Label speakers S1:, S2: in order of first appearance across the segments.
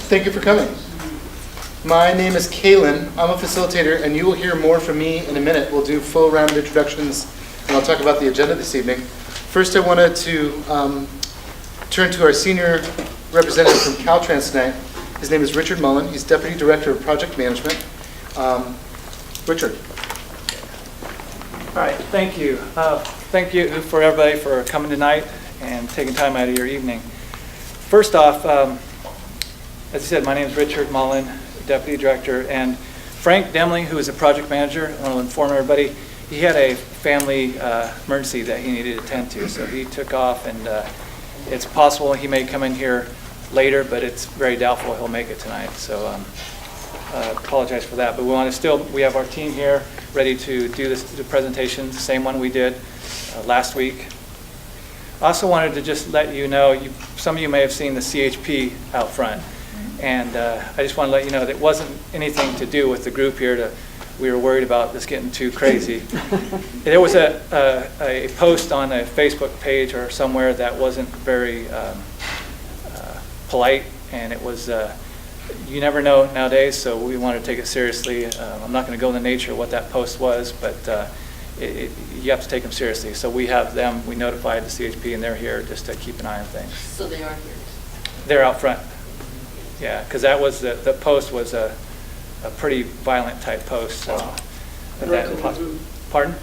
S1: Thank you for coming. My name is Kalen. I'm a facilitator, and you will hear more from me in a minute. We'll do full round of introductions, and I'll talk about the agenda this evening. First, I wanted to turn to our senior representative from Caltrans tonight. His name is Richard Mullen. He's Deputy Director of Project Management. Richard.
S2: All right, thank you. Thank you for everybody for coming tonight and taking time out of your evening. First off, as I said, my name is Richard Mullen, Deputy Director, and Frank Demling, who is a project manager, I want to inform everybody, he had a family emergency that he needed to attend to, so he took off, and it's possible he may come in here later, but it's very doubtful he'll make it tonight, so apologize for that. But we have our team here ready to do the presentation, the same one we did last week. I also wanted to just let you know, some of you may have seen the CHP out front. And I just want to let you know that it wasn't anything to do with the group here. We were worried about this getting too crazy. There was a post on a Facebook page or somewhere that wasn't very polite, and it was, you never know nowadays, so we wanted to take it seriously. I'm not going to go into the nature of what that post was, but you have to take them seriously. So we have them, we notified the CHP, and they're here just to keep an eye on things.
S3: So they are here?
S2: They're out front. Yeah, because that was the post was a pretty violent type post. So pardon?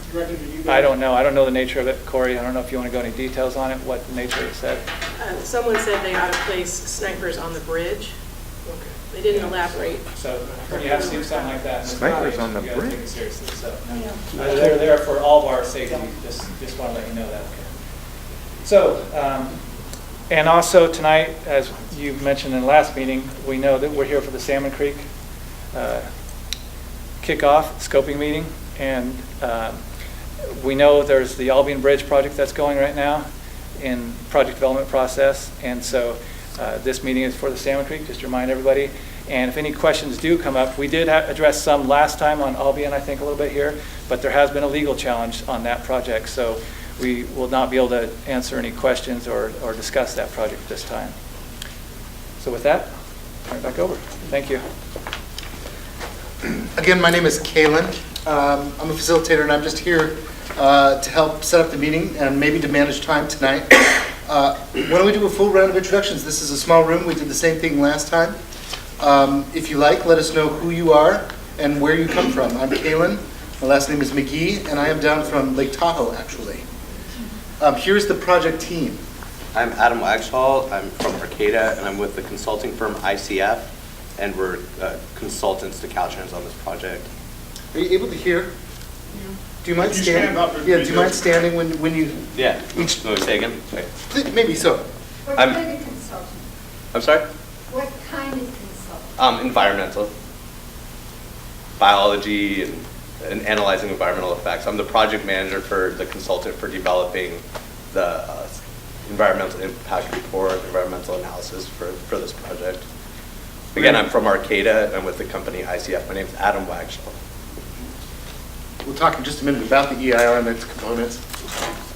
S2: I don't know. I don't know the nature of it, Corey. I don't know if you want to go into details on it. What the nature it said.
S4: Someone said they ought to place snipers on the bridge. Okay. They didn't elaborate. So
S2: you have seen something like that.
S5: Snipers on the bridge.
S2: Take it seriously. So they're there for all of our safety. Just want to let you know that. So. And also tonight, as you mentioned in the last meeting, we know that we're here for the Salmon Creek kickoff scoping meeting, and we know there's the Albion Bridge project that's going right now in project development process, and so this meeting is for the Salmon Creek, just to remind everybody. And if any questions do come up, we did address some last time on Albion, I think a little bit here, but there has been a legal challenge on that project, so we will not be able to answer any questions or discuss that project at this time. So with that, turn it back over. Thank you.
S1: Again, my name is Kalen. I'm a facilitator, and I'm just here to help set up the meeting and maybe to manage time tonight. Why don't we do a full round of introductions? This is a small room. We did the same thing last time. If you like, let us know who you are and where you come from. I'm Kalen. My last name is McGee, and I am down from Lake Tahoe, actually. Here's the project team.
S6: I'm Adam Wagshall. I'm from Arcata, and I'm with the consulting firm ICF, and we're consultants to Caltrans on this project.
S1: Are you able to hear? Yeah. Do you mind
S5: stand up?
S1: Yeah. Do you mind standing when you?
S6: Yeah. Each. Let me say again.
S1: Please, maybe so.
S7: What kind of consultant?
S6: I'm sorry.
S7: What kind of consultant?
S6: Environmental, biology, and analyzing environmental effects. I'm the project manager for the consultant for developing the environmental impact report, environmental analysis for this project. Again, I'm from Arcata, and I'm with the company ICF. My name is Adam Wagshall.
S1: We'll talk in just a minute about the EIR and its components.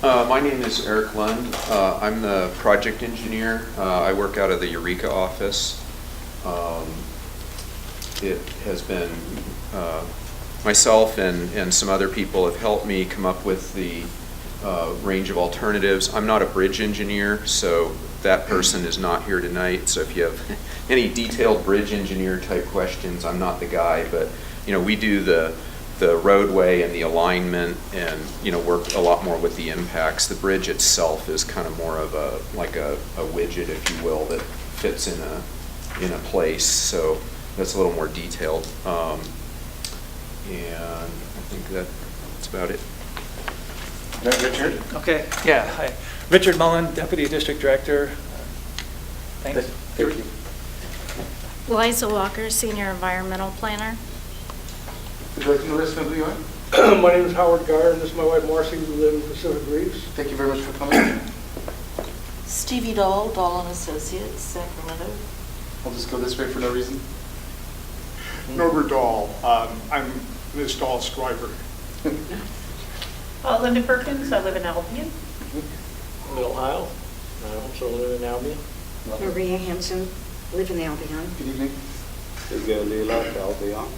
S5: My name is Eric Lund. I'm the project engineer. I work out of the Eureka office. It has been myself and some other people have helped me come up with the range of alternatives. I'm not a bridge engineer, so that person is not here tonight. So if you have any detailed bridge engineer type questions, I'm not the guy. But we do the roadway and the alignment, and work a lot more with the impacts. The bridge itself is kind of more of a widget, if you will, that fits in a place. So that's a little more detailed. And I think that's about it.
S1: Richard?
S2: Okay, yeah, hi. Richard Mullen, Deputy District Director. Thanks.
S1: Thank you.
S8: Liza Walker, Senior Environmental Planner.
S1: Would you like to listen to who you are?
S9: My name is Howard Garr, and this is my wife Marcy. We live in Pacific Reefs.
S1: Thank you very much for coming.
S3: Stevie Dahl, Dahl and Associates, Sacramento.
S1: I'll just go this way for no reason.
S10: Norbert Dahl. I'm Ms. Dahl's driver. Linda Perkins, I live in Albion.
S9: Middle Ohio. I also live in Albion.
S11: Maria Hanson, live in Albion.
S1: Good evening.
S6: Albion.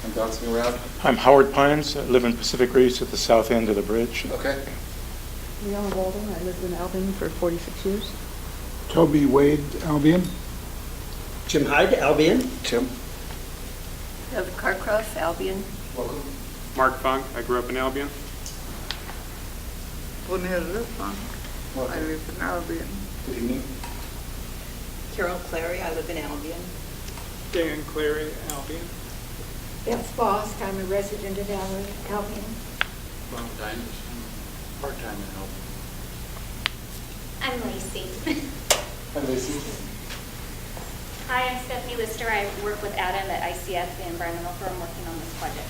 S1: I'm bouncing around.
S12: I'm Howard Pines, I live in Pacific Greece at the south end of the bridge.
S1: Okay.
S11: Leona Walden, I lived in Albion for 46 years.
S13: Toby Wade, Albion.
S14: Jim Hyde, Albion.
S1: Tim.
S3: David Carcroft, Albion.
S1: Welcome.
S12: Mark Funk, I grew up in Albion.
S1: Welcome.
S11: live in Albion.
S1: Good evening.
S10: Carol Clary, I live in Albion.
S12: Dan Clary, Albion.
S7: Beth Bosk, I'm a resident of Albion.
S13: Bob Diners, part-time in Albion.
S15: I'm Lacey.
S1: Hi, Lacey.
S15: Hi, I'm Stephanie Lister. I work with Adam at ICF, the environmental firm working on this project.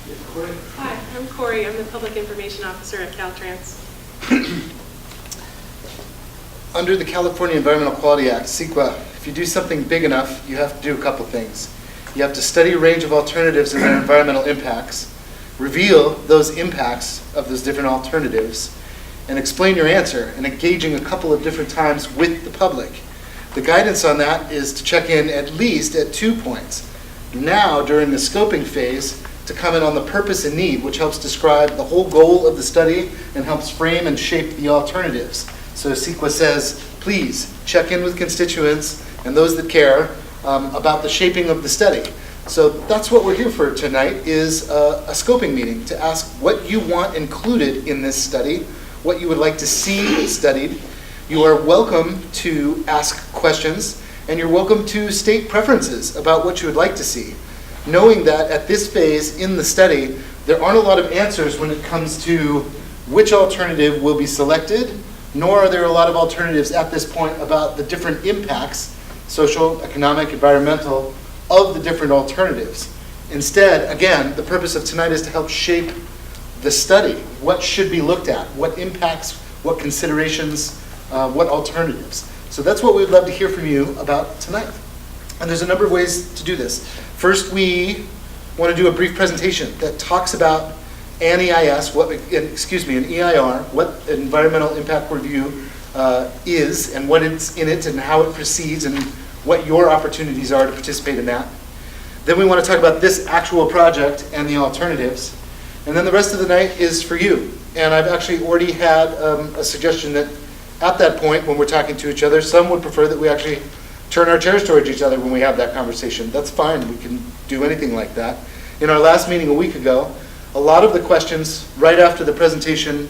S1: Yes, Corey.
S4: Hi, I'm Corey. I'm the Public Information Officer at Caltrans.
S1: Under the California Environmental Quality Act, CEQA, if you do something big enough, you have to do a couple things. You have to study a range of alternatives and their environmental impacts, reveal those impacts of those different alternatives, and explain your answer, and engaging a couple of different times with the public. The guidance on that is to check in at least at 2 points. Now, during the scoping phase, to comment on the purpose and need, which helps describe the whole goal of the study and helps frame and shape the alternatives. So CEQA says, please check in with constituents and those that care about the shaping of the study. So that's what we're here for tonight, is a scoping meeting to ask what you want included in this study, what you would like to see studied. You are welcome to ask questions, and you're welcome to state preferences about what you would like to see, knowing that at this phase in the study, there aren't a lot of answers when it comes to which alternative will be selected, nor are there a lot of alternatives at this point about the different impacts, social, economic, environmental, of the different alternatives. Instead, again, the purpose of tonight is to help shape the study. What should be looked at? What impacts? What considerations? What alternatives? So that's what we'd love to hear from you about tonight. And there's a number of ways to do this. First, we want to do a brief presentation that talks about an EIS, an EIR, what environmental impact review is and what it's in it and how it proceeds and what your opportunities are to participate in that. Then we want to talk about this actual project and the alternatives. And then the rest of the night is for you. And I've actually already had a suggestion that at that point, when we're talking to each other, some would prefer that we actually turn our chairs towards each other when we have that conversation. That's fine. We can do anything like that. In our last meeting a week ago, a lot of the questions right after the presentation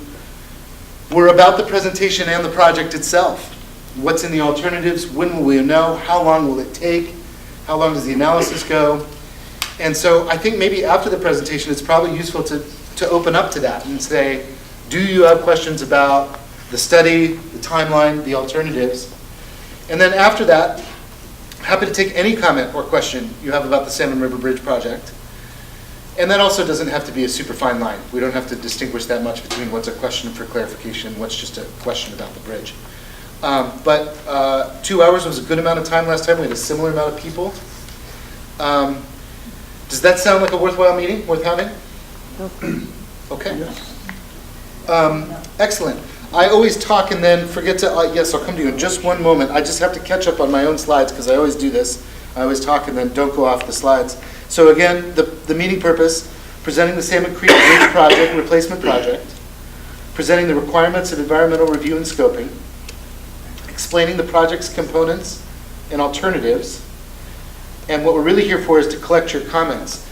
S1: were about the presentation and the project itself. What's in the alternatives? When will we know? How long will it take? How long does the analysis go? And so I think maybe after the presentation, it's probably useful to open up to that and say, do you have questions about the study, the timeline, the alternatives? And then after that, happy to take any comment or question you have about the Salmon River Bridge project. And that also doesn't have to be a super fine line. We don't have to distinguish that much between what's a question for clarification and what's just a question about the bridge. But 2 hours was a good amount of time last time. We had a similar amount of people. Does that sound like a worthwhile meeting, worth having? Okay. Excellent. I always talk and then forget to, yes, I'll come to you in just one moment. I just have to catch up on my own slides because I always do this. I always talk and then don't go off the slides. So again, the meeting purpose, presenting the Salmon Creek Bridge project, replacement project, presenting the requirements of environmental review and scoping, explaining the project's components and alternatives, and what we're really here for is to collect your comments.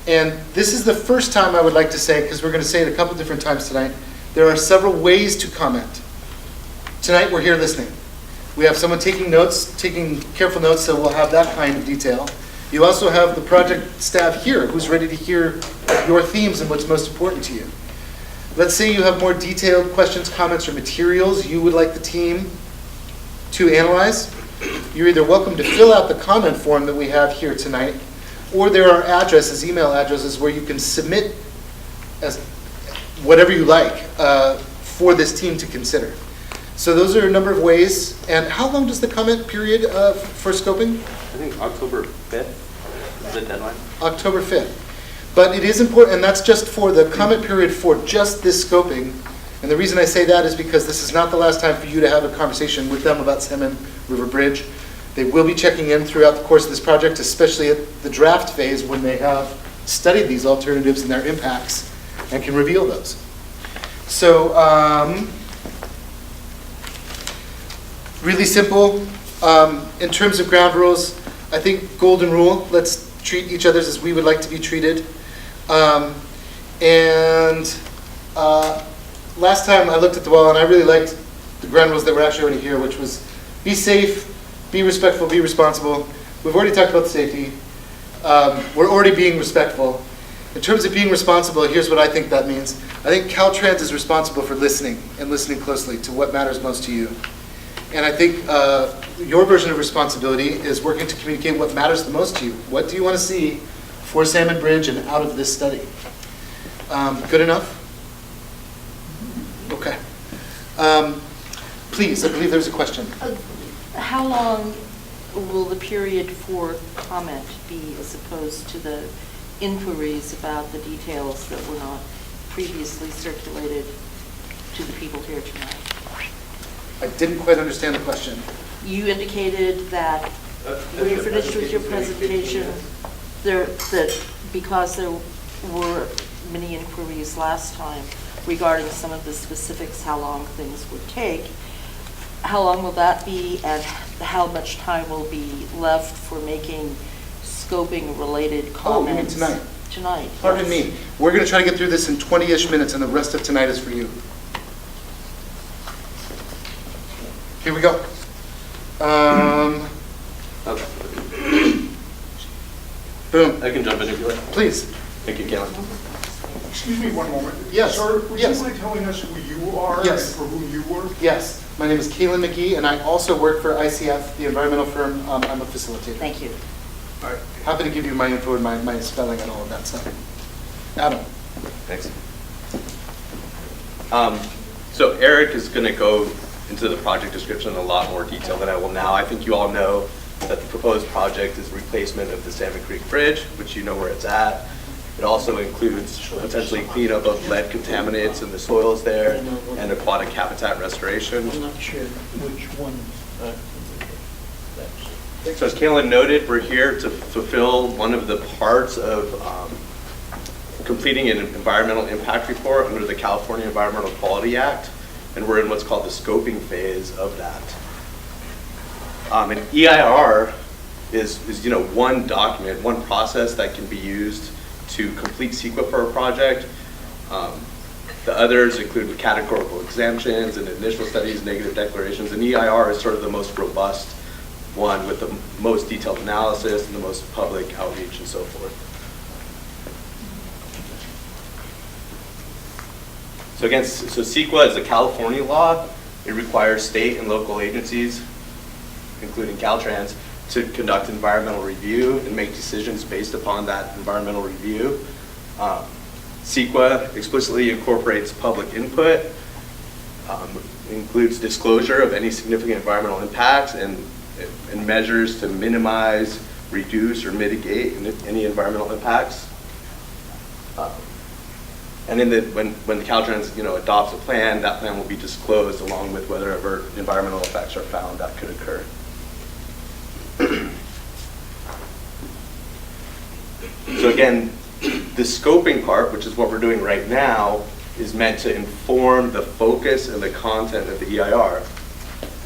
S1: And this is the first time I would like to say, because we're going to say it a couple different times tonight, there are several ways to comment. Tonight we're here listening. We have someone taking notes, taking careful notes, so we'll have that kind of detail. You also have the project staff here who's ready to hear your themes and what's most important to you. Let's say you have more detailed questions, comments, or materials you would like the team to analyze. You're either welcome to fill out the comment form that we have here tonight, or there are addresses, email addresses, where you can submit as whatever you like for this team to consider. So those are a number of ways. And how long does the comment period for scoping?
S6: I think October 5th is the deadline.
S1: October 5th. But it is important, and that's just for the comment period for just this scoping. And the reason I say that is because this is not the last time for you to have a conversation with them about Salmon River Bridge. They will be checking in throughout the course of this project, especially at the draft phase when they have studied these alternatives and their impacts and can reveal those. So, really simple. In terms of ground rules, I think golden rule, let's treat each other as we would like to be treated. Last time I looked at the wall, and I really liked the ground rules that were actually already here, which was be safe, be respectful, be responsible. We've already talked about the safety. We're already being respectful. In terms of being responsible, here's what I think that means. I think Caltrans is responsible for listening and listening closely to what matters most to you. And I think your version of responsibility is working to communicate what matters the most to you. What do you want to see for Salmon Bridge and out of this study? Good enough? Okay. Please, I believe there's a question.
S3: How long will the period for comment be as opposed to the inquiries about the details that were not previously circulated to the people here tonight?
S1: I didn't quite understand the question.
S3: You indicated that when you're finished with your presentation, that because there were many inquiries last time regarding some of the specifics, how long things would take, how long will that be, and how much time will be left for making scoping-related comments?
S1: Oh, you mean tonight?
S3: Tonight,
S1: Pardon
S3: yes.
S1: me. We're going to try to get through this in 20-ish minutes, and the rest of tonight is for you. Here we go. Boom.
S6: I can jump in if you like.
S1: Please.
S6: Thank you, Kalen.
S13: Excuse me one moment.
S1: Yes.
S13: Sir, would
S1: Yes.
S13: you mind telling us who you are
S1: Yes.
S13: and for whom you work?
S1: Yes. My name is Kaylin McGee, and I also work for ICF, the environmental firm. I'm a facilitator.
S3: Thank you.
S13: All right.
S1: Happy to give you my info and my spelling and all of that stuff. Adam.
S6: Thanks. So Eric is going to go into the project description in a lot more detail than I will now. I think you all know that the proposed project is replacement of the Salmon Creek Bridge, which you know where it's at. It also includes potentially cleanup of lead contaminants in the soils there and aquatic habitat restoration.
S14: I'm not sure which one.
S6: So as Kaylin noted, we're here to fulfill one of the parts of completing an environmental impact report under the California Environmental Quality Act, and we're in what's called the scoping phase of that. An EIR is one document, one process that can be used to complete CEQA for a project. The others include categorical exemptions and initial studies, negative declarations, and EIR is sort of the most robust one with the most detailed analysis and the most public outreach and so forth. So again, CEQA is a California law. It requires state and local agencies, including Caltrans, to conduct environmental review and make decisions based upon that environmental review. CEQA explicitly incorporates public input, includes disclosure of any significant environmental impacts and measures to minimize, reduce, or mitigate any environmental impacts. And when the Caltrans adopts a plan, that plan will be disclosed along with whatever environmental effects are found that could occur. So again, the scoping part, which is what we're doing right now, is meant to inform the focus and the content of the EIR.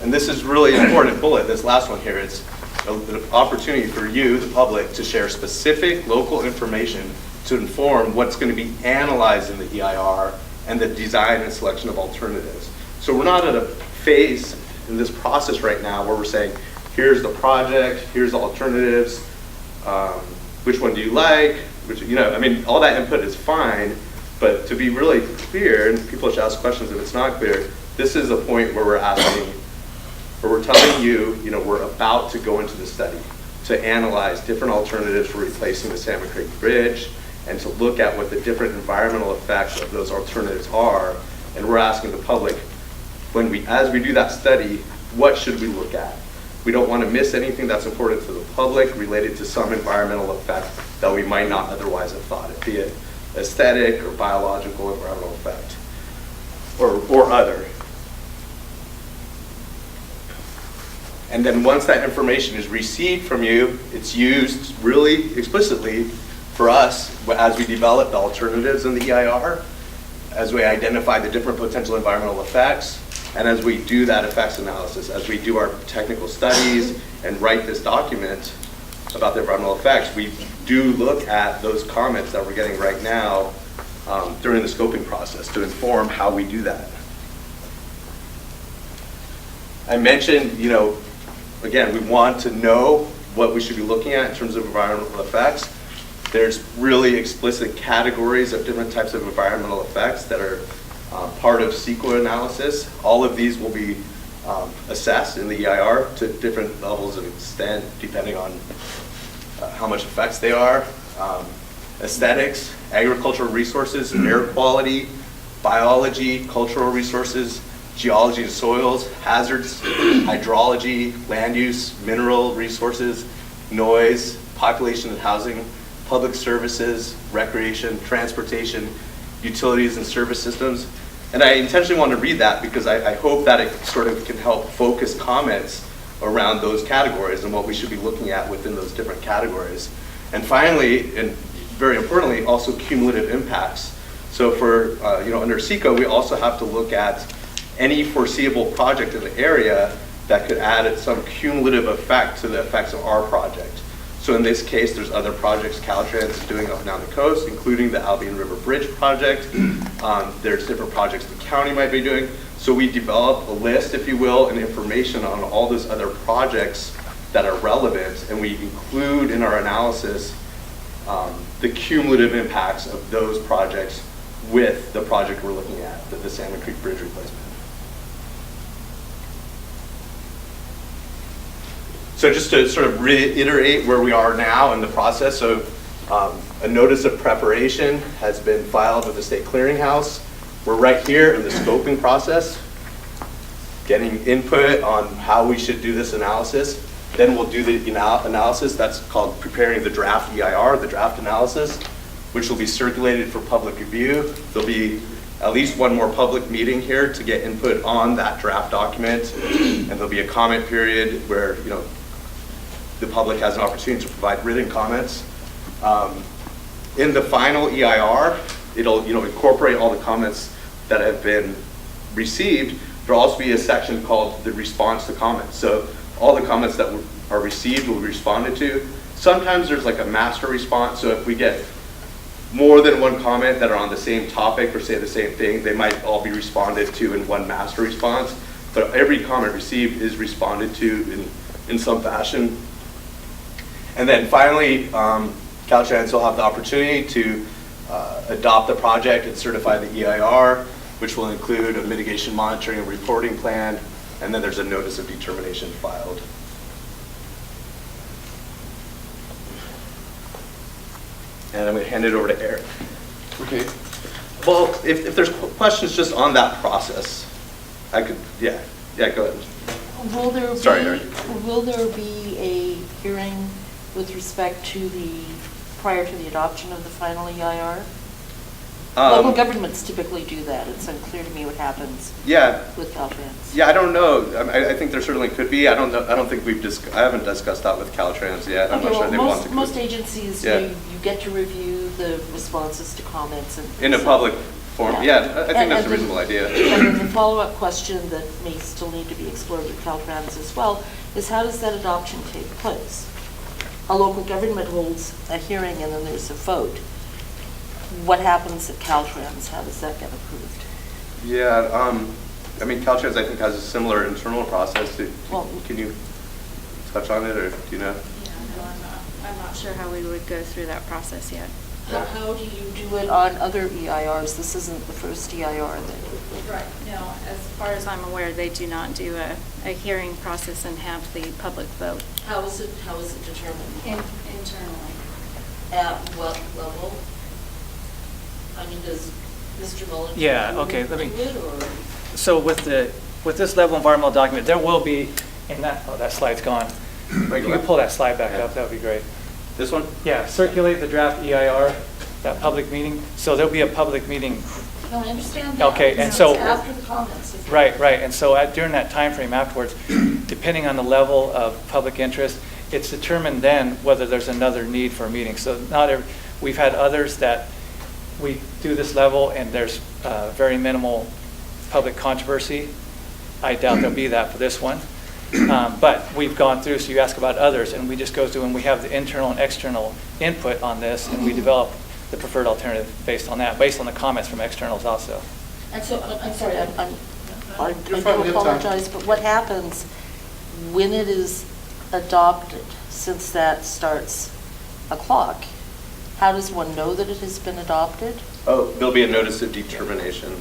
S6: And this is really an important bullet, this last one here. It's an opportunity for you, the public, to share specific local information to inform what's going to be analyzed in the EIR and the design and selection of alternatives. So we're not at a phase in this process right now where we're saying, here's the project, here's the alternatives, which one do you like? All that input is fine, but to be really clear, and people should ask questions if it's not clear, this is a point where we're telling you, we're about to go into the study to analyze different alternatives for replacing the Salmon Creek Bridge and to look at what the different environmental effects of those alternatives are. And we're asking the public, as we do that study, what should we look at? We don't want to miss anything that's important to the public related to some environmental effect that we might not otherwise have thought, be it aesthetic or biological environmental effect, or other. And then once that information is received from you, it's used really explicitly for us as we develop the alternatives in the EIR, as we identify the different potential environmental effects, and as we do that effects analysis, as we do our technical studies and write this document about the environmental effects, we do look at those comments that we're getting right now during the scoping process to inform how we do that. I mentioned, again, we want to know what we should be looking at in terms of environmental effects. There's really explicit categories of different types of environmental effects that are part of CEQA analysis. All of these will be assessed in the EIR to different levels of extent depending on how much effects they are. Aesthetics, agricultural resources, air quality, biology, cultural resources, geology and soils, hazards, hydrology, land use, mineral resources, noise, population and housing, public services, recreation, transportation, utilities and service systems. And I intentionally want to read that because I hope that it sort of can help focus comments around those categories and what we should be looking at within those different categories. And finally, and very importantly, also cumulative impacts. So for, under CEQA, we also have to look at any foreseeable project in the area that could add some cumulative effect to the effects of our project. So in this case, there's other projects Caltrans is doing up and down the coast, including the Albion River Bridge project. There's different projects the county might be doing. So we develop a list, if you will, and information on all those other projects that are relevant, and we include in our analysis the cumulative impacts of those projects with the project we're looking at, the Salmon Creek Bridge replacement. So just to sort of reiterate where we are now in the process, so a notice of preparation has been filed with the state clearinghouse. We're right here in the scoping process, getting input on how we should do this analysis. Then we'll do the analysis, that's called preparing the draft EIR, the draft analysis, which will be circulated for public review. There'll be at least one more public meeting here to get input on that draft document, and there'll be a comment period where the public has an opportunity to provide written comments. In the final EIR, it'll incorporate all the comments that have been received. There'll also be a section called the response to comments. So all the comments that are received will be responded to. Sometimes there's like a master response. So if we get more than one comment that are on the same topic or say the same thing, they might all be responded to in one master response. But every comment received is responded to in some fashion. And then finally, Caltrans will have the opportunity to adopt the project and certify the EIR, which will include a mitigation monitoring and reporting plan, and then there's a notice of determination filed. And I'm going to hand it over to Eric.
S5: Okay.
S6: Well, if there's questions just on that process, I could, yeah, go ahead.
S3: Will there be a hearing with respect to prior to the adoption of the final EIR? Local governments typically do that. It's unclear to me what happens with Caltrans.
S6: Yeah, I don't know. I think there certainly could be. I don't know. I don't think I haven't discussed that with Caltrans yet. I'm not sure they want to.
S3: Most agencies, you get to review the responses to comments
S6: in a public forum. Yeah, I think that's a reasonable idea.
S3: And then the follow-up question that may still need to be explored with Caltrans as well is how does that adoption take place? A local government holds a hearing and then there's a vote. What happens at Caltrans? How does that get approved?
S6: Yeah, Caltrans I think has a similar internal process. Can you touch on it, or do you know?
S8: Yeah, no, I'm not sure how we would go through that process yet.
S3: How do you do it on other EIRs? This isn't the first EIR that...
S8: Right. No, as far as I'm aware, they do not do a hearing process and have the public vote.
S3: How is it determined?
S8: Internally.
S3: At what level? Does Mr. Mullen do it, or?
S2: So with this level environmental document, there will be, that slide's gone. You can pull that slide back up, that would be great.
S6: This one?
S2: Yeah, circulate the draft EIR, that public meeting. So there'll be a public meeting.
S3: No, I understand that.
S2: Okay, and
S3: It's
S2: so.
S3: after the comments.
S2: Right, right. And so during that time frame afterwards, depending on the level of public interest, it's determined then whether there's another need for a meeting. So not every, we've had others that we do this level and there's very minimal public controversy. I doubt there'll be that for this one. But we've gone through, so you ask about others, and we just go through and we have the internal and external input on this, and we develop the preferred alternative based on that, based on the comments from externals also.
S3: And so, I'm sorry, I
S1: You're
S3: do
S1: fine, we have time.
S3: apologize, but what happens when it is adopted, since that starts a clock? How does one know that it has been adopted?
S6: Oh, there'll be a notice of determination.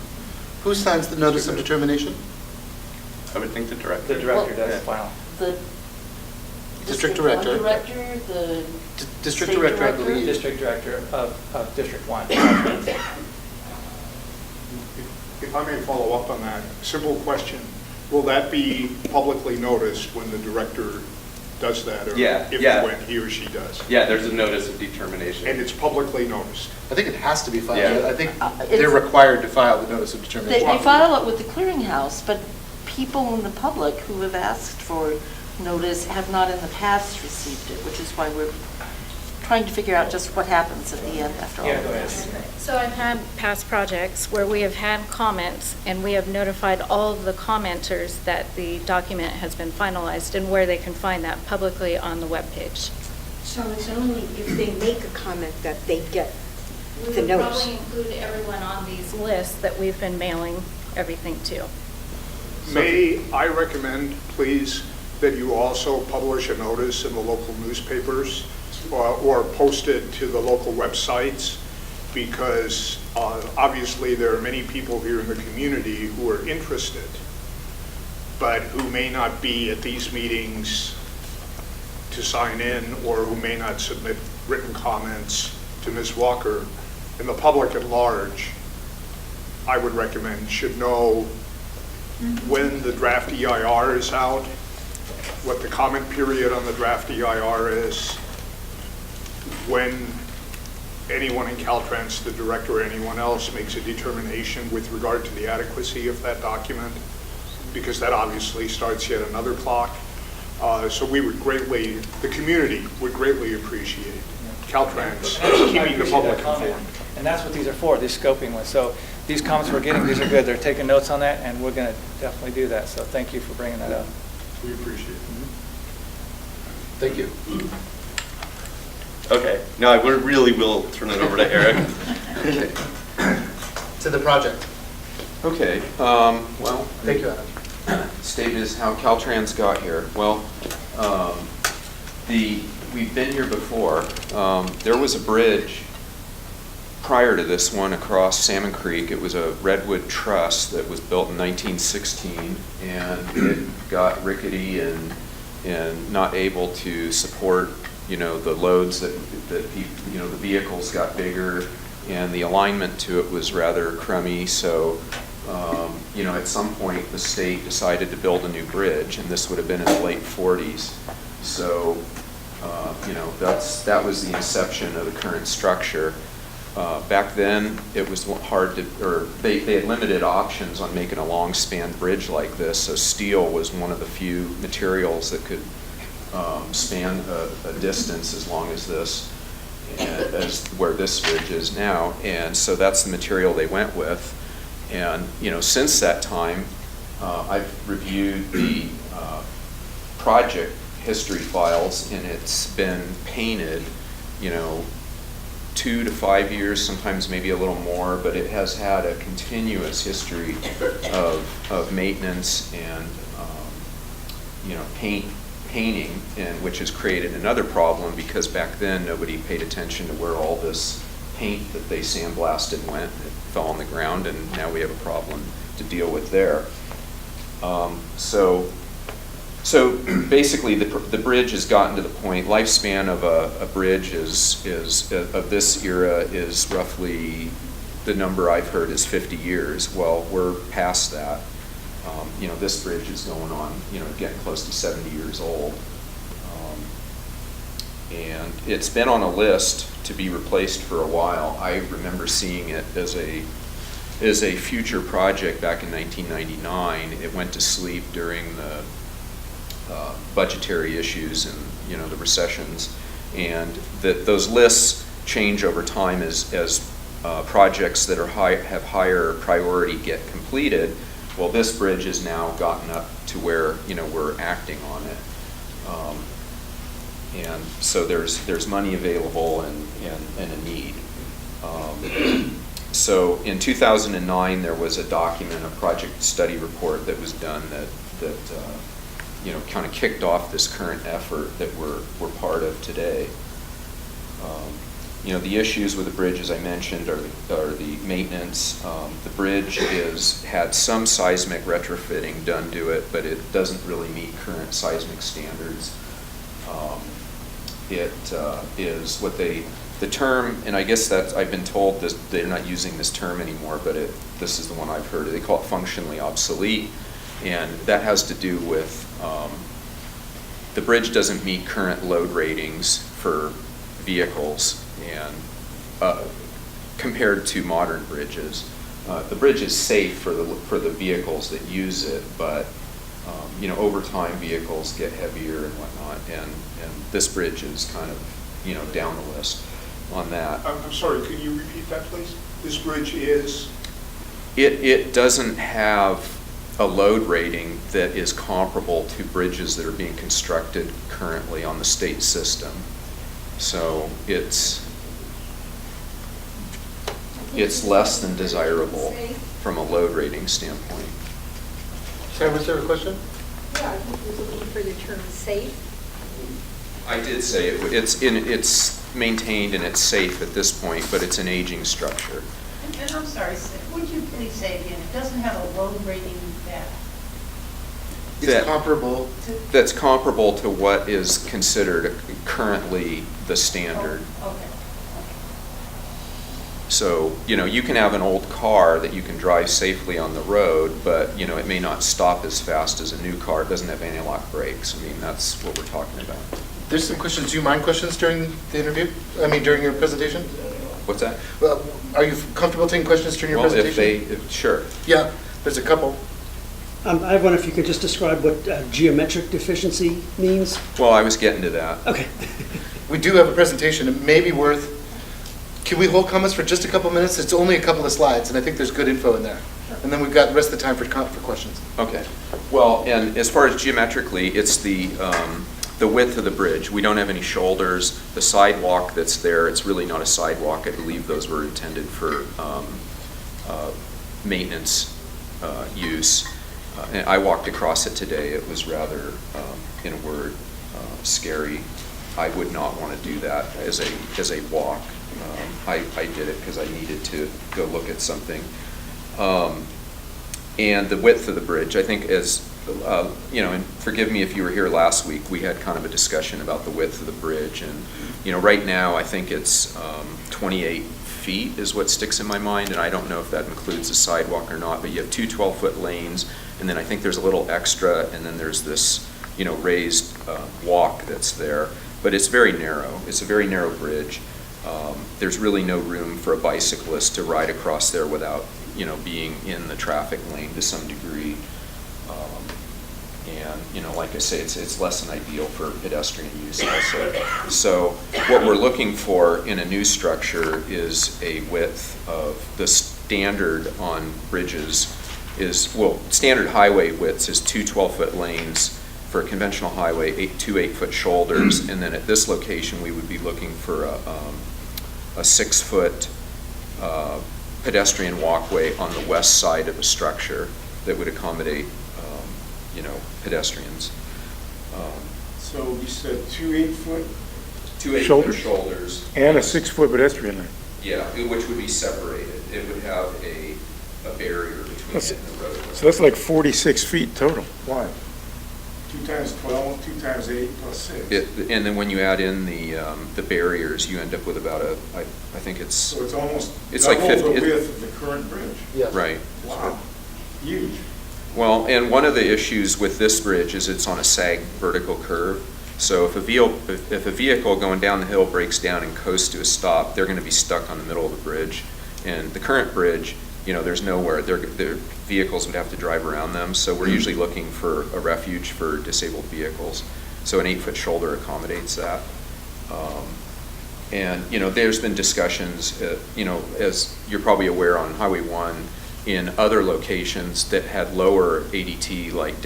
S1: Who signs the notice of determination?
S6: I would think the director.
S2: The director does final.
S3: The
S1: District director.
S3: Director, the
S1: District
S3: state
S1: director, I believe.
S2: District director of District 1.
S16: If I may follow up on that, simple question. Will that be publicly noticed when the director does that? Or
S6: Yeah,
S16: if
S6: yeah.
S16: and when he or she does?
S6: Yeah, there's a notice of determination.
S16: And it's publicly noticed?
S1: I think it has to be filed.
S6: Yeah.
S1: I think
S3: It's-
S1: they're required to file the notice of
S3: They
S1: determination.
S3: file it with the clearinghouse, but people in the public who have asked for notice have not in the past received it, which is why we're trying to figure out just what happens at the end after all
S2: Yeah,
S3: of
S2: go ahead.
S3: this.
S8: So I've had past projects where we have had comments and we have notified all of the commenters that the document has been finalized and where they can find that publicly on the webpage.
S7: So it's only if they make a comment that they get
S8: We
S7: the
S8: would
S7: notice.
S8: probably include everyone on these lists that we've been mailing everything to.
S16: May I recommend, please, that you also publish a notice in the local newspapers or post it to the local websites? Because obviously there are many people here in the community who are interested, but who may not be at these meetings to sign in, or who may not submit written comments to Ms. Walker. And the public at large, I would recommend, should know when the draft EIR is out, what the comment period on the draft EIR is, when anyone in Caltrans, the director or anyone else, makes a determination with regard to the adequacy of that document, because that obviously starts yet another clock. So we would greatly, the community would greatly appreciate Caltrans keeping the public informed.
S2: And that's what these are for, these scoping ones. So these comments we're getting, these are good. They're taking notes on that, and we're going to definitely do that. So thank you for bringing that up.
S16: We appreciate it.
S1: Thank you.
S6: Okay, now I really will turn it over to Eric.
S1: To the project.
S5: Okay, well.
S1: Thank you, Adam.
S5: Statement is how Caltrans got here. Well, we've been here before. There was a bridge prior to this one across Salmon Creek. It was a redwood truss that was built in 1916, and it got rickety and not able to support, the loads that people, the vehicles got bigger, and the alignment to it was rather crummy. So, at some point, the state decided to build a new bridge, and this would have been in the late 40s. So, that was the inception of the current structure. Back then, it was hard to, or they had limited options on making a long span bridge like this, so steel was one of the few materials that could span a distance as long as this, as where this bridge is now. And so that's the material they went with. And, since that time, I've reviewed the project history files, and it's been painted, 2 to 5 years, sometimes maybe a little more, but it has had a continuous history of maintenance and, painting, and which has created another problem, because back then nobody paid attention to where all this paint that they sandblasted went. It fell on the ground, and now we have a problem to deal with there. So basically, the bridge has gotten to the point. Lifespan of a bridge is of this era is roughly, the number I've heard is 50 years. Well, we're past that. This bridge is going on, getting close to 70 years old. And it's been on a list to be replaced for a while. I remember seeing it as a future project back in 1999. It went to sleep during the budgetary issues and, you know, the recessions. And that those lists change over time as projects that are have higher priority get completed. Well, this bridge has now gotten up to where, you know, we're acting on it. And so there's money available and a need. So in 2009, there was a document, a project study report that was done that you know, kind of kicked off this current effort that we're part of today. You know, the issues with the bridge, as I mentioned, are the maintenance. The bridge had some seismic retrofitting done to it, but it doesn't really meet current seismic standards. It is what the term, and I guess that's, I've been told this, they're not using this term anymore, but this is the one I've heard. They call it functionally obsolete, and that has to do with the bridge doesn't meet current load ratings for vehicles, and compared to modern bridges. The bridge is safe for the vehicles that use it, but you know, over time vehicles get heavier and whatnot, and this bridge is kind of, you know, down the list on that.
S16: I'm sorry, could you repeat that, please? This bridge is?
S5: It doesn't have a load rating that is comparable to bridges that are being constructed currently on the state system. So it's less than desirable from a load rating standpoint.
S1: Sarah, was there a question?
S7: Yeah, I think he was looking for the term safe.
S5: I did say it's maintained and it's safe at this point, but it's an aging structure.
S10: And I'm sorry, would you please say again, it doesn't have a load rating that?
S1: It's comparable.
S5: That's comparable to what is considered currently the standard.
S10: Oh, okay.
S5: So, you know, you can have an old car that you can drive safely on the road, but, you know, it may not stop as fast as a new car. It doesn't have anti-lock brakes. I mean, that's what we're talking about.
S1: There's some questions. Do you mind questions during the interview? I mean, during your presentation?
S5: What's that?
S1: Well, are you comfortable taking questions during your presentation?
S5: Sure.
S1: Yeah, there's a couple.
S14: I wonder if you could just describe what geometric deficiency means?
S5: Well, I was getting to that.
S14: Okay.
S1: We do have a presentation. It may be worth, can we hold comments for just a couple minutes? It's only a couple of slides, and I think there's good info in there. And then we've got the rest of the time for questions.
S5: Okay. Well, and as far as geometrically, it's the width of the bridge. We don't have any shoulders. The sidewalk that's there, it's really not a sidewalk. I believe those were intended for maintenance use. And I walked across it today. It was rather, in a word, scary. I would not want to do that as a walk. I did it because I needed to go look at something. And the width of the bridge, I think, is, you know, and forgive me if you were here last week, we had kind of a discussion about the width of the bridge. And, you know, right now I think it's 28 feet is what sticks in my mind, and I don't know if that includes a sidewalk or not, but you have two 12-foot lanes, and then I think there's a little extra, and then there's this, you know, raised walk that's there. But it's very narrow. It's a very narrow bridge. There's really no room for a bicyclist to ride across there without, you know, being in the traffic lane to some degree. And, you know, like I say, it's less than ideal for pedestrian use also. So what we're looking for in a new structure is a width of the standard on bridges is, well, standard highway widths is two 12-foot lanes for a conventional highway, two 8-foot shoulders, and then at this location, we would be looking for a 6-foot pedestrian walkway on the west side of the structure that would accommodate, you know, pedestrians.
S12: So you said two 8-foot?
S5: Two 8-foot shoulders.
S12: And a 6-foot pedestrian lane?
S5: Yeah, which would be separated. It would have a barrier between it and the road.
S12: So that's like 46 feet total.
S9: Why? 2 times 12, 2 times 8 plus 6.
S5: And then when you add in the barriers, you end up with about I think it's.
S9: So it's almost
S5: it's like 50,
S9: the width of the current bridge.
S1: Yes.
S5: Right.
S9: Wow, huge.
S5: Well, and one of the issues with this bridge is it's on a sag vertical curve. So if a vehicle going down the hill breaks down and coasts to a stop, they're going to be stuck on the middle of the bridge. And the current bridge, there's nowhere, their vehicles would have to drive around them, so we're usually looking for a refuge for disabled vehicles. So an 8-foot shoulder accommodates that. And, there's been discussions, as you're probably aware on Highway 1, in other locations that had lower ADT, like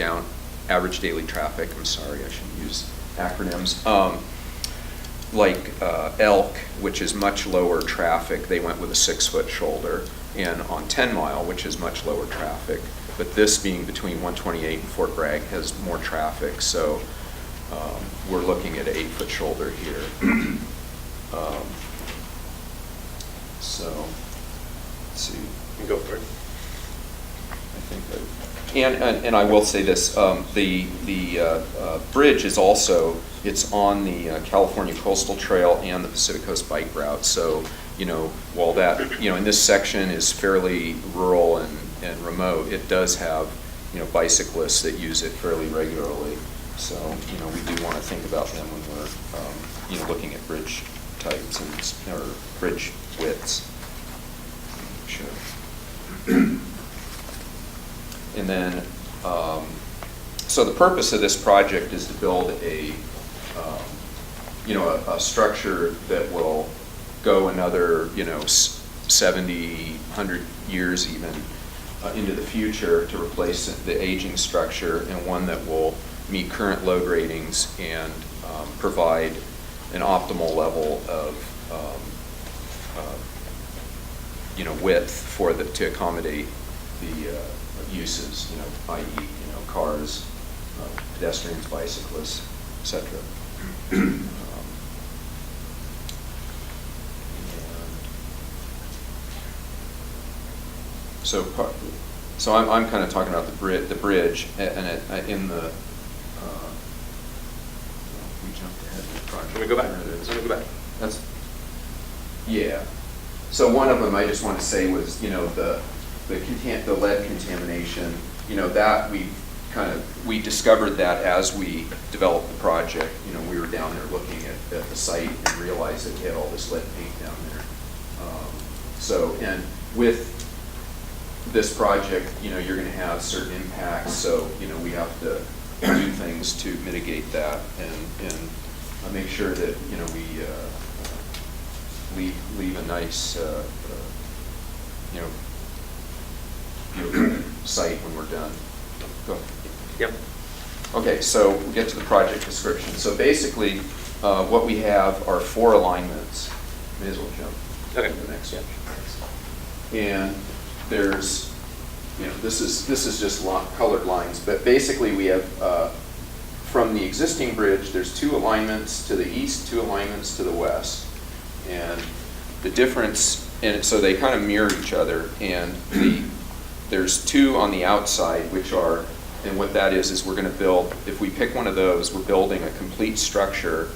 S5: average daily traffic, I'm sorry, I shouldn't use acronyms, like Elk, which is much lower traffic, they went with a 6-foot shoulder, and on 10 Mile, which is much lower traffic, but this being between 128 and Fort Bragg has more traffic, so we're looking at an 8-foot shoulder here. So, let's see.
S6: You go for it.
S5: I think and I will say this, the bridge is also, it's on the California Coastal Trail and the Pacific Coast Bike Route. So, while that, in this section is fairly rural and remote, it does have, bicyclists that use it fairly regularly. So, we do want to think about them when we're, looking at bridge types or bridge widths. Sure. And then, so the purpose of this project is to build a structure that will go another, 70, 100 years even into the future to replace the aging structure, and one that will meet current load ratings and provide an optimal level of width to accommodate the uses, i.e., cars, pedestrians, bicyclists, etc. So I'm kind of talking about the bridge, and in the. We jumped ahead of the project.
S6: Let me go back. Let me go back.
S5: Yeah. So one of them I just want to say was, the lead contamination, that we discovered that as we developed the project. We were down there looking at the site and realized that we had all this lead paint down there. And with this project, you're going to have certain impacts, so, we have to do things to mitigate that and make sure that, we leave a nice, site when we're done. Go ahead.
S6: Yep.
S5: Okay, so we get to the project description. So basically, what we have are 4 alignments. May as well jump to the next one. And there's, this is just colored lines, but basically we have, from the existing bridge, there's 2 alignments to the east, 2 alignments to the west. And the difference, and so they kind of mirror each other, and there's 2 on the outside, which are, and what that is we're going to build, if we pick one of those, we're building a complete structure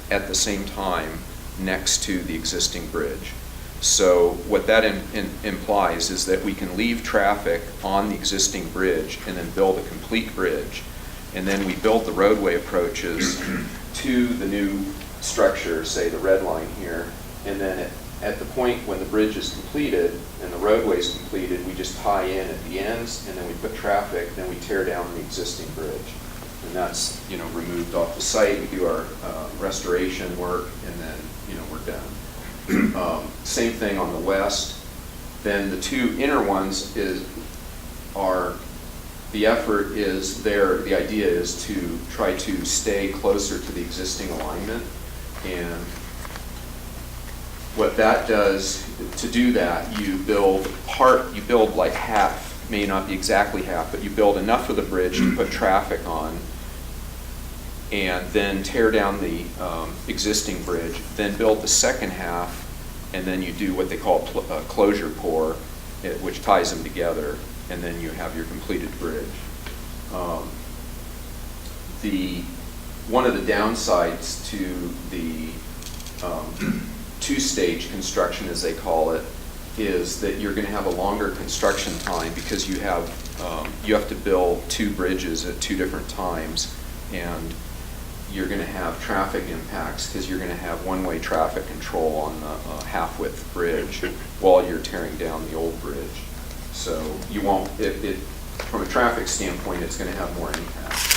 S5: at the same time next to the existing bridge. So what that implies is that we can leave traffic on the existing bridge and then build a complete bridge. And then we build the roadway approaches to the new structure, say the red line here, and then at the point when the bridge is completed and the roadway is completed, we just tie in at the ends, and then we put traffic, then we tear down the existing bridge. And that's, removed off the site. We do our restoration work, and then, we're done. Same thing on the west. Then the 2 inner ones the effort is there, the idea is to try to stay closer to the existing alignment. And what that does, to do that, you build like half, may not be exactly half, but you build enough of the bridge to put traffic on, and then tear down the existing bridge, then build the second half, and then you do what they call a closure pour, which ties them together, and then you have your completed bridge. One of the downsides to the 2-stage construction, as they call it, is that you're going to have a longer construction time because you have to build 2 bridges at 2 different times, and you're going to have traffic impacts because you're going to have one-way traffic control on the half-width bridge while you're tearing down the old bridge. So you won't, from a traffic standpoint, it's going to have more impact.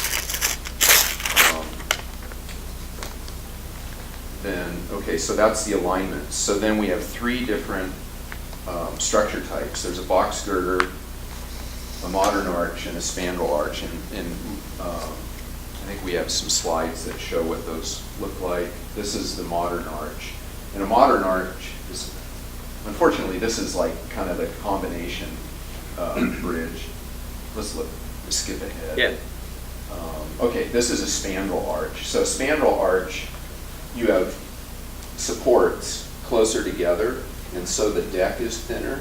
S5: Okay, so that's the alignment. So then we have 3 different structure types. There's a box girder, a modern arch, and a spandrel arch. And I think we have some slides that show what those look like. This is the modern arch. And a modern arch is, unfortunately, this is like kind of the combination bridge. Let's skip ahead.
S6: Yeah.
S5: Okay, this is a spandrel arch. So a spandrel arch, you have supports closer together, and so the deck is thinner.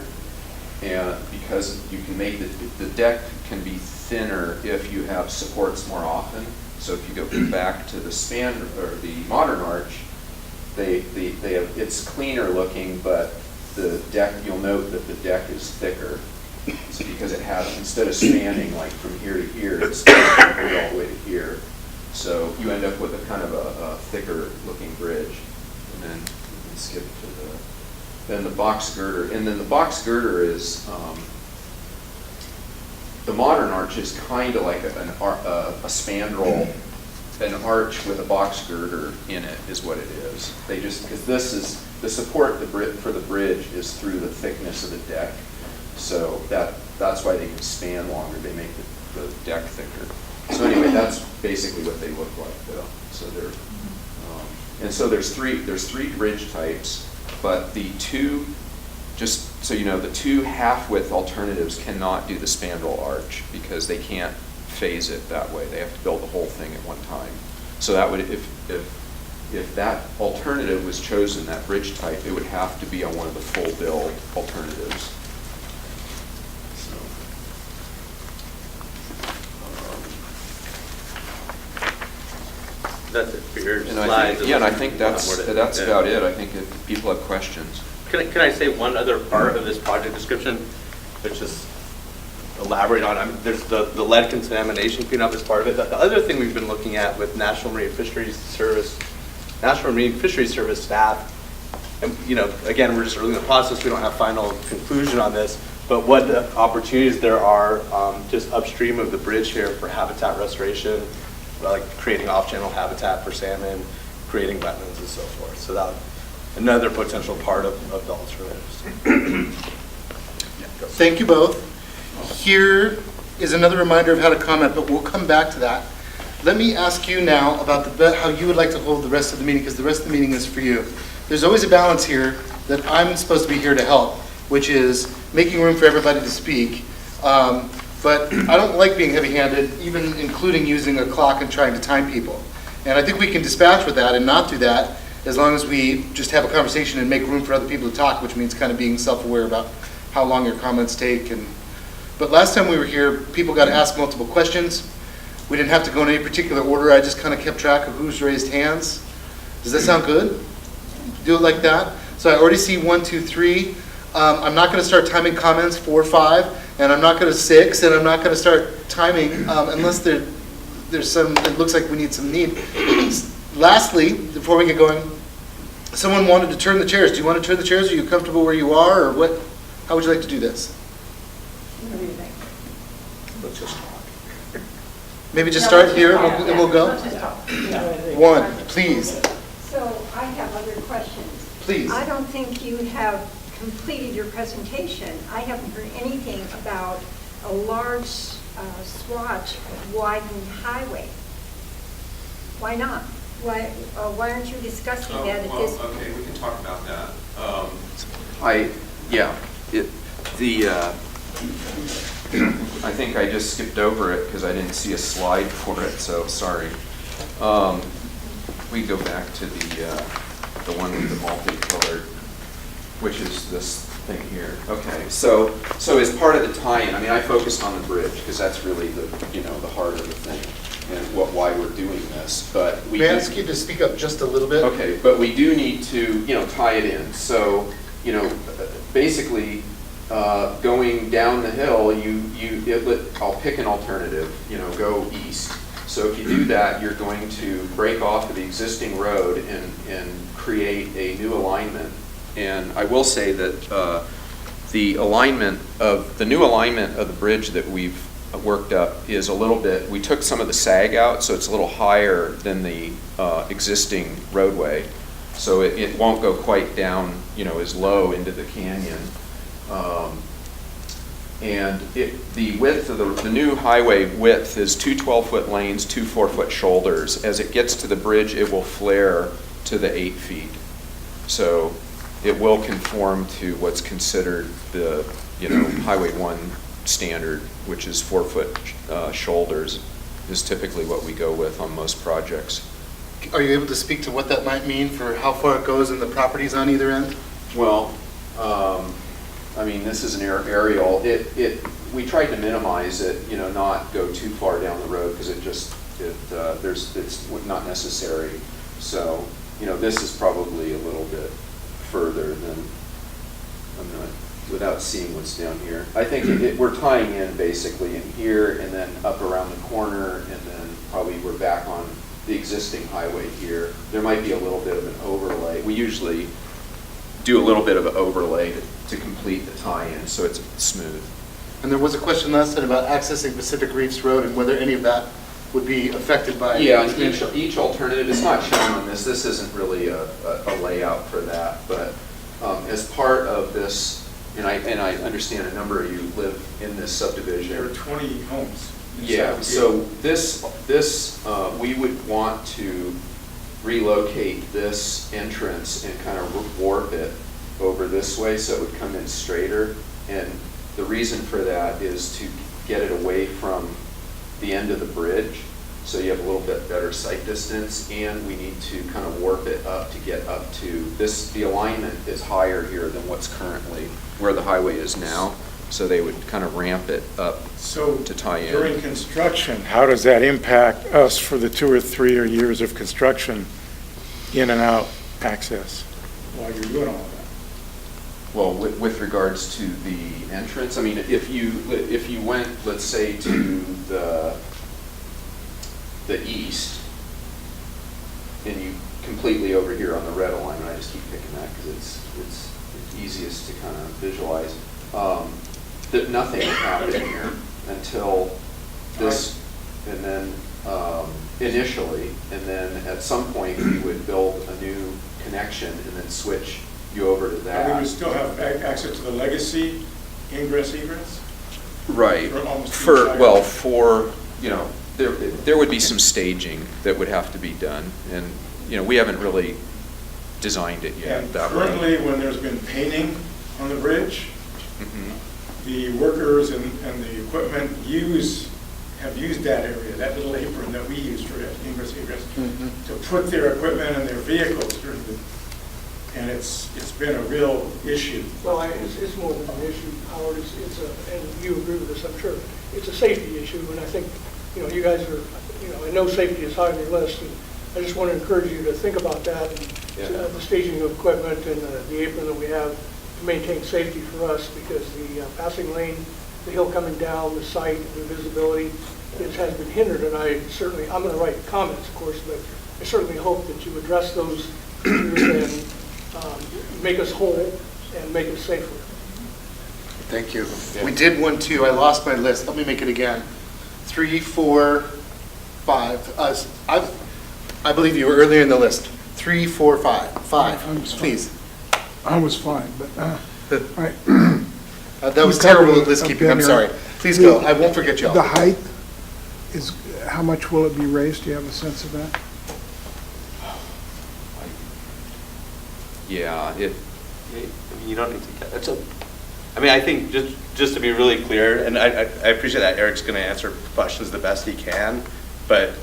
S5: And because you can make the deck can be thinner if you have supports more often. So if you go back to the the modern arch, they have, it's cleaner looking, but the deck, you'll note that the deck is thicker. It's because it has, instead of spanning like from here to here, it's all the way to here. So you end up with a kind of a thicker looking bridge. And then we can skip to then the box girder. And then the box girder is, the modern arch is kind of like a spandrel, an arch with a box girder in it is what it is. They just, because this is, the support for the bridge is through the thickness of the deck. So that's why they can span longer. They make the deck thicker. So anyway, that's basically what they look like, though. So they're, and so there's three bridge types, but the 2, just so you know, the 2 half-width alternatives cannot do the spandrel arch because they can't phase it that way. They have to build the whole thing at one time. So that would, if that alternative was chosen, that bridge type, it would have to be on one of the full build alternatives.
S6: That's it for your
S5: And
S6: slides.
S5: I think that's about it. I think if people have questions.
S6: Can I say one other part of this project description, which is elaborate on? There's the lead contamination cleanup as part of it. The other thing we've been looking at with National Marine Fisheries Service staff, and again, we're just early in the process. We don't have final conclusion on this, but what the opportunities there are just upstream of the bridge here for habitat restoration, like creating off-channel habitat for salmon, creating wetlands and so forth. So that another potential part of the alternatives.
S1: Thank you both. Here is another reminder of how to comment, but we'll come back to that. Let me ask you now about how you would like to hold the rest of the meeting, because the rest of the meeting is for you. There's always a balance here that I'm supposed to be here to help, which is making room for everybody to speak. But I don't like being heavy-handed, even including using a clock and trying to time people. And I think we can dispatch with that and not do that as long as we just have a conversation and make room for other people to talk, which means kind of being self-aware about how long your comments take. But last time we were here, people got to ask multiple questions. We didn't have to go in any particular order. I just kind of kept track of who's raised hands. Does that sound good? Do it like that? So I already see 1, 2, 3. I'm not going to start timing comments 4, 5. And I'm not going to 6, and I'm not going to start timing unless there's some, it looks like we need some need. Lastly, before we get going, someone wanted to turn the chairs. Do you want to turn the chairs? Are you comfortable where you are, or what? How would you like to do this?
S7: What do you think?
S16: Let's just talk.
S1: Maybe just start here and we'll go?
S10: Let's just talk.
S1: 1, please.
S7: So I have other questions.
S1: Please.
S7: I don't think you have completed your presentation. I haven't heard anything about a large swatch of widened highway. Why not? Why aren't you discussing that at this point?
S5: Okay, we can talk about that. I think I just skipped over it because I didn't see a slide for it, so sorry. We go back to the one with the multicolored, which is this thing here. Okay, so as part of the tie-in, I mean, I focused on the bridge because that's really the heart of the thing and why we're doing this. But we
S1: may I ask you to speak up just a little bit?
S5: Okay, but we do need to tie it in. So basically, going down the hill, I'll pick an alternative. Go east. So if you do that, you're going to break off of the existing road and create a new alignment. And I will say that the new alignment of the bridge that we've worked up is a little bit, we took some of the sag out, so it's a little higher than the existing roadway. So it won't go quite down, as low into the canyon. And the width of the new highway width is 2 12-foot lanes, 2 4-foot shoulders. As it gets to the bridge, it will flare to the 8 feet. So it will conform to what's considered the, Highway 1 standard, which is 4-foot shoulders, is typically what we go with on most projects.
S1: Are you able to speak to what that might mean for how far it goes in the properties on either end?
S5: Well, this is an aerial. We tried to minimize it, not go too far down the road because it's not necessary. So, this is probably a little bit further than, without seeing what's down here. I think we're tying in basically in here and then up around the corner, and then probably we're back on the existing highway here. There might be a little bit of an overlay. We usually do a little bit of an overlay to complete the tie-in so it's smooth.
S1: And there was a question last time about accessing Pacific Reefs Road and whether any of that would be affected by...
S5: Yeah, each alternative is not shown on this. This isn't really a layout for that, but as part of this, and I understand a number of you live in this subdivision.
S12: There are 20 homes.
S5: Yeah, so this we would want to relocate this entrance and kind of warp it over this way so it would come in straighter. And the reason for that is to get it away from the end of the bridge so you have a little bit better sight distance, and we need to kind of warp it up to get up to this. The alignment is higher here than what's currently where the highway is now, so they would kind of ramp it up to tie in.
S12: During construction, how does that impact us for the 2 or 3 years of construction, in and out access, while you're doing all of that?
S5: Well, with regards to the entrance, if you went, let's say, to the east, and you completely over here on the red alignment, I just keep picking that because it's easiest to kind of visualize, that nothing would happen here until this, and then initially, and then at some point we would build a new connection and then switch you over to that.
S12: And we would still have access to the legacy ingress egress?
S5: Right. There would be some staging that would have to be done, and we haven't really designed it yet.
S12: And currently, when there's been painting on the bridge, the workers and the equipment have used that area, that little apron that we use for ingress egress, to put their equipment and their vehicles through and it's been a real issue.
S9: Well, it's more than an issue, Howard. And you agree with this, I'm sure. It's a safety issue, and I think, you guys are, I know safety is high on your list, and I just want to encourage you to think about that, and the staging of equipment and the apron that we have to maintain safety for us, because the passing lane, the hill coming down, the sight, the visibility, it has been hindered, and I'm going to write comments, of course, but I certainly hope that you address those issues and make us whole and make us safer.
S1: Thank you. We did 1, 2. I lost my list. Let me make it again. 3, 4, 5. I believe you were earlier in the list. 3, 4, 5. 5, please.
S17: I was fine, but right.
S1: That was terrible at list keeping. I'm sorry. Please go. I won't forget you all.
S17: The height is, how much will it be raised? Do you have a sense of that?
S5: Yeah,
S6: you don't need to get, I think just to be really clear, and I appreciate that Eric's going to answer questions the best he can, but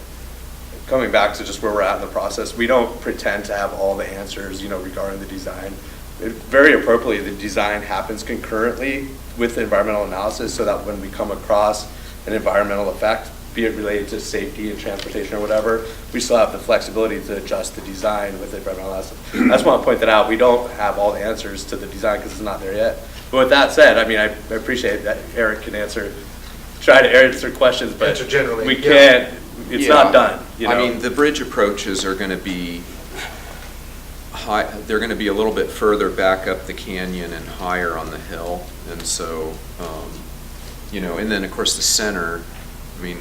S6: coming back to just where we're at in the process, we don't pretend to have all the answers, regarding the design. Very appropriately, the design happens concurrently with the environmental analysis, so that when we come across an environmental effect, be it related to safety and transportation or whatever, we still have the flexibility to adjust the design with the environmental analysis. I just want to point that out. We don't have all the answers to the design because it's not there yet. But with that said, I appreciate that Eric can try to answer questions, but
S1: generally,
S6: we can't
S18: it's
S5: Yeah.
S18: not done, you know?
S5: I mean, the bridge approaches are going to be high, they're going to be a little bit further back up the canyon and higher on the hill. And so, and then of course the center, I mean,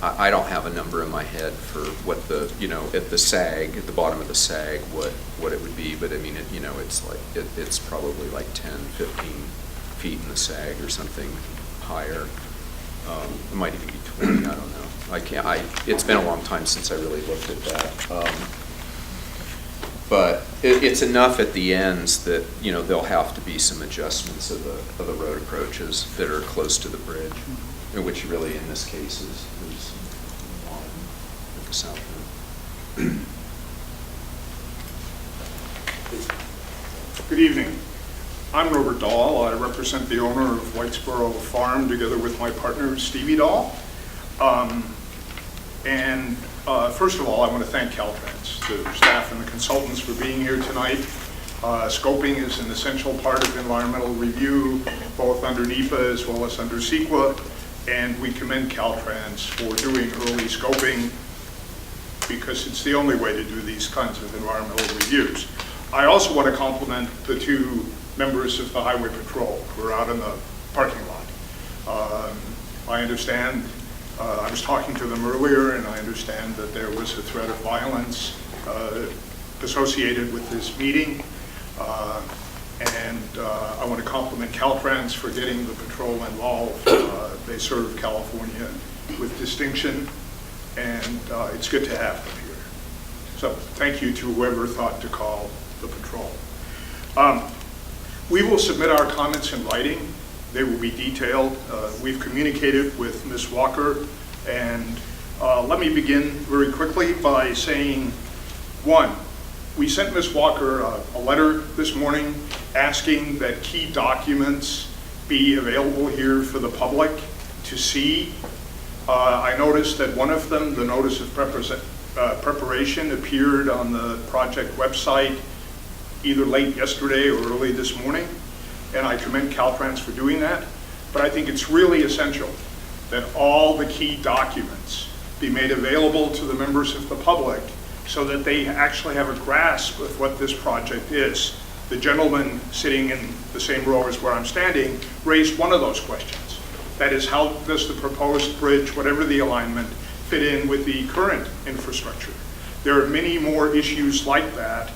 S5: I don't have a number in my head for what the, at the sag, at the bottom of the sag, what it would be. But I mean, it's like, it's probably like 10, 15 feet in the sag or something higher. It might even be 20, I don't know. It's been a long time since I really looked at that. But it's enough at the ends that, there'll have to be some adjustments of the road approaches that are close to the bridge, which really in this case is on at the south end.
S16: Good evening. I'm Robert Dahl. I represent the owner of Whitesboro Farm together with my partner, Stevie Dahl. First of all, I want to thank Caltrans, the staff and the consultants for being here tonight. Scoping is an essential part of environmental review, both under NEPA as well as under CEQA, and we commend Caltrans for doing early scoping because it's the only way to do these kinds of environmental reviews. I also want to compliment the two members of the Highway Patrol who are out in the parking lot. I understand, I was talking to them earlier, and I understand that there was a threat of violence associated with this meeting. I want to compliment Caltrans for getting the patrol involved. They serve California with distinction, and it's good to have them here. So thank you to whoever thought to call the patrol. We will submit our comments in writing. They will be detailed. We've communicated with Ms. Walker, and let me begin very quickly by saying, one, we sent Ms. Walker a letter this morning asking that key documents be available here for the public to see. I noticed that one of them, the notice of preparation, appeared on the project website either late yesterday or early this morning, and I commend Caltrans for doing that. But I think it's really essential that all the key documents be made available to the members of the public so that they actually have a grasp of what this project is. The gentleman sitting in the same row as where I'm standing raised one of those questions. That is, how does the proposed bridge, whatever the alignment, fit in with the current infrastructure? There are many more issues like that,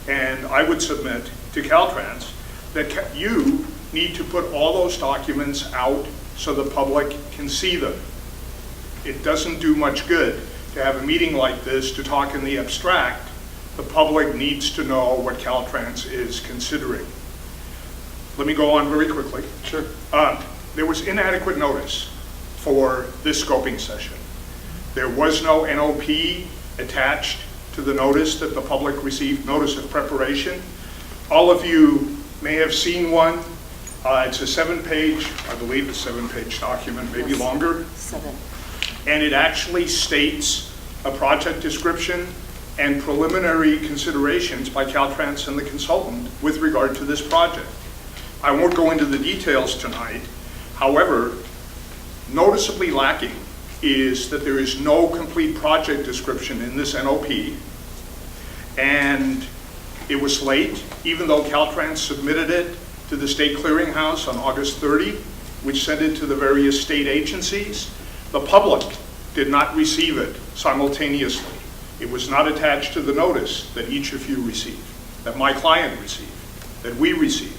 S16: and I would submit to Caltrans that you need to put all those documents out so the public can see them. It doesn't do much good to have a meeting like this to talk in the abstract. The public needs to know what Caltrans is considering. Let me go on very quickly.
S18: Sure.
S16: There was inadequate notice for this scoping session. There was no NOP attached to the notice that the public received, notice of preparation. All of you may have seen one. It's a 7-page, I believe a 7-page document, maybe longer.
S3: 7.
S16: And it actually states a project description and preliminary considerations by Caltrans and the consultant with regard to this project. I won't go into the details tonight. However, noticeably lacking is that there is no complete project description in this NOP, and it was late, even though Caltrans submitted it to the State Clearinghouse on August 30, which sent it to the various state agencies. The public did not receive it simultaneously. It was not attached to the notice that each of you received, that my client received, that we received.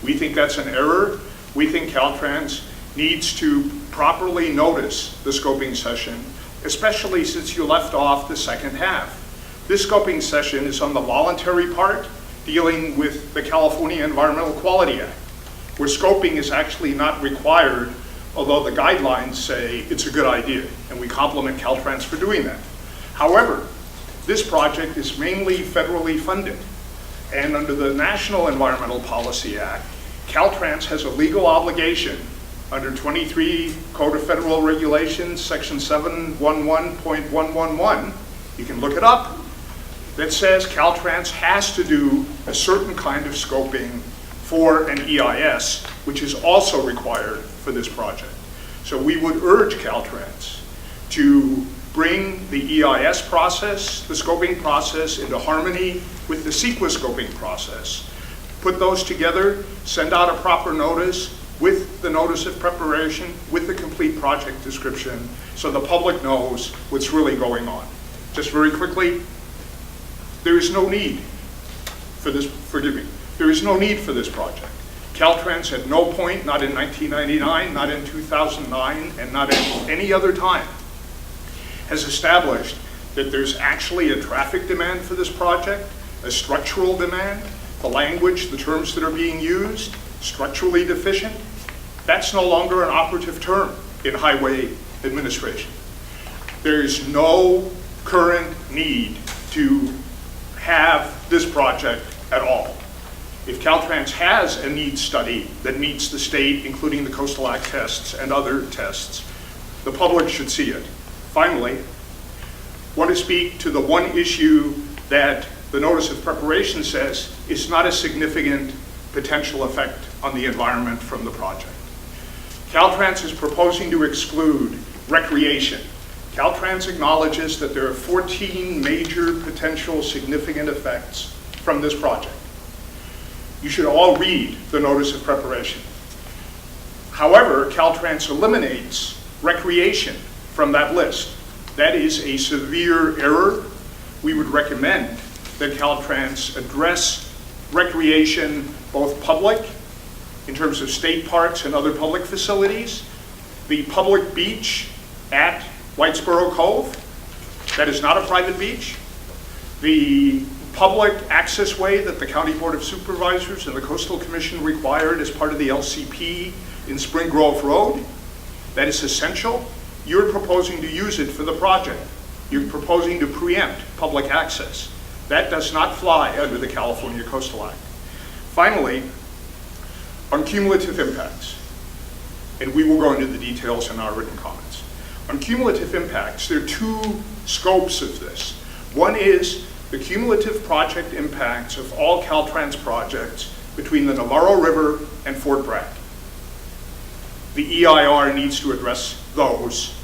S16: We think that's an error. We think Caltrans needs to properly notice the scoping session, especially since you left off the second half. This scoping session is on the voluntary part, dealing with the California Environmental Quality Act, where scoping is actually not required, although the guidelines say it's a good idea, and we compliment Caltrans for doing that. However, this project is mainly federally funded, and under the National Environmental Policy Act, Caltrans has a legal obligation under 23 Code of Federal Regulations, Section 711.111, you can look it up, that says Caltrans has to do a certain kind of scoping for an EIS, which is also required for this project. So we would urge Caltrans to bring the EIS process, the scoping process, into harmony with the CEQA scoping process. Put those together, send out a proper notice with the notice of preparation, with the complete project description, so the public knows what's really going on. Just very quickly, there is no need for this, forgive me, there is no need for this project. Caltrans at no point, not in 1999, not in 2009, and not at any other time, has established that there's actually a traffic demand for this project, a structural demand, the language, the terms that are being used, structurally deficient. That's no longer an operative term in highway administration. There is no current need to have this project at all. If Caltrans has a needs study that meets the state, including the Coastal Act tests and other tests, the public should see it. Finally, I want to speak to the one issue that the notice of preparation says is not a significant potential effect on the environment from the project. Caltrans is proposing to exclude recreation. Caltrans acknowledges that there are 14 major potential significant effects from this project. You should all read the notice of preparation. However, Caltrans eliminates recreation from that list. That is a severe error. We would recommend that Caltrans address recreation, both public, in terms of state parks and other public facilities, the public beach at Whitesboro Cove, that is not a private beach, the public access way that the County Board of Supervisors and the Coastal Commission required as part of the LCP in Spring Grove Road, that is essential. You're proposing to use it for the project. You're proposing to preempt public access. That does not fly under the California Coastal Act. Finally, on cumulative impacts, and we will go into the details in our written comments. On cumulative impacts, there are two scopes of this. One is the cumulative project impacts of all Caltrans projects between the Navarro River and Fort Bragg. The EIR needs to address those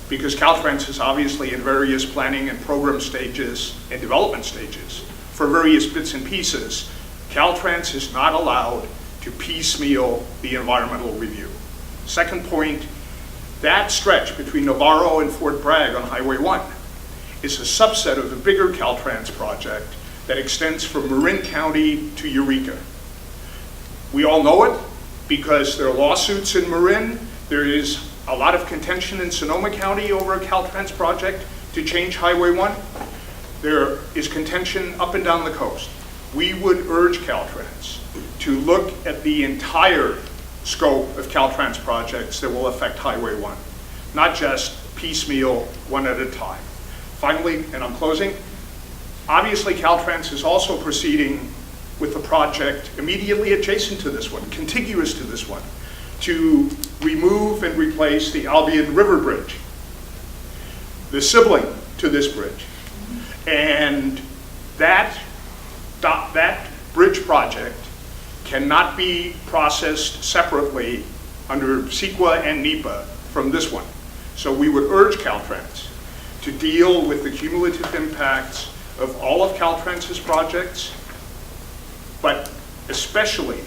S16: because Caltrans is obviously in various planning and program stages and development stages for various bits and pieces. Caltrans is not allowed to piecemeal the environmental review. Second point, that stretch between Navarro and Fort Bragg on Highway 1 is a subset of the bigger Caltrans project that extends from Marin County to Eureka. We all know it because there are lawsuits in Marin. There is a lot of contention in Sonoma County over a Caltrans project to change Highway 1. There is contention up and down the coast. We would urge Caltrans to look at the entire scope of Caltrans projects that will affect Highway 1, not just piecemeal, one at a time. Finally, and I'm closing, obviously Caltrans is also proceeding with the project immediately adjacent to this one, contiguous to this one, to remove and replace the Albion River Bridge, the sibling to this bridge. And that bridge project cannot be processed separately under CEQA and NEPA from this one. So we would urge Caltrans to deal with the cumulative impacts of all of Caltrans's projects, but especially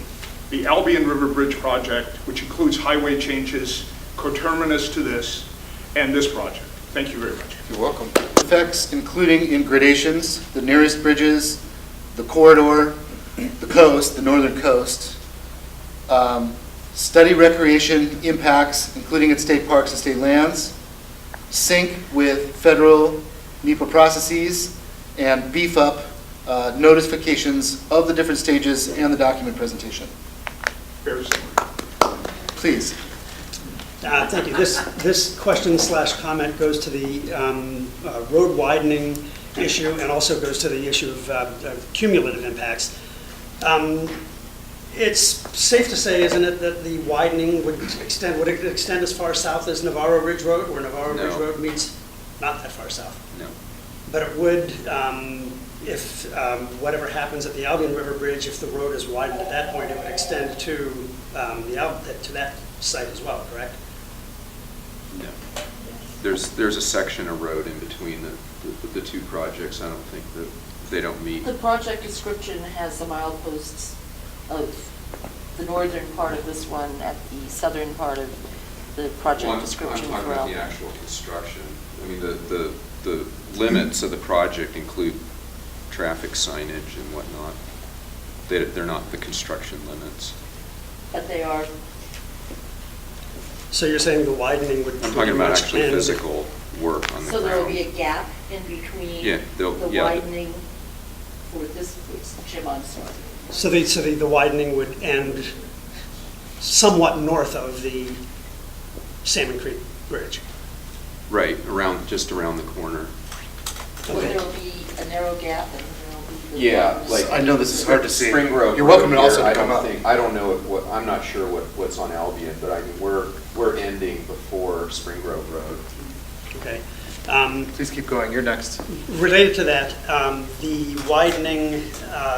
S16: the Albion River Bridge project, which includes highway changes coterminous to this and this project. Thank you very much.
S1: You're welcome. Effects including in gradations, the nearest bridges, the corridor, the coast, the northern coast. Study recreation impacts, including at state parks and state lands. Sync with federal NEPA processes and beef up notifications of the different stages and the document presentation.
S16: Very similar.
S1: Please.
S14: Thank you. This question / comment goes to the road widening issue and also goes to the issue of cumulative impacts. It's safe to say, isn't it, that the widening would it extend as far south as Navarro Ridge Road, where Navarro Ridge Road meets not that far south?
S5: No.
S14: But it would, if whatever happens at the Albion River Bridge, if the road is widened at that point, it would extend to that site as well, correct?
S5: No. There's a section of road in between the two projects. I don't think that they don't meet.
S3: The project description has the mileposts of the northern part of this one at the southern part of the project
S5: Well,
S3: description.
S5: I'm talking
S3: for
S5: about the
S3: Albion.
S5: actual construction. I mean, the limits of the project include traffic signage and whatnot. They're not the construction limits.
S3: But they are,
S14: So you're saying the widening would
S5: I'm
S14: pretty
S5: talking about
S14: much
S5: actually
S14: end-
S5: physical work on the
S3: so
S5: ground.
S3: there will be a gap in between
S5: Yeah,
S3: the
S5: yeah.
S3: widening for this, Jim, I'm sorry.
S14: So the widening would end somewhat north of the Salmon Creek Bridge.
S5: Right, just around the corner.
S3: Will
S14: Okay.
S3: there be a narrow gap and there will be the...
S5: Yeah, like.
S1: I know this is hard to see.
S5: Spring Grove.
S1: You're welcome
S5: Road
S1: also
S5: here,
S1: to come up.
S5: I don't know I'm not sure what's on Albion, but I mean, we're ending before Spring Grove Road.
S14: Okay.
S1: Please keep going, you're next.
S14: Related to that, the widening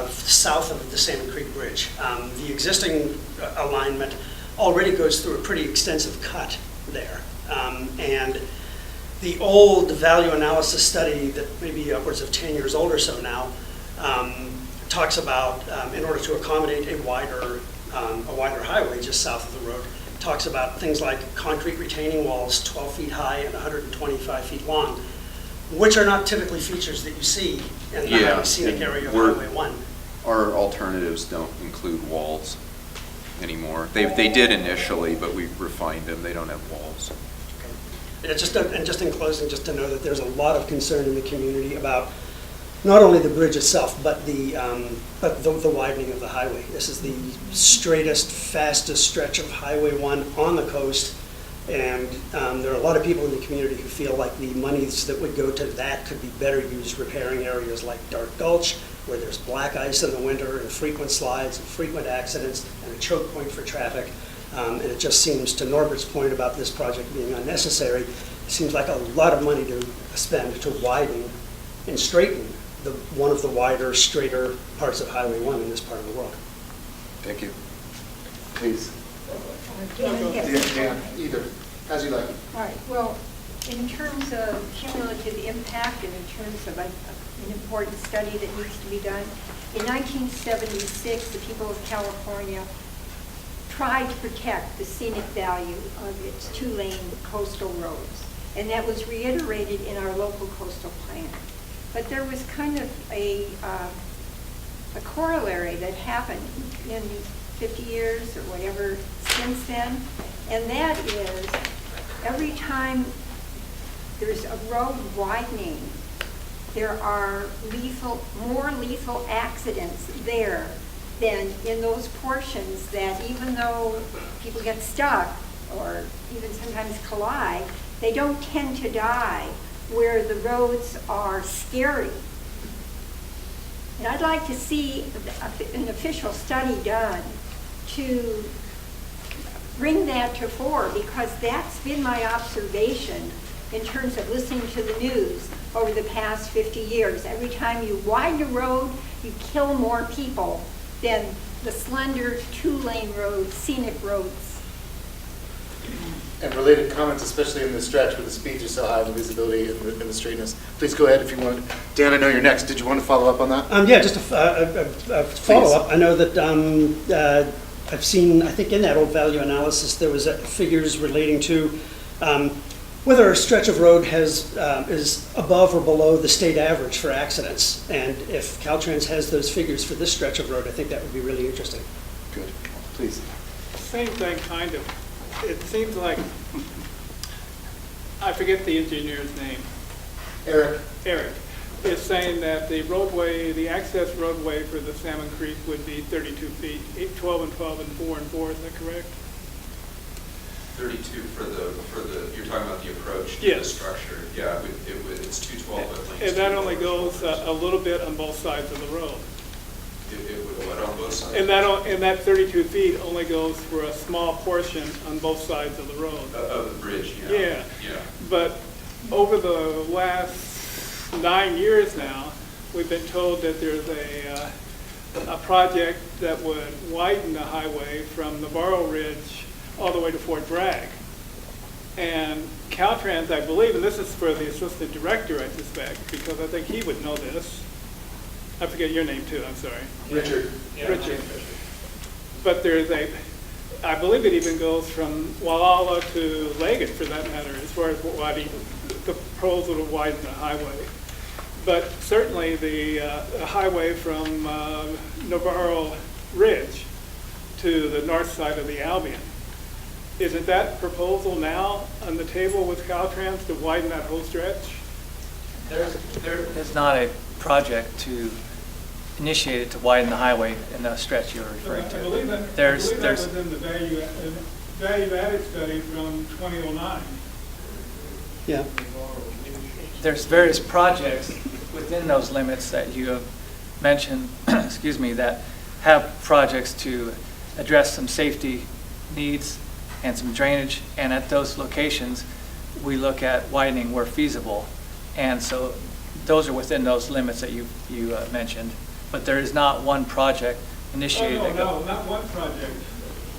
S14: south of the Salmon Creek Bridge, the existing alignment already goes through a pretty extensive cut there. And the old value analysis study that may be upwards of 10 years old or so now talks about, in order to accommodate a wider highway just south of the road, talks about things like concrete retaining walls 12 feet high and 125 feet long, which are not typically features that you see in the
S5: Yeah,
S14: highly scenic
S5: and
S14: area of
S5: we're-
S14: Highway 1.
S5: Our alternatives don't include walls anymore. They did initially, but we refined them. They don't have walls.
S14: And just in closing, just to know that there's a lot of concern in the community about not only the bridge itself, but the widening of the highway. This is the straightest, fastest stretch of Highway 1 on the coast, and there are a lot of people in the community who feel like the monies that would go to that could be better used repairing areas like Dark Gulch, where there's black ice in the winter and frequent slides and frequent accidents and a choke point for traffic. And it just seems, to Norbert's point about this project being unnecessary, it seems like a lot of money to spend to widen and straighten one of the wider, straighter parts of Highway 1 in this part of the world.
S1: Thank you. Please.
S7: Yes.
S1: Dan, either, as you like.
S7: All right, well, in terms of cumulative impact and in terms of an important study that needs to be done, in 1976, the people of California tried to protect the scenic value of its two-lane coastal roads, and that was reiterated in our local coastal plan. But there was kind of a corollary that happened in 50 years or whatever since then, and that is every time there's a road widening, there are more lethal accidents there than in those portions that, even though people get stuck or even sometimes collide, they don't tend to die where the roads are scary. And I'd like to see an official study done to bring that to fore, because that's been my observation in terms of listening to the news over the past 50 years. Every time you widen a road, you kill more people than the slender two-lane roads, scenic roads.
S1: And related comments, especially in the stretch where the speeds are so high and the visibility and the straightness. Please go ahead if you want. Dan, I know you're next. Did you want to follow up on that?
S14: Yeah, just a follow-up. I know that I've seen, I think in that old value analysis, there was figures relating to whether a stretch of road is above or below the state average for accidents. And if Caltrans has those figures for this stretch of road, I think that would be really interesting.
S1: Good. Please.
S18: Same thing, kind of. It seems like, I forget the engineer's name.
S1: Eric.
S18: Eric is saying that the roadway, the access roadway for the Salmon Creek would be 32 feet, 12 and 12 and 4 and 4, is that correct?
S5: 32 for the you're talking about the approach to the structure. Yeah, it's 2 12-foot lanes.
S18: And that only goes a little bit on both sides of the road.
S5: It would what on both sides?
S18: And that 32 feet only goes for a small portion on both sides of the road.
S5: Of the bridge,
S18: Yeah.
S5: Yeah.
S18: But over the last 9 years now, we've been told that there's a project that would widen the highway from Navarro Ridge all the way to Fort Bragg. And Caltrans, I believe, and this is for the assistant director, I suspect, because I think he would know this. I forget your name too, I'm sorry.
S6: Richard.
S18: Richard. But there's I believe it even goes from Walla to Leggett, for that matter, as far as the proposal to widen the highway. But certainly the highway from Navarro Ridge to the north side of the Albion, isn't that proposal now on the table with Caltrans to widen that whole stretch?
S2: There is not a project to initiate it to widen the highway in the stretch you're referring to.
S18: I believe that
S2: There's
S18: was in the value added study from 2009.
S14: Yeah.
S2: There's various projects within those limits that you have mentioned, excuse me, that have projects to address some safety needs and some drainage, and at those locations, we look at widening where feasible. And so those are within those limits that you mentioned, but there is not one project initiated.
S18: Oh, no, not one project.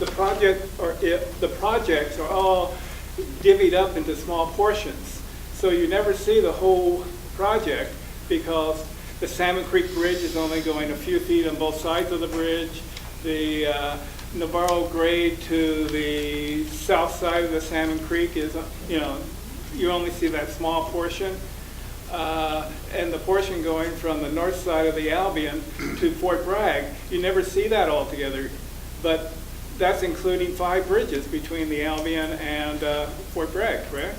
S18: The projects are all divvied up into small portions. So you never see the whole project because the Salmon Creek Bridge is only going a few feet on both sides of the bridge. The Navarro grade to the south side of the Salmon Creek is, you only see that small portion. And the portion going from the north side of the Albion to Fort Bragg, you never see that all together. But that's including 5 bridges between the Albion and Fort Bragg, correct?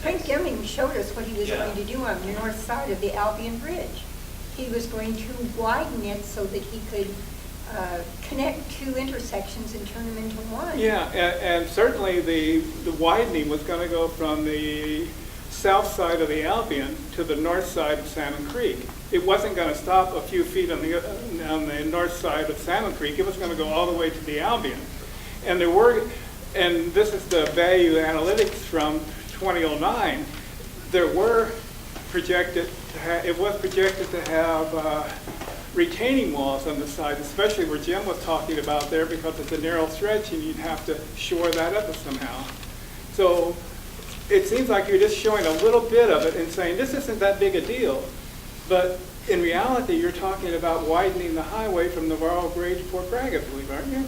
S7: Frank Deming showed us what he was going to do on the north side of the Albion Bridge. He was going to widen it so that he could connect 2 intersections and turn them into one.
S18: Yeah, and certainly the widening was going to go from the south side of the Albion to the north side of Salmon Creek. It wasn't going to stop a few feet on the north side of Salmon Creek. It was going to go all the way to the Albion. And and this is the value analytics from 2009, it was projected to have retaining walls on the side, especially where Jim was talking about there, because it's a narrow stretch and you'd have to shore that up somehow. So it seems like you're just showing a little bit of it and saying this isn't that big a deal, but in reality you're talking about widening the highway from Navarro Grade to Fort Bragg, I believe, aren't you?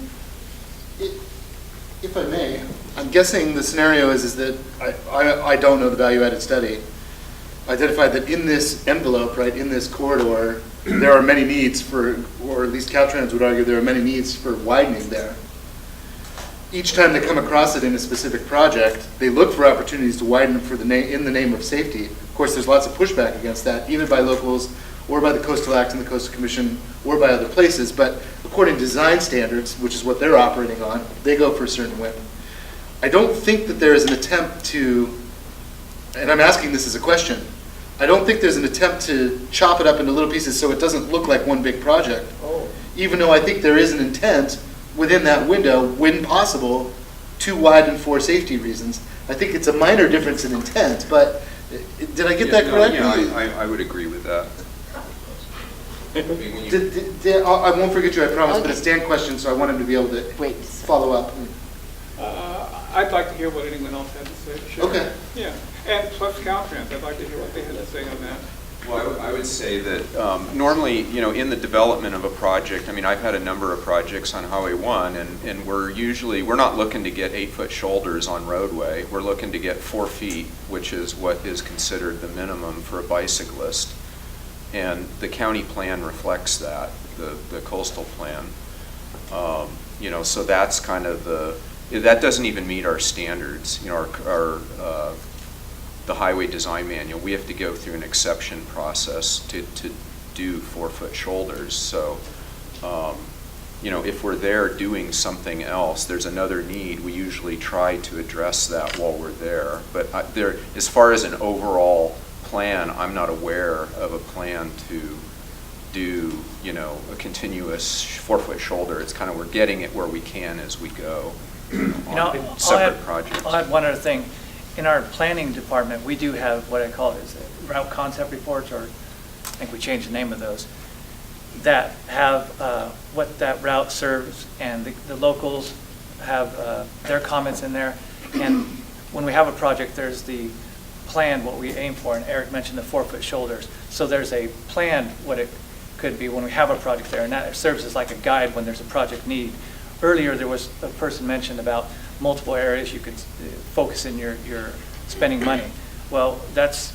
S1: If I may, I'm guessing the scenario is that I don't know the value-added study. Identified that in this envelope, right, in this corridor, there are many needs for, or at least Caltrans would argue there are many needs for widening there. Each time they come across it in a specific project, they look for opportunities to widen in the name of safety. Of course, there's lots of pushback against that, either by locals or by the Coastal Act and the Coastal Commission or by other places, but according to design standards, which is what they're operating on, they go for a certain width. I don't think that there is an attempt to, and I'm asking this as a question, I don't think there's an attempt to chop it up into little pieces so it doesn't look like one big project. Even though I think there is an intent within that window, when possible, to widen for safety reasons. I think it's a minor difference in intent, but did I get that correct?
S5: Yeah, I would agree with that.
S1: I won't forget you, I promise, but it's Dan's question, so I want him to be able to follow up.
S18: I'd like to hear what anyone else had to say. Sure.
S1: Okay.
S18: Yeah, and plus Caltrans, I'd like to hear what they had to say on that.
S5: Well, I would say that normally, in the development of a project, I've had a number of projects on Highway 1, and we're not looking to get 8-foot shoulders on roadway. We're looking to get 4 feet, which is what is considered the minimum for a bicyclist. And the county plan reflects that, the coastal plan. So that's kind of that doesn't even meet our standards. The highway design manual, we have to go through an exception process to do 4-foot shoulders. So, if we're there doing something else, there's another need, we usually try to address that while we're there. But as far as an overall plan, I'm not aware of a plan to do, a continuous 4-foot shoulder. It's kind of, we're getting it where we can as we go on separate projects.
S2: I'll add one other thing. In our planning department, we do have what I call route concept reports, or I think we changed the name of those, that have what that route serves, and the locals have their comments in there. And when we have a project, there's the plan, what we aim for, and Eric mentioned the 4-foot shoulders. So there's a plan what it could be when we have a project there, and that serves as like a guide when there's a project need. Earlier, there was a person mentioned about multiple areas you could focus in your spending money. Well, that's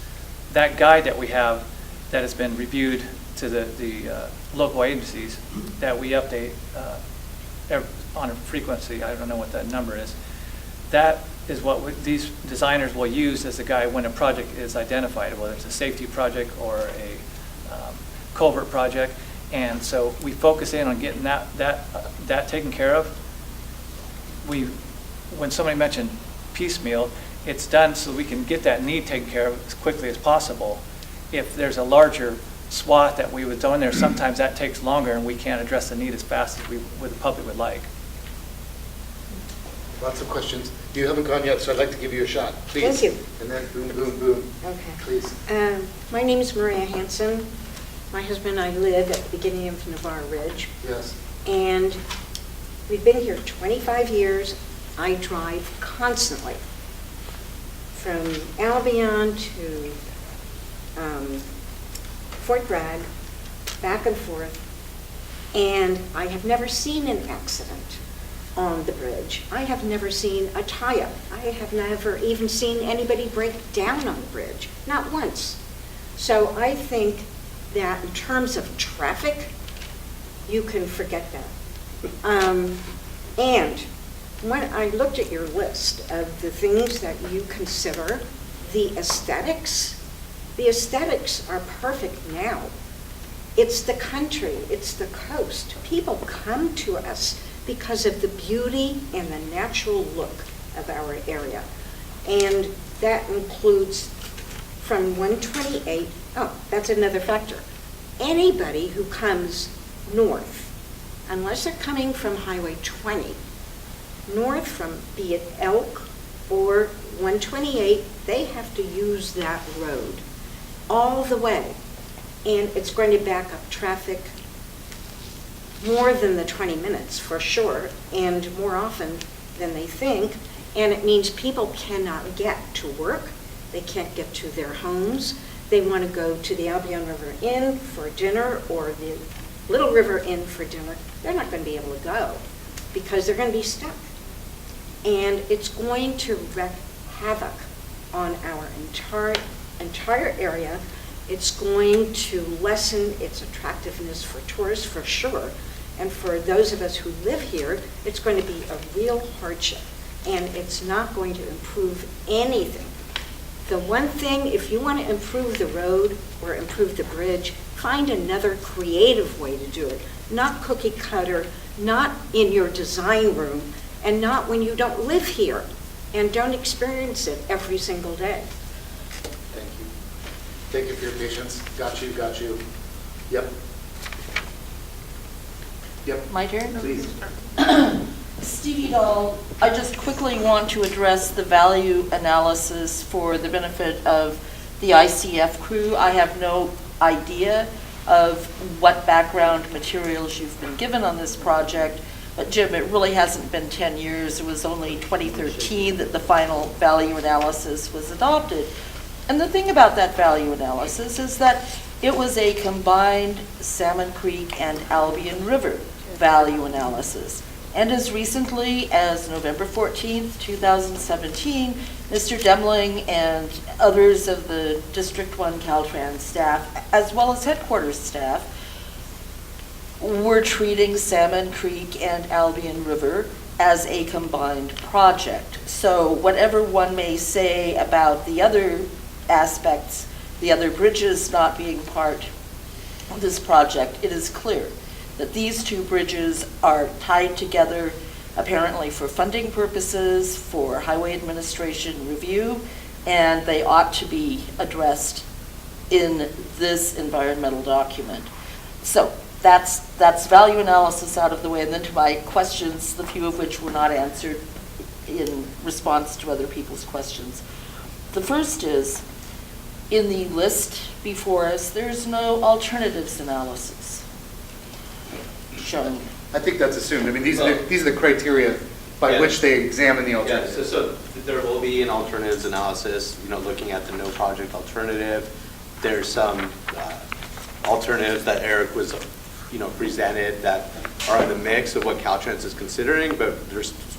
S2: that guide that we have that has been reviewed to the local agencies that we update on a frequency. I don't know what that number is. That is what these designers will use as a guide when a project is identified, whether it's a safety project or a culvert project. And so we focus in on getting that taken care of. When somebody mentioned piecemeal, it's done so we can get that need taken care of as quickly as possible. If there's a larger swath that we would throw in there, sometimes that takes longer and we can't address the need as fast as the public would like.
S1: Lots of questions. You haven't gone yet, so I'd like to give you a shot. Please.
S19: Thank you.
S1: And then boom, boom, boom.
S19: Okay.
S1: Please.
S19: My name is Maria Hansen. My husband and I live at the beginning of Navarre Ridge.
S1: Yes.
S19: And we've been here 25 years. I drive constantly from Albion to Fort Bragg, back and forth. And I have never seen an accident on the bridge. I have never seen a tie-up. I have never even seen anybody break down on the bridge, not once. So I think that in terms of traffic, you can forget that. And when I looked at your list of the things that you consider, the aesthetics are perfect now. It's the country, it's the coast. People come to us because of the beauty and the natural look of our area. And that includes from 128, that's another factor. Anybody who comes north, unless they're coming from Highway 20, north from be it Elk or 128, they have to use that road all the way. And it's going to back up traffic more than the 20 minutes for sure, and more often than they think. And it means people cannot get to work. They can't get to their homes. They want to go to the Albion River Inn for dinner or the Little River Inn for dinner. They're not going to be able to go because they're going to be stuck. And it's going to wreak havoc on our entire area. It's going to lessen its attractiveness for tourists for sure. And for those of us who live here, it's going to be a real hardship. And it's not going to improve anything. The one thing, if you want to improve the road or improve the bridge, find another creative way to do it. Not cookie cutter, not in your design room, and not when you don't live here and don't experience it every single day.
S1: Thank you. Thank you for your patience. Got you. Yep. Yep.
S3: My turn?
S1: Please.
S3: Stevie Dahl, I just quickly want to address the value analysis for the benefit of the ICF crew. I have no idea of what background materials you've been given on this project, but Jim, it really hasn't been 10 years. It was only 2013 that the final value analysis was adopted. And the thing about that value analysis is that it was a combined Salmon Creek and Albion River value analysis. And as recently as November 14th, 2017, Mr. Demling and others of the District 1 Caltrans staff, as well as headquarters staff, were treating Salmon Creek and Albion River as a combined project. So whatever one may say about the other aspects, the other bridges not being part of this project, it is clear that these two bridges are tied together apparently for funding purposes, for highway administration review, and they ought to be addressed in this environmental document. So that's value analysis out of the way. And then to my questions, the few of which were not answered in response to other people's questions. The first is, in the list before us, there's no alternatives analysis shown.
S1: I think that's assumed. I mean, these are the criteria by which they examine the
S6: Yeah,
S1: alternative.
S6: so there will be an alternatives analysis, looking at the no project alternative. There's some alternatives that Eric was, presented that are in the mix of what Caltrans is considering, but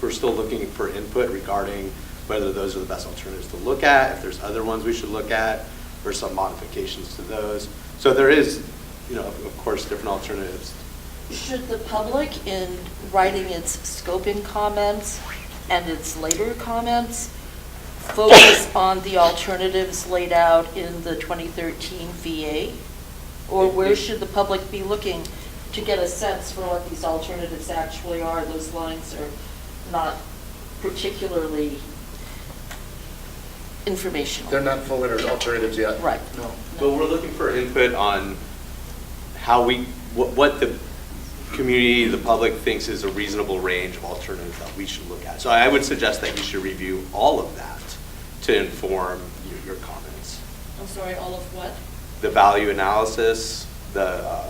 S6: we're still looking for input regarding whether those are the best alternatives to look at, if there's other ones we should look at, or some modifications to those. So there is, of course, different alternatives.
S3: Should the public, in writing its scoping comments and its later comments, focus on the alternatives laid out in the 2013 VA? Or where should the public be looking to get a sense for what these alternatives actually are? Those lines are not particularly informational.
S1: They're not full alternatives yet.
S3: Right.
S1: No.
S6: But we're looking for input on how what the community, the public thinks is a reasonable range of alternatives that we should look at. So I would suggest that you should review all of that to inform your comments.
S3: I'm sorry, all of what?
S6: The value analysis, the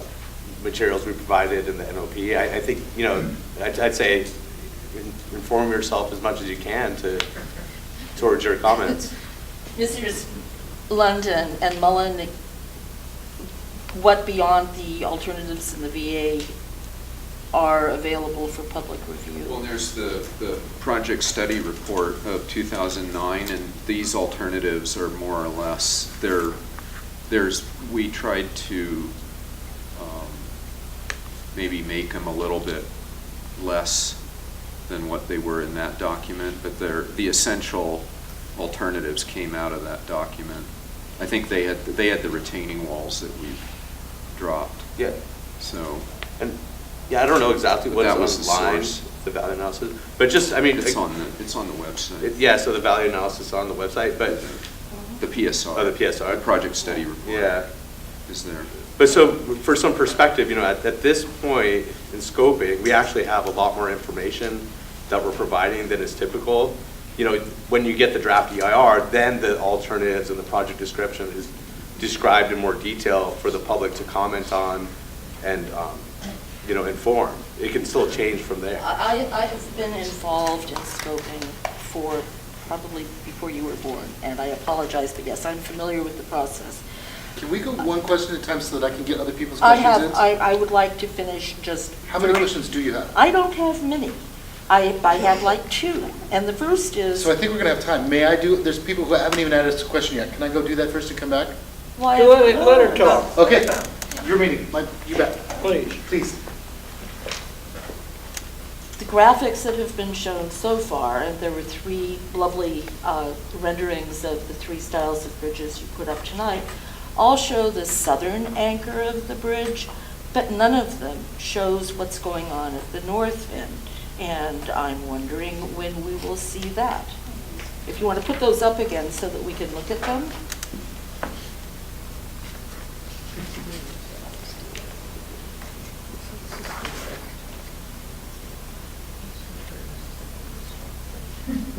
S6: materials we provided in the NOP. I think, I'd say inform yourself as much as you can towards your comments.
S3: Messrs. London and Mullen, what beyond the alternatives in the VA are available for public review?
S5: Well, there's the project study report of 2009, and these alternatives are more or less, we tried to maybe make them a little bit less than what they were in that document, but the essential alternatives came out of that document. I think they had the retaining walls that we dropped.
S6: Yeah.
S5: So.
S6: And yeah, I don't know exactly what's
S5: that was
S6: online, the value analysis, but just
S5: it's on the website.
S6: Yeah, so the value analysis is on the website, but
S5: the PSR.
S6: Oh, the PSR.
S5: The project study report.
S6: Yeah.
S5: Is there.
S6: But so for some perspective, at this point in scoping, we actually have a lot more information that we're providing than is typical. When you get the draft EIR, then the alternatives and the project description is described in more detail for the public to comment on and, inform. It can still change from there.
S3: I have been involved in scoping for probably before you were born, and I apologize, but yes, I'm familiar with the process.
S1: Can we go one question at a time so that I can get other people's questions in?
S3: I would like to finish just...
S1: How many questions do you have?
S3: I don't have many. I have like 2, and the first is...
S1: So I think we're going to have time. May I do, there's people who haven't even asked a question yet. Can I go do that first and come back?
S3: Why?
S9: Let her talk.
S1: Okay, your meeting, you bet.
S9: Please.
S3: The graphics that have been shown so far, and there were 3 lovely renderings of the 3 styles of bridges you put up tonight, all show the southern anchor of the bridge, but none of them shows what's going on at the north end. And I'm wondering when we will see that. If you want to put those up again so that we can look at them.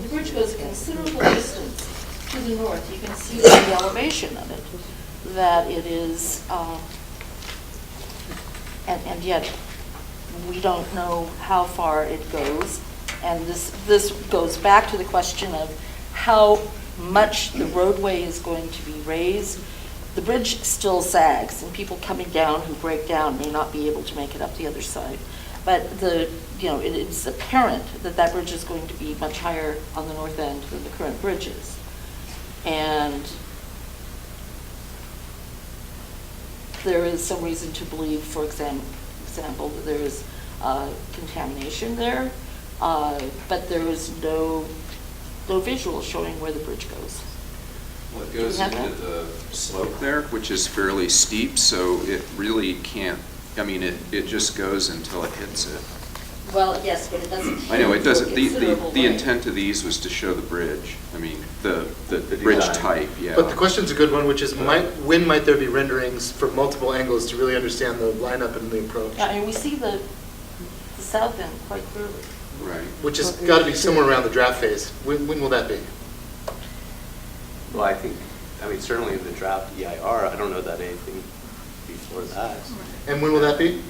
S3: The bridge goes a considerable distance to the north. You can see from the elevation of it that it is, and yet we don't know how far it goes. And this goes back to the question of how much the roadway is going to be raised. The bridge still sags, and people coming down who break down may not be able to make it up the other side. But it's apparent that that bridge is going to be much higher on the north end than the current bridge is. And there is some reason to believe, for example, that there is contamination there, but there is no visual showing where the bridge goes.
S5: Well, it goes into the slope there, which is fairly steep, so it really can't, it just goes until it hits it.
S3: Well, yes, but it doesn't.
S5: I know, it doesn't.
S3: The
S5: The intent of these was to show the bridge. The bridge type, yeah.
S1: But the question's a good one, which is when might there be renderings from multiple angles to really understand the lineup and the approach?
S3: Yeah, we see the south end quite clearly.
S5: Right.
S1: Which has got to be somewhere around the draft phase. When will that be?
S6: Well, I think, certainly in the draft EIR, I don't know that anything before that.
S1: And when will that be?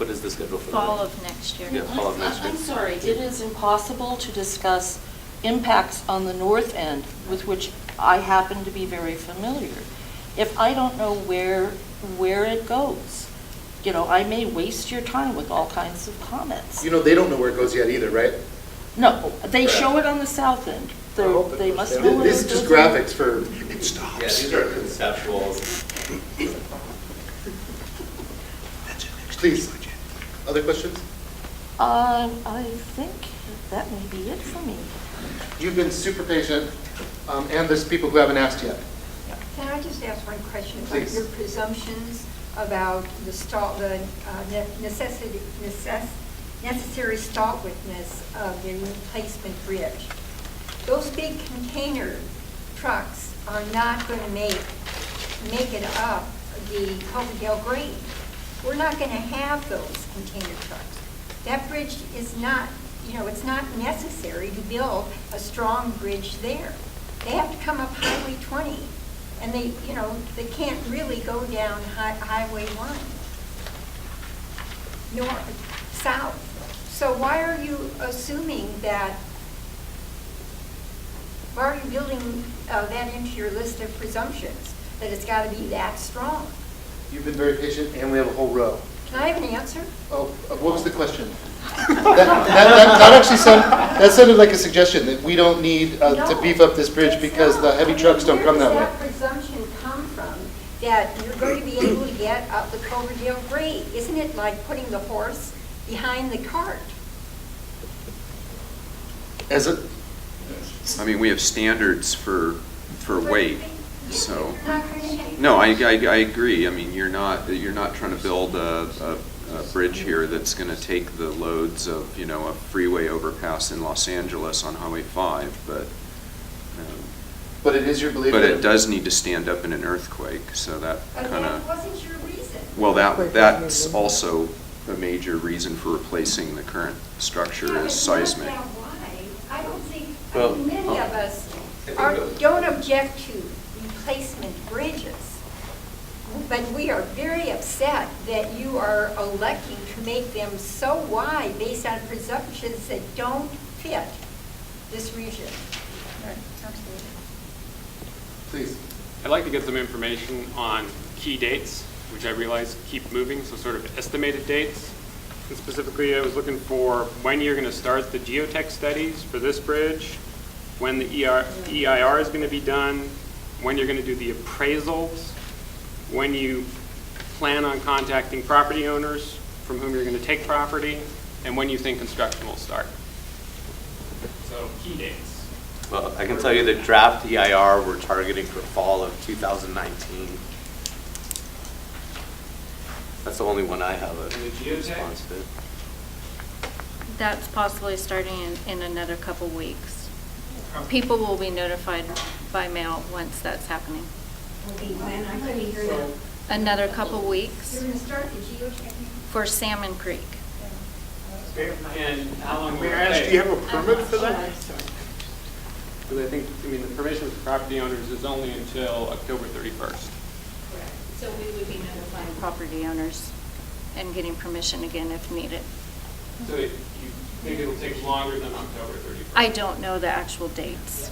S6: What is the schedule for that?
S8: Fall of next year.
S6: Yeah, fall of next year.
S3: I'm sorry, it is impossible to discuss impacts on the north end with which I happen to be very familiar. If I don't know where it goes, I may waste your time with all kinds of comments.
S1: They don't know where it goes yet either, right?
S3: No, they show it on the south end. They must know where it
S1: This is just
S3: goes.
S1: graphics for, it
S6: Yeah, these are conceptual.
S1: please. Other questions?
S3: I think that may be it for me.
S1: You've been super patient, and there's people who haven't asked yet.
S7: Can I just ask one question about
S1: Please.
S7: your presumptions about the necessary stalwartness of the replacement bridge? Those big container trucks are not going to make it up the Coverdale grade. We're not going to have those container trucks. That bridge is not, it's not necessary to build a strong bridge there. They have to come up Highway 20, and they can't really go down Highway 1, north, south. So why are you assuming that, why are you building that into your list of presumptions, that it's got to be that strong?
S1: You've been very patient, and we have a whole row.
S7: Can I have an answer?
S1: Oh, what was the question? that actually sounded like a suggestion, that we don't need to beef up this bridge because the heavy trucks don't come that way.
S7: Where does that presumption come from, that you're going to be able to get up the Coverdale grade? Isn't it like putting the horse behind the cart?
S1: As a,
S5: we have standards for weight, so.
S7: Not going to have-
S5: No, I agree. You're not trying to build a bridge here that's going to take the loads of, a freeway overpass in Los Angeles on Highway 5,
S1: but it is your belief
S5: but
S1: that
S5: it does need to stand up in an earthquake, so that
S7: But
S5: kind
S7: that
S5: of,
S7: wasn't your reason.
S5: well, that's also a major reason for replacing the current structure
S7: Yeah,
S5: is
S7: but
S5: seismic.
S7: not that wide. I don't think,
S6: Well,
S7: many of us
S6: I think
S7: don't object to replacement bridges. But we are very upset that you are electing to make them so wide based on presumptions that don't fit this region.
S1: please.
S20: I'd like to get some information on key dates, which I realize keep moving, so sort of estimated dates. And specifically, I was looking for when you're going to start the geotech studies for this bridge, when the EIR is going to be done, when you're going to do the appraisals, when you plan on contacting property owners from whom you're going to take property, and when you think construction will start. So key dates.
S6: Well, I can tell you the draft EIR we're targeting for fall of 2019. That's the only one I have a response to.
S8: That's possibly starting in another couple weeks. People will be notified by mail once that's happening.
S7: Okay, when? I couldn't hear that.
S8: Another couple weeks
S7: You're going to start the geotechnical?
S8: for Salmon Creek.
S20: And how long will
S16: May
S20: it
S16: I ask,
S20: take?
S16: do you have a permit for that?
S20: Because I think, the permission for property owners is only until October 31st.
S8: So we would be notifying property owners and getting permission again if needed.
S20: So you think it'll take longer than October 31st?
S8: I don't know the actual dates.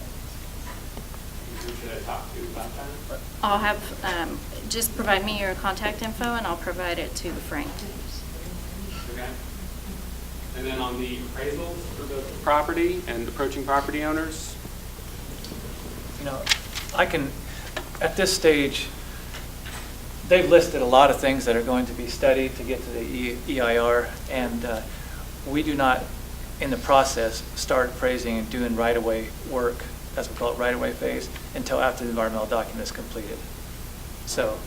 S20: Who should I talk to about that?
S8: I'll have, just provide me your contact info and I'll provide it to Frank.
S20: Okay. And then on the appraisals for the property and approaching property owners?
S2: I can, at this stage, they've listed a lot of things that are going to be studied to get to the EIR, and we do not, in the process, start appraising and doing right-of-way work, as we call it, right-of-way phase, until after the environmental document is completed. So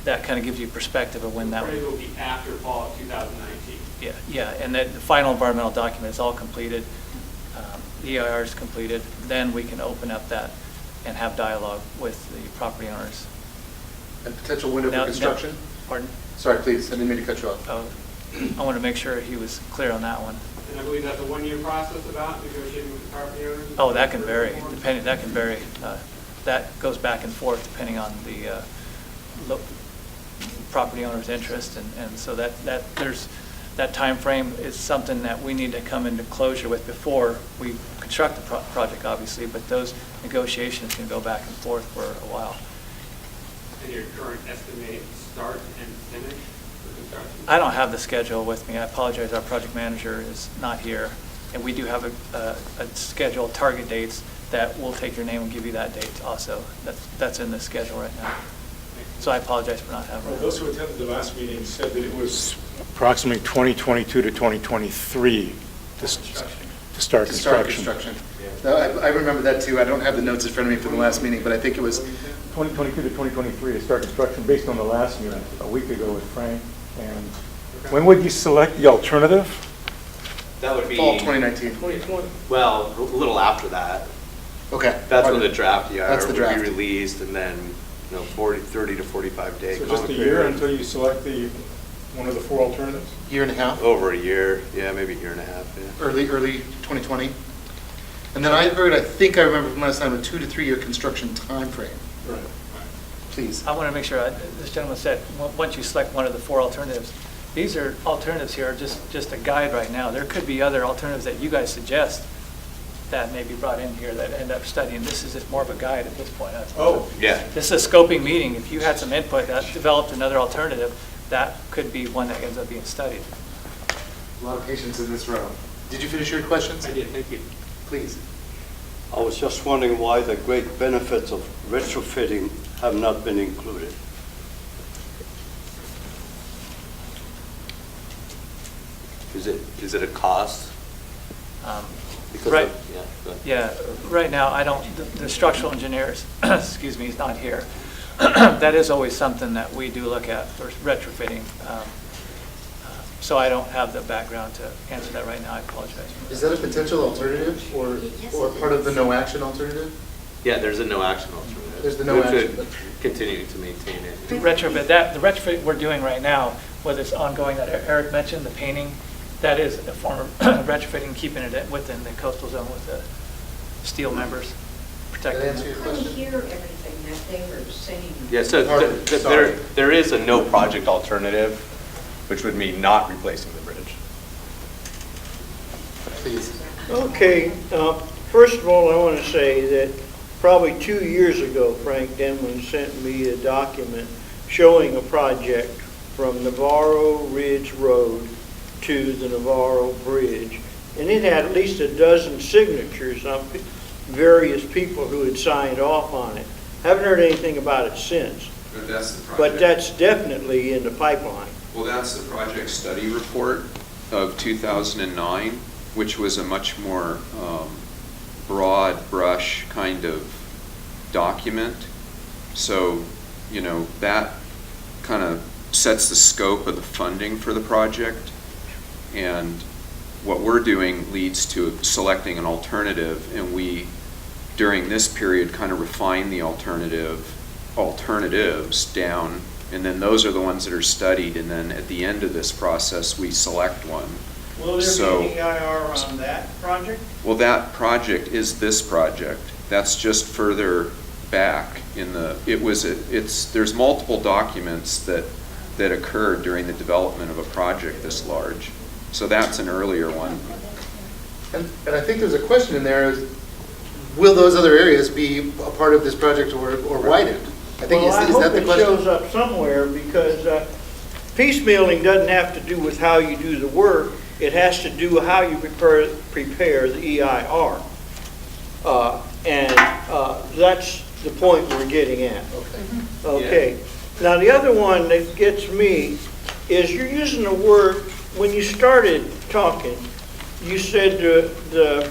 S2: that kind of gives you perspective of when that
S20: Appraisal will be after fall of 2019.
S2: Yeah, and then the final environmental document is all completed, the EIR is completed, then we can open up that and have dialogue with the property owners.
S1: And potential window for construction?
S2: Pardon?
S1: Sorry, please, I didn't mean to cut you off.
S2: I want to make sure he was clear on that one.
S20: And I believe that's a one-year process about negotiating with the property owners?
S2: Oh, that can vary, that can vary. That goes back and forth depending on the property owner's interest, and so that there's that time frame is something that we need to come into closure with before we construct the project, obviously, but those negotiations can go back and forth for a while.
S20: And your current estimated start and finish for construction?
S2: I don't have the schedule with me. I apologize. Our project manager is not here. And we do have a schedule, target dates, that we'll take your name and give you that date also. That's in the schedule right now. So I apologize for not having
S12: Well,
S2: it.
S12: those who attended the last meeting said that it was approximately 2022 to 2023 to start construction.
S1: No, I remember that too. I don't have the notes in front of me from the last meeting, but I think it was
S12: 2022 to 2023 to start construction based on the last meeting a week ago with Frank. And when would you select the alternative?
S6: That would be.
S1: fall 2019.
S9: 2020.
S6: Well, a little after that.
S1: Okay.
S6: That's when the draft
S1: That's the
S6: EIR
S1: draft.
S6: would be released, and then, 30 to 45 day.
S12: So just a year until you select one of the four alternatives?
S1: Year and a half?
S6: Over a year, yeah, maybe a year and a half, yeah.
S1: Early 2020. And then I think I remember from last time, a 2 to 3 year construction time frame.
S12: Right.
S1: Please.
S2: I want to make sure, this gentleman said, once you select one of the four alternatives, these are alternatives here, are just a guide right now. There could be other alternatives that you guys suggest that may be brought in here that end up studying. This is just more of a guide at this point.
S12: Oh,
S6: yeah.
S2: This is a scoping meeting. If you had some input that developed another alternative, that could be one that ends up being studied.
S1: A lot of patience in this room. Did you finish your questions?
S20: I did, thank you.
S1: Please.
S21: I was just wondering why the great benefits of retrofitting have not been included.
S6: Is it a cost? Because
S2: Right.
S6: yeah, go ahead.
S2: Yeah, right now, I don't, the structural engineers, excuse me, is not here. That is always something that we do look at for retrofitting. So I don't have the background to answer that right now. I apologize.
S1: Is that a potential alternative or part of the no action alternative?
S6: Yeah, there's a no action alternative.
S1: There's the no
S6: We
S1: action.
S6: could continue to maintain it.
S2: The retrofit we're doing right now, whether it's ongoing that Eric mentioned, the painting, that is a form of retrofitting, keeping it within the coastal zone with the steel members, protecting
S1: That answer
S2: them.
S1: your
S10: I couldn't
S1: question?
S10: hear everything that they were saying.
S6: Yeah, so
S1: Pardon, sorry.
S6: there is a no project alternative, which would mean not replacing the bridge.
S1: Please.
S22: Okay, first of all, I want to say that probably 2 years ago, Frank Denman sent me a document showing a project from Navarro Ridge Road to the Navarro Bridge. And it had at least a dozen signatures on various people who had signed off on it. Haven't heard anything about it since.
S5: But that's the project.
S22: But that's definitely in the pipeline.
S5: Well, that's the project study report of 2009, which was a much more broad brush kind of document. So, that kind of sets the scope of the funding for the project. And what we're doing leads to selecting an alternative, and we, during this period, kind of refine the alternatives down, and then those are the ones that are studied, and then at the end of this process, we select one.
S22: Will there be an EIR on that project?
S5: Well, that project is this project. That's just further back in the, there's multiple documents that occurred during the development of a project this large. So that's an earlier one.
S1: And I think there's a question in there, is will those other areas be a part of this project or widened? I think,
S22: Well, I
S1: is
S22: hope
S1: that the
S22: it
S1: question?
S22: shows up somewhere, because piecemealing doesn't have to do with how you do the work. It has to do with how you prepare the EIR. And that's the point we're getting at. Okay. Now, the other one that gets me is you're using the word, when you started talking, you said the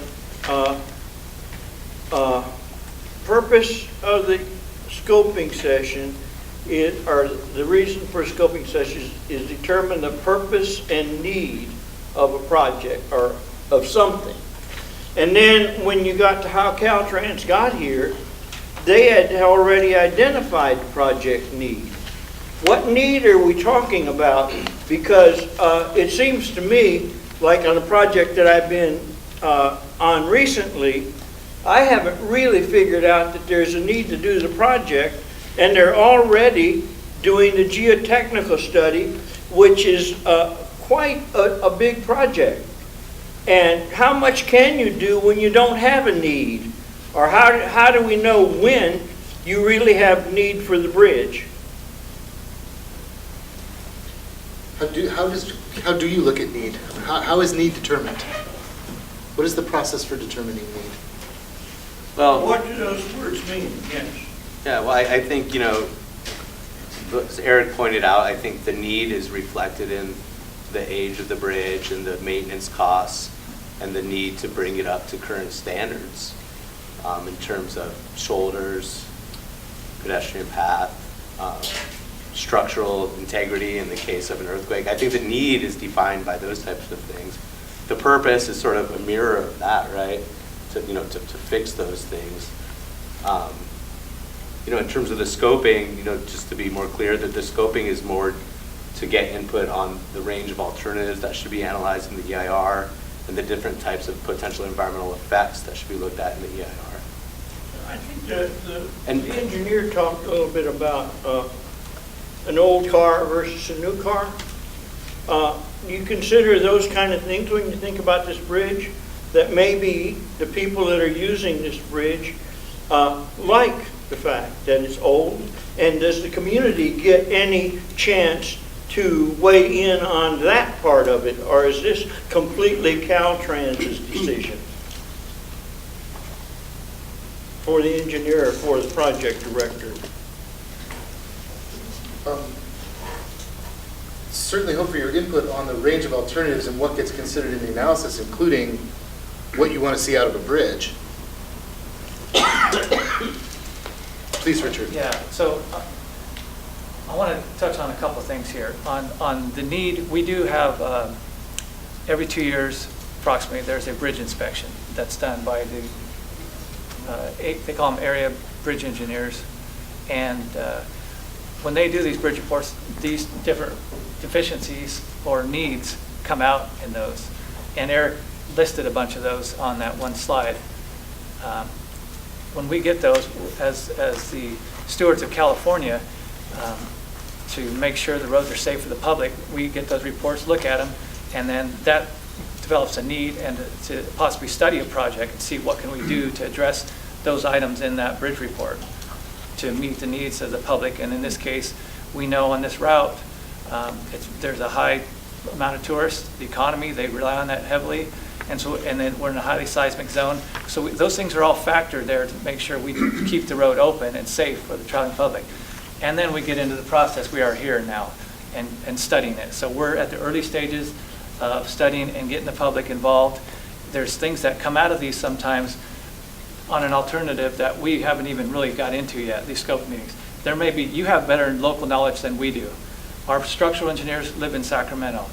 S22: purpose of the scoping session or the reason for a scoping session is determine the purpose and need of a project or of something. And then when you got to how Caltrans got here, they had already identified the project need. What need are we talking about? Because it seems to me, like on a project that I've been on recently, I haven't really figured out that there's a need to do the project, and they're already doing the geotechnical study, which is quite a big project. And how much can you do when you don't have a need? Or how do we know when you really have need for the bridge?
S1: How do you look at need? How is need determined? What is the process for determining need?
S6: Well,
S22: What do those words mean? Yes.
S6: yeah, well, I think, as Eric pointed out, I think the need is reflected in the age of the bridge and the maintenance costs and the need to bring it up to current standards in terms of shoulders, pedestrian path, structural integrity in the case of an earthquake. I think the need is defined by those types of things. The purpose is sort of a mirror of that, right? To fix those things. In terms of the scoping, just to be more clear, that the scoping is more to get input on the range of alternatives that should be analyzed in the EIR and the different types of potential environmental effects that should be looked at in the EIR.
S22: I think the engineer talked a little bit about an old car versus a new car. You consider those kind of things when you think about this bridge, that maybe the people that are using this bridge like the fact that it's old, and does the community get any chance to weigh in on that part of it, or is this completely Caltrans' decision for the engineer, for the project director?
S1: Certainly hope for your input on the range of alternatives and what gets considered in the analysis, including what you want to see out of a bridge. Please, Richard.
S2: Yeah, so I want to touch on a couple things here. On the need, we do have, every 2 years approximately, there's a bridge inspection that's done by the, they call them area bridge engineers. And when they do these bridge reports, these different deficiencies or needs come out in those. And Eric listed a bunch of those on that one slide. When we get those, as the stewards of California, to make sure the roads are safe for the public, we get those reports, look at them, and then that develops a need and to possibly study a project and see what can we do to address those items in that bridge report to meet the needs of the public. And in this case, we know on this route, there's a high amount of tourists, the economy, they rely on that heavily. And then we're in a highly seismic zone. So those things are all factored there to make sure we keep the road open and safe for the traveling public. And then we get into the process. We are here now and studying it. So we're at the early stages of studying and getting the public involved. There's things that come out of these sometimes on an alternative that we haven't even really got into yet, these scope meetings. There may be, you have better local knowledge than we do. Our structural engineers live in Sacramento.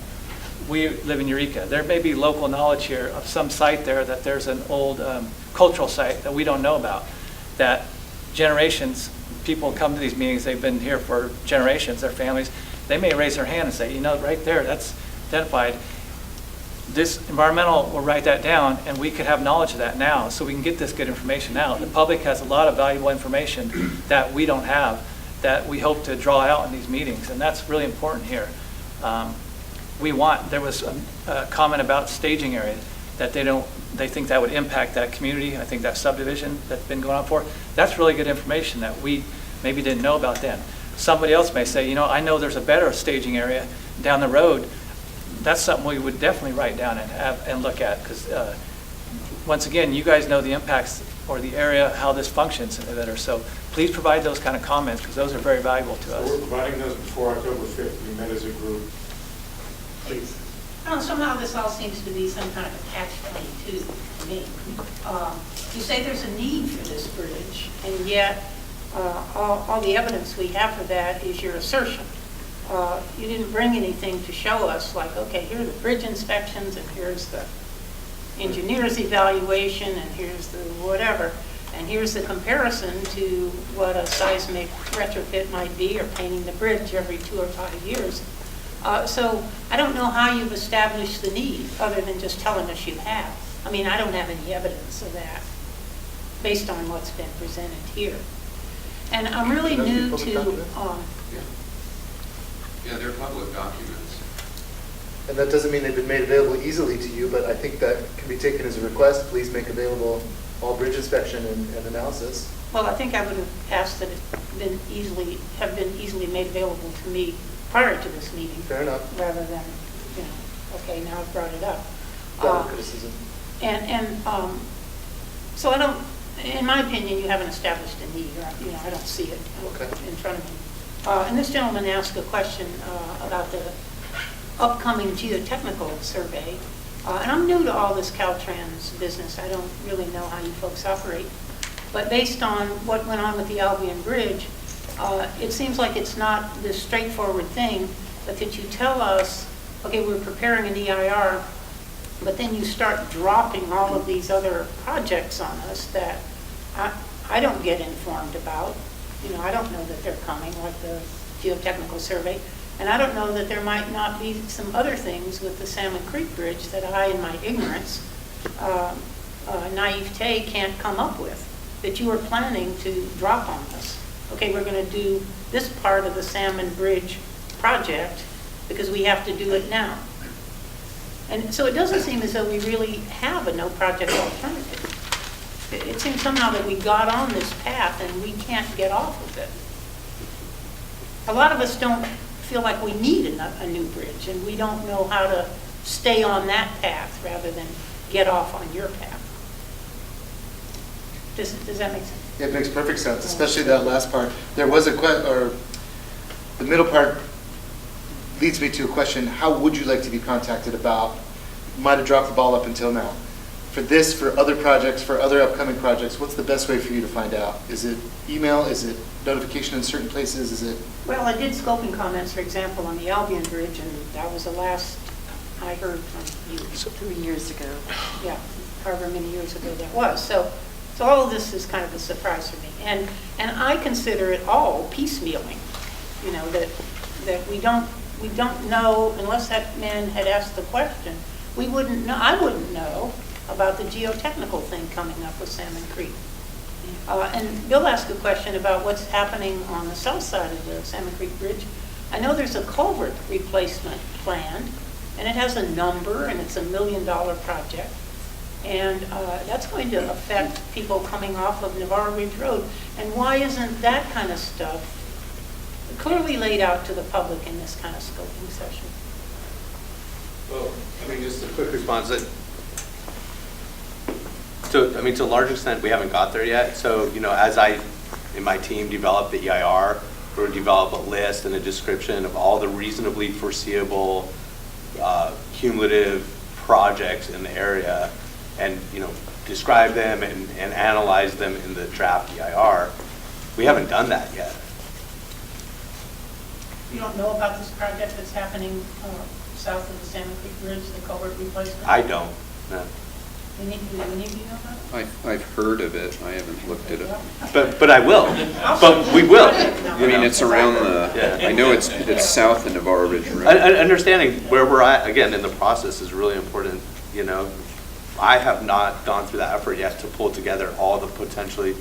S2: We live in Eureka. There may be local knowledge here of some site there that there's an old cultural site that we don't know about, that generations, people come to these meetings, they've been here for generations, their families, they may raise their hand and say, right there, that's identified. This environmental will write that down, and we could have knowledge of that now, so we can get this good information out. The public has a lot of valuable information that we don't have, that we hope to draw out in these meetings, and that's really important here. There was a comment about staging area, that they think that would impact that community. I think that subdivision that's been going on for, that's really good information that we maybe didn't know about then. Somebody else may say, I know there's a better staging area down the road. That's something we would definitely write down and look at, because once again, you guys know the impacts or the area, how this functions better. So please provide those kind of comments, because those are very valuable to us.
S12: We're providing those before October 5th. We met as a group. Please.
S10: Somehow this all seems to be some kind of a catch-22 to me. You say there's a need for this bridge, and yet all the evidence we have for that is your assertion. You didn't bring anything to show us, like, okay, here are the bridge inspections, and here's the engineer's evaluation, and here's the whatever, and here's the comparison to what a seismic retrofit might be, or painting the bridge every 2 or 5 years. So I don't know how you've established the need, other than just telling us you have. I mean, I don't have any evidence of that, based on what's been presented here. And I'm really new to...
S5: Yeah, they're public documents.
S1: And that doesn't mean they've been made available easily to you, but I think that can be taken as a request. Please make available all bridge inspection and analysis.
S10: Well, I think I would have asked that it have been easily made available to me prior to this meeting.
S1: Fair enough.
S10: Rather than, okay, now I've brought it up.
S1: Valid criticism.
S10: So I don't, in my opinion, you haven't established a need, or, I don't see it in front of me. And this gentleman asked a question about the upcoming geotechnical survey. And I'm new to all this Caltrans business. I don't really know how you folks operate. But based on what went on with the Albion Bridge, it seems like it's not this straightforward thing, but that you tell us, okay, we're preparing an EIR, but then you start dropping all of these other projects on us that I don't get informed about. I don't know that they're coming, like the geotechnical survey. And I don't know that there might not be some other things with the Salmon Creek Bridge that I, in my ignorance, naivete, can't come up with, that you are planning to drop on us. Okay, we're going to do this part of the Salmon Bridge project because we have to do it now. And so it doesn't seem as though we really have a no project alternative. It seems somehow that we got on this path and we can't get off of it. A lot of us don't feel like we need a new bridge, and we don't know how to stay on that path rather than get off on your path. Does that make sense?
S1: It makes perfect sense, especially that last part. There was the middle part leads me to a question: how would you like to be contacted about? Might have dropped the ball up until now. For this, for other projects, for other upcoming projects, what's the best way for you to find out? Is it email? Is it notification in certain places? Is it?
S10: Well, I did scoping comments, for example, on the Albion Bridge, and that was the last I heard from you.
S3: 3 years ago.
S10: Yeah, however many years ago that was. So all of this is kind of a surprise for me. And I consider it all piecemealing, that we don't know, unless that man had asked the question, I wouldn't know about the geotechnical thing coming up with Salmon Creek. And Bill asked a question about what's happening on the south side of the Salmon Creek Bridge. I know there's a culvert replacement planned, and it has a number, and it's $1 million project. And that's going to affect people coming off of Navarro Ridge Road. And why isn't that kind of stuff clearly laid out to the public in this kind of scoping session?
S6: Well, just a quick response. To a large extent, we haven't got there yet. So, as I, in my team, develop the EIR, or develop a list and a description of all the reasonably foreseeable cumulative projects in the area, and describe them and analyze them in the draft EIR. We haven't done that yet.
S10: You don't know about this project that's happening south of the Salmon Creek Bridge, the culvert replacement?
S6: I don't, no.
S10: Any of you know about it?
S5: I've heard of it, I haven't looked at it.
S6: But I will, but we will.
S5: It's around I know it's south of Navarro Ridge Road.
S6: Understanding where we're at, again, in the process is really important, I have not gone through that effort yet to pull together all the potentially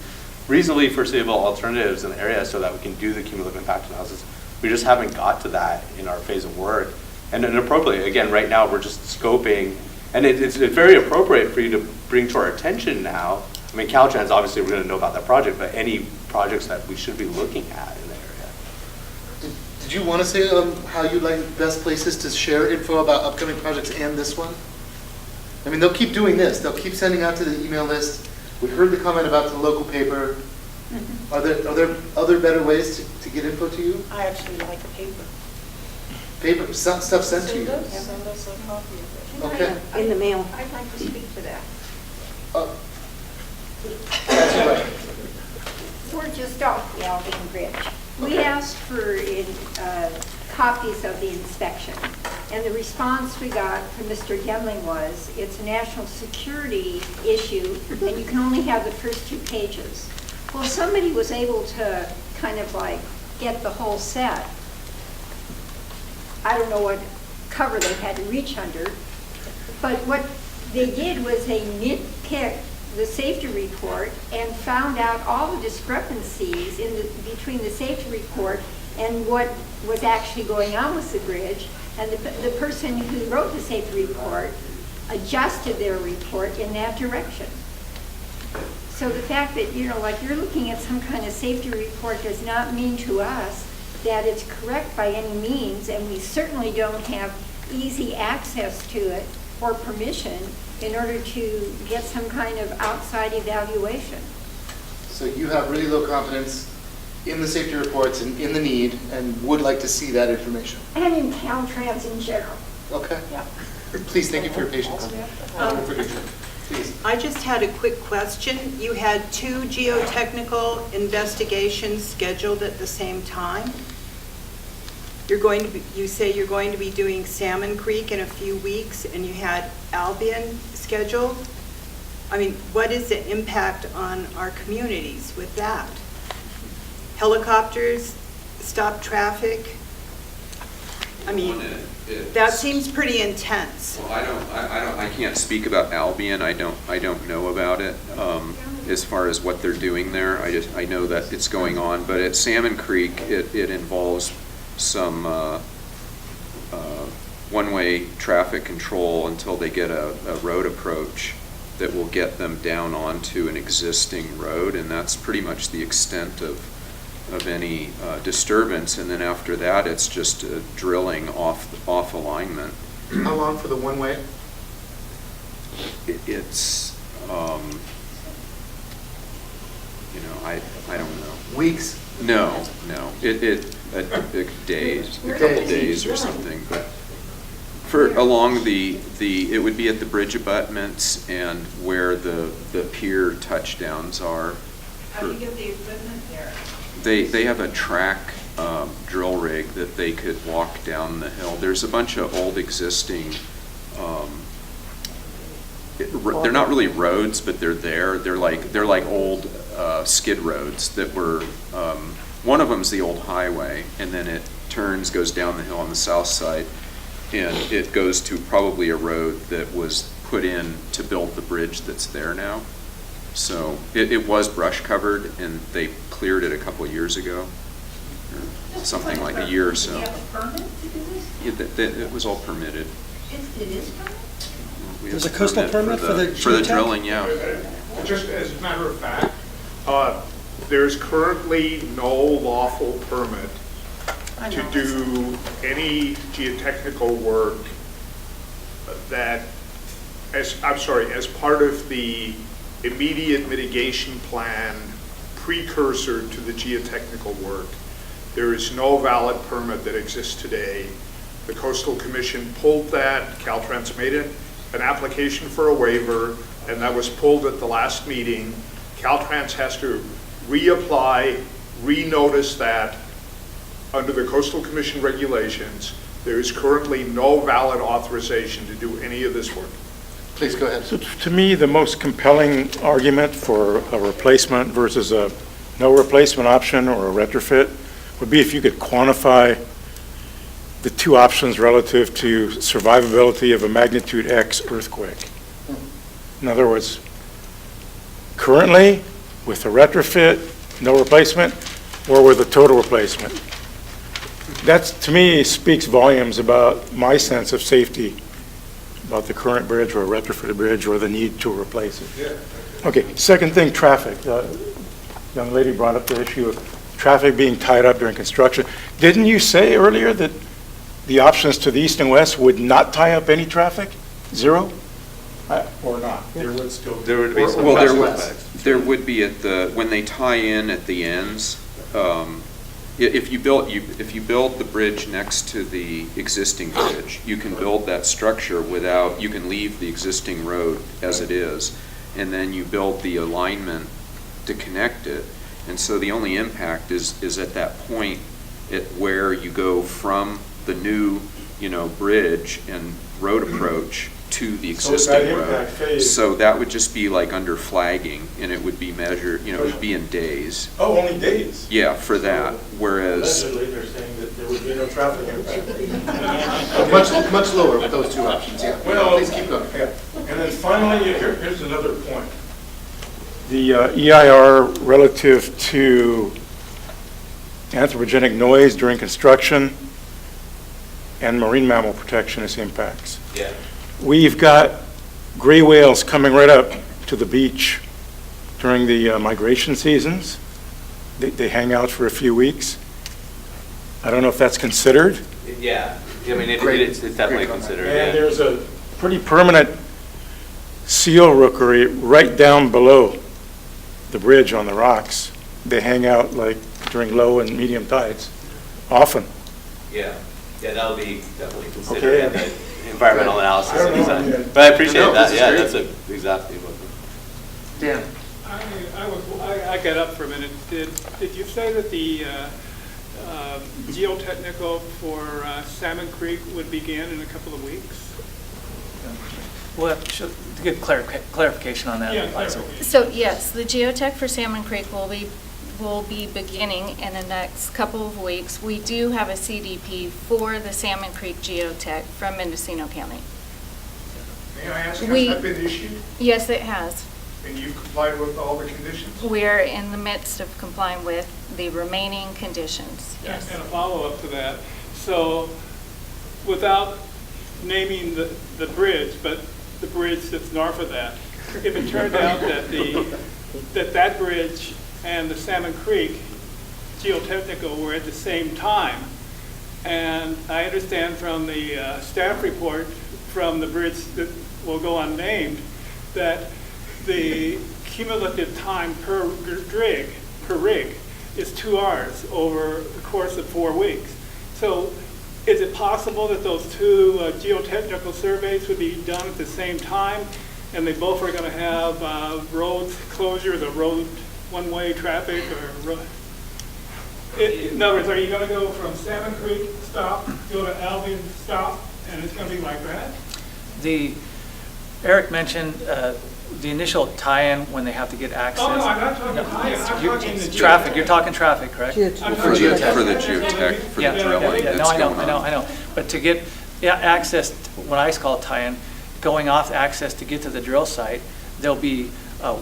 S6: reasonably foreseeable alternatives in the area so that we can do the cumulative impact analysis. We just haven't got to that in our phase of work. And appropriately, again, right now we're just scoping, and it's very appropriate for you to bring to our attention now. Caltrans, obviously we're going to know about that project, but any projects that we should be looking at in the area.
S1: Did you want to say how you'd like best places to share info about upcoming projects and this one? They'll keep doing this. They'll keep sending out to the email list. We heard the comment about the local paper. Mm-hmm. Are there other better ways to get info to you?
S10: I actually like paper.
S1: Paper, stuff sent to you.
S10: Send us a copy of it.
S1: Okay.
S19: In the mail.
S7: I'd like to speak to that.
S1: That's right.
S7: We're just off the Albion Bridge. We asked for copies of the inspection, and the response we got from Mr. Demling was, it's a national security issue, and you can only have the first 2 pages. Well, somebody was able to kind of get the whole set. I don't know what cover they had to reach under, but what they did was they nitpicked the safety report and found out all the discrepancies between the safety report and what was actually going on with the bridge, And the person who wrote the safety report adjusted their report in that direction. So the fact that, like you're looking at some kind of safety report does not mean to us that it's correct by any means, and we certainly don't have easy access to it or permission in order to get some kind of outside evaluation.
S1: So you have really low confidence in the safety reports and in the need, and would like to see that information?
S7: And in Caltrans in general.
S1: Okay.
S7: Yeah.
S1: Please, thank you for your patience. Please.
S11: I just had a quick question. You had 2 geotechnical investigations scheduled at the same time. You say you're going to be doing Salmon Creek in a few weeks, and you had Albion scheduled. I mean, what is the impact on our communities with that? Helicopters, stop traffic? I mean, that seems pretty intense.
S5: Well, I can't speak about Albion. I don't know about it as far as what they're doing there. I know that it's going on, but at Salmon Creek, it involves some one-way traffic control until they get a road approach that will get them down onto an existing road, and that's pretty much the extent of any disturbance. And then after that, it's just drilling off alignment.
S1: How long for the one-way?
S5: It's I don't know.
S1: Weeks?
S5: No. Days, a couple days or something. But for along it would be at the bridge abutments and where the pier touchdowns are.
S10: How do you get the equipment there?
S5: They have a track drill rig that they could walk down the hill. There's a bunch of old existing, they're not really roads, but they're there. They're like old skid roads that were, one of them's the old highway, and then it goes down the hill on the south side, and it goes to probably a road that was put in to build the bridge that's there now. So it was brush covered, and they cleared it a couple of years ago, or something like a year or so.
S10: Do you have a permit to do this?
S5: It was all permitted.
S10: It is permitted?
S5: We
S14: There's
S5: have
S14: a coastal permit for the
S5: for the
S14: geotech?
S5: drilling, yeah.
S16: Just as a matter of fact, there's currently no lawful permit to do any geotechnical work as part of the immediate mitigation plan precursor to the geotechnical work. There is no valid permit that exists today. The Coastal Commission pulled that. Caltrans made an application for a waiver, and that was pulled at the last meeting. Caltrans has to reapply, renotice that under the Coastal Commission regulations. There is currently no valid authorization to do any of this work.
S1: Please go ahead.
S15: So to me, the most compelling argument for a replacement versus a no replacement option or a retrofit would be if you could quantify the 2 options relative to survivability of a magnitude X earthquake. In other words, currently with a retrofit, no replacement, or with a total replacement. That, to me, speaks volumes about my sense of safety about the current bridge or a retrofitted bridge or the need to replace it.
S12: Yeah.
S15: Okay, second thing, traffic. Young lady brought up the issue of traffic being tied up during construction. Didn't you say earlier that the options to the east and west would not tie up any traffic? Zero? Or not?
S12: There would still be.
S5: There would be there would be when they tie in at the ends. If you build the bridge next to the existing bridge, you can build that structure you can leave the existing road as it is, and then you build the alignment to connect it. And so the only impact is at that point where you go from the new, bridge and road approach to the existing road. So that would just be like under flagging, and it would be measured, it would be in days.
S12: Oh, only days?
S5: Yeah, for that, whereas.
S12: Allegedly, they're saying that there would be no traffic impact.
S1: Much lower with those 2 options, yeah.
S12: Well,
S1: please keep going.
S12: Yeah. And then finally, here's another point.
S15: The EIR relative to anthropogenic noise during construction and marine mammal protectionist impacts.
S6: Yeah.
S15: We've got gray whales coming right up to the beach during the migration seasons. They hang out for a few weeks. I don't know if that's considered.
S6: Yeah, I mean, it's definitely considered.
S15: And there's a pretty permanent seal rookery right down below the bridge on the rocks. They hang out like during low and medium tides, often.
S6: Yeah, that'll be definitely considered
S15: Okay.
S6: in the environmental analysis
S15: I don't
S6: and
S15: know.
S6: design. But I appreciate
S1: No,
S6: that,
S1: this is
S6: yeah,
S1: great.
S6: that's exactly what.
S1: Dan?
S18: I got up for a minute. Did you say that the geotechnical for Salmon Creek would begin in a couple of weeks?
S2: Well, to get clarification on that.
S18: Yeah,
S2: Liza.
S18: clarification.
S8: So yes, the geotech for Salmon Creek will be beginning in the next couple of weeks. We do have a CDP for the Salmon Creek geotech from Mendocino County.
S16: May I ask, has
S8: We-
S16: that been issued?
S8: Yes, it has.
S16: And you complied with all the conditions?
S8: We're in the midst of complying with the remaining conditions. Yes.
S18: And a follow-up to that. So without naming the bridge, but the bridge that's north of that, if it turned out that that bridge and the Salmon Creek geotechnical were at the same time, and I understand from the staff report from the bridge that will go unnamed, that the cumulative time per rig is 2 hours over the course of 4 weeks. So is it possible that those two geotechnical surveys would be done at the same time, and they both are going to have road closures or road one-way traffic? Or in other words, are you going to go from Salmon Creek stop, go to Albion stop, and it's going to be like that?
S2: Eric mentioned the initial tie-in when they have to get access.
S18: Oh, no, I'm not talking tie-in, I'm talking the
S2: Traffic,
S18: geotech.
S2: you're talking traffic, correct?
S5: For the geotech, for the
S2: Yeah,
S5: drilling
S2: yeah, no,
S5: that's
S2: I know,
S5: going
S2: I know,
S5: on.
S2: I know. But to get access, what I call tie-in, going off access to get to the drill site, there'll be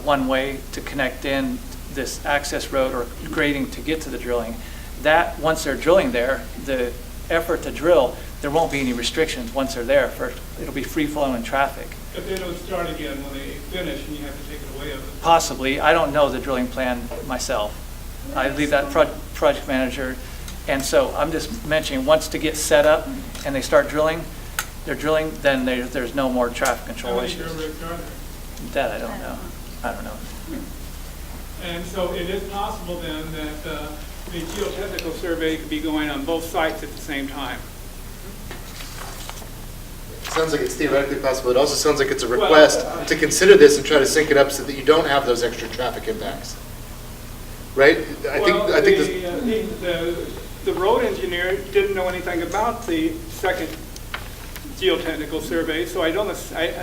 S2: one way to connect in this access road or grading to get to the drilling. That, once they're drilling there, the effort to drill, there won't be any restrictions once they're there. First, it'll be free-flowing traffic.
S18: But they don't start again when they finish and you have to take it away of it.
S2: Possibly. I don't know the drilling plan myself. I leave that project manager. And so I'm just mentioning, once to get set up and they start drilling, they're drilling, then there's no more traffic control
S18: How many
S2: issues.
S18: drill rigs are there?
S2: That I don't know. I don't know.
S18: And so it is possible then that the geotechnical survey could be going on both sites at the same time.
S1: Sounds like it's theoretically possible. It also sounds like it's a request to consider this and try to sync it up so that you don't have those extra traffic impacts. Right? I think this.
S18: The road engineer didn't know anything about the second geotechnical survey, so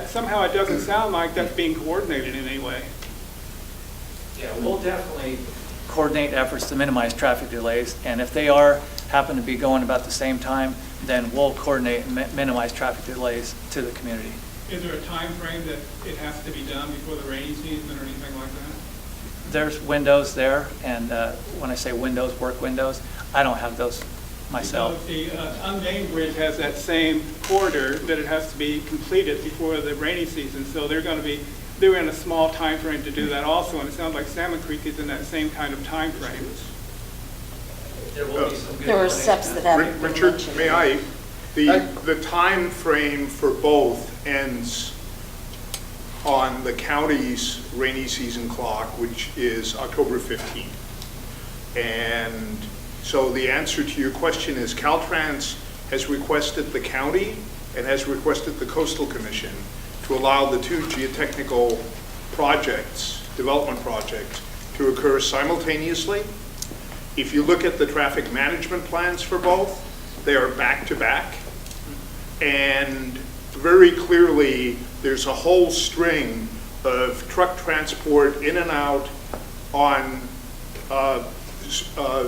S18: somehow it doesn't sound like that's being coordinated in any way.
S2: Yeah, we'll definitely coordinate efforts to minimize traffic delays. And if they happen to be going about the same time, then we'll coordinate and minimize traffic delays to the community.
S18: Is there a time frame that it has to be done before the rainy season or anything like that?
S2: There's windows there, and when I say windows, work windows, I don't have those myself.
S18: Because the unnamed bridge has that same corridor that it has to be completed before the rainy season, so they're in a small time frame to do that also, and it sounds like Salmon Creek is in that same kind of time frame.
S3: There are steps that have to be
S16: Richard,
S3: mentioned.
S16: may I? The time frame for both ends on the county's rainy season clock, which is October 15th. And so the answer to your question is Caltrans has requested the county and has requested the Coastal Commission to allow the two geotechnical projects, development projects, to occur simultaneously. If you look at the traffic management plans for both, they are back to back. And very clearly, there's a whole string of truck transport in and out on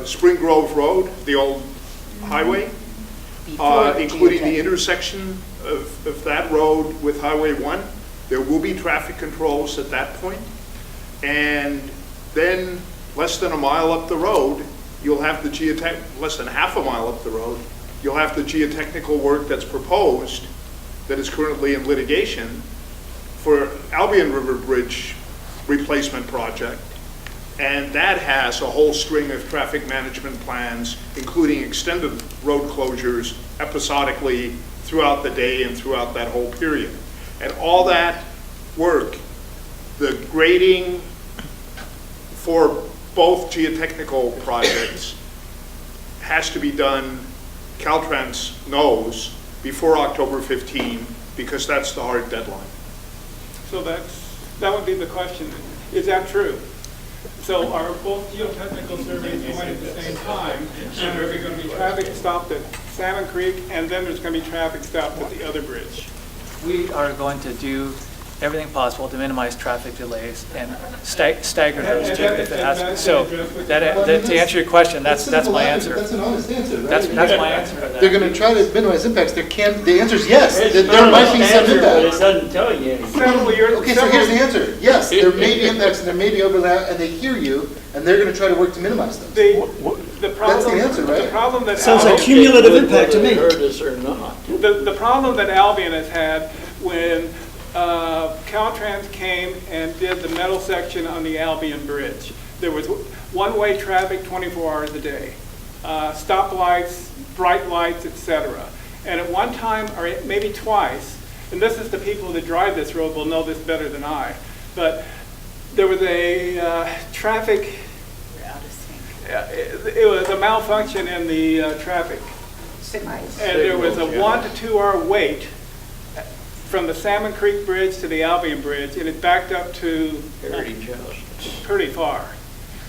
S16: Spring Grove Road, the old highway, including the intersection of that road with Highway 1. There will be traffic controls at that point. And then less than a mile up the road, you'll have the less than half a mile up the road, You'll have the geotechnical work that's proposed, that is currently in litigation, for Albion River Bridge replacement project. And that has a whole string of traffic management plans, including extended road closures episodically throughout the day and throughout that whole period. And all that work, the grading for both geotechnical projects has to be done, Caltrans knows, before October 15, because that's the hard deadline.
S18: So that would be the question. Is that true? So are both geotechnical surveys going at the same time? And are there going to be traffic stopped at Salmon Creek, and then there's going to be traffic stopped at the other bridge?
S2: We are going to do everything possible to minimize traffic delays and stagger those too if it has to. So to answer your question, that's my answer.
S1: That's an honest answer, right?
S2: That's my answer to that.
S1: They're going to try to minimize impacts. The answer is yes. There might be some impacts.
S22: It doesn't tell you anything.
S1: Okay, so here's the answer. Yes, there may be impacts and there may be overlap, and they hear you, and they're going to try to work to minimize them.
S18: The problem,
S1: That's the answer, right?
S18: The problem that
S14: Sounds like cumulative impact to me.
S22: Whether they heard us or not.
S18: The problem that Albion has had when Caltrans came and did the metal section on the Albion Bridge, there was one-way traffic 24 hours a day, stoplights, bright lights, etc. And at one time, or maybe twice, and this is the people that drive this road will know this better than I, but there was a traffic, it was a malfunction in the traffic. And there was a 1 to 2 hour wait from the Salmon Creek Bridge to the Albion Bridge, and it backed up to pretty far.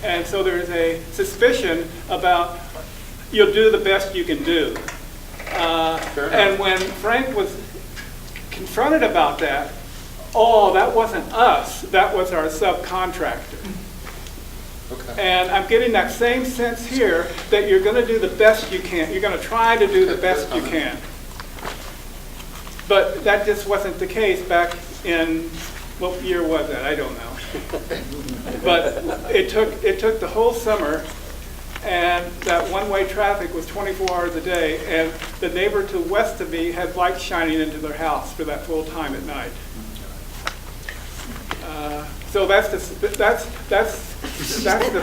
S18: And so there's a suspicion about you'll do the best you can do. And when Frank was confronted about that, oh, that wasn't us, that was our subcontractor.
S1: Okay.
S18: And I'm getting that same sense here that you're going to do the best you can. You're going to try to do the best you can. But that just wasn't the case back in, what year was that? I don't know. But it took the whole summer, and that one-way traffic was 24 hours a day, and the neighbor to west of me had lights shining into their house for that full time at night. So that's the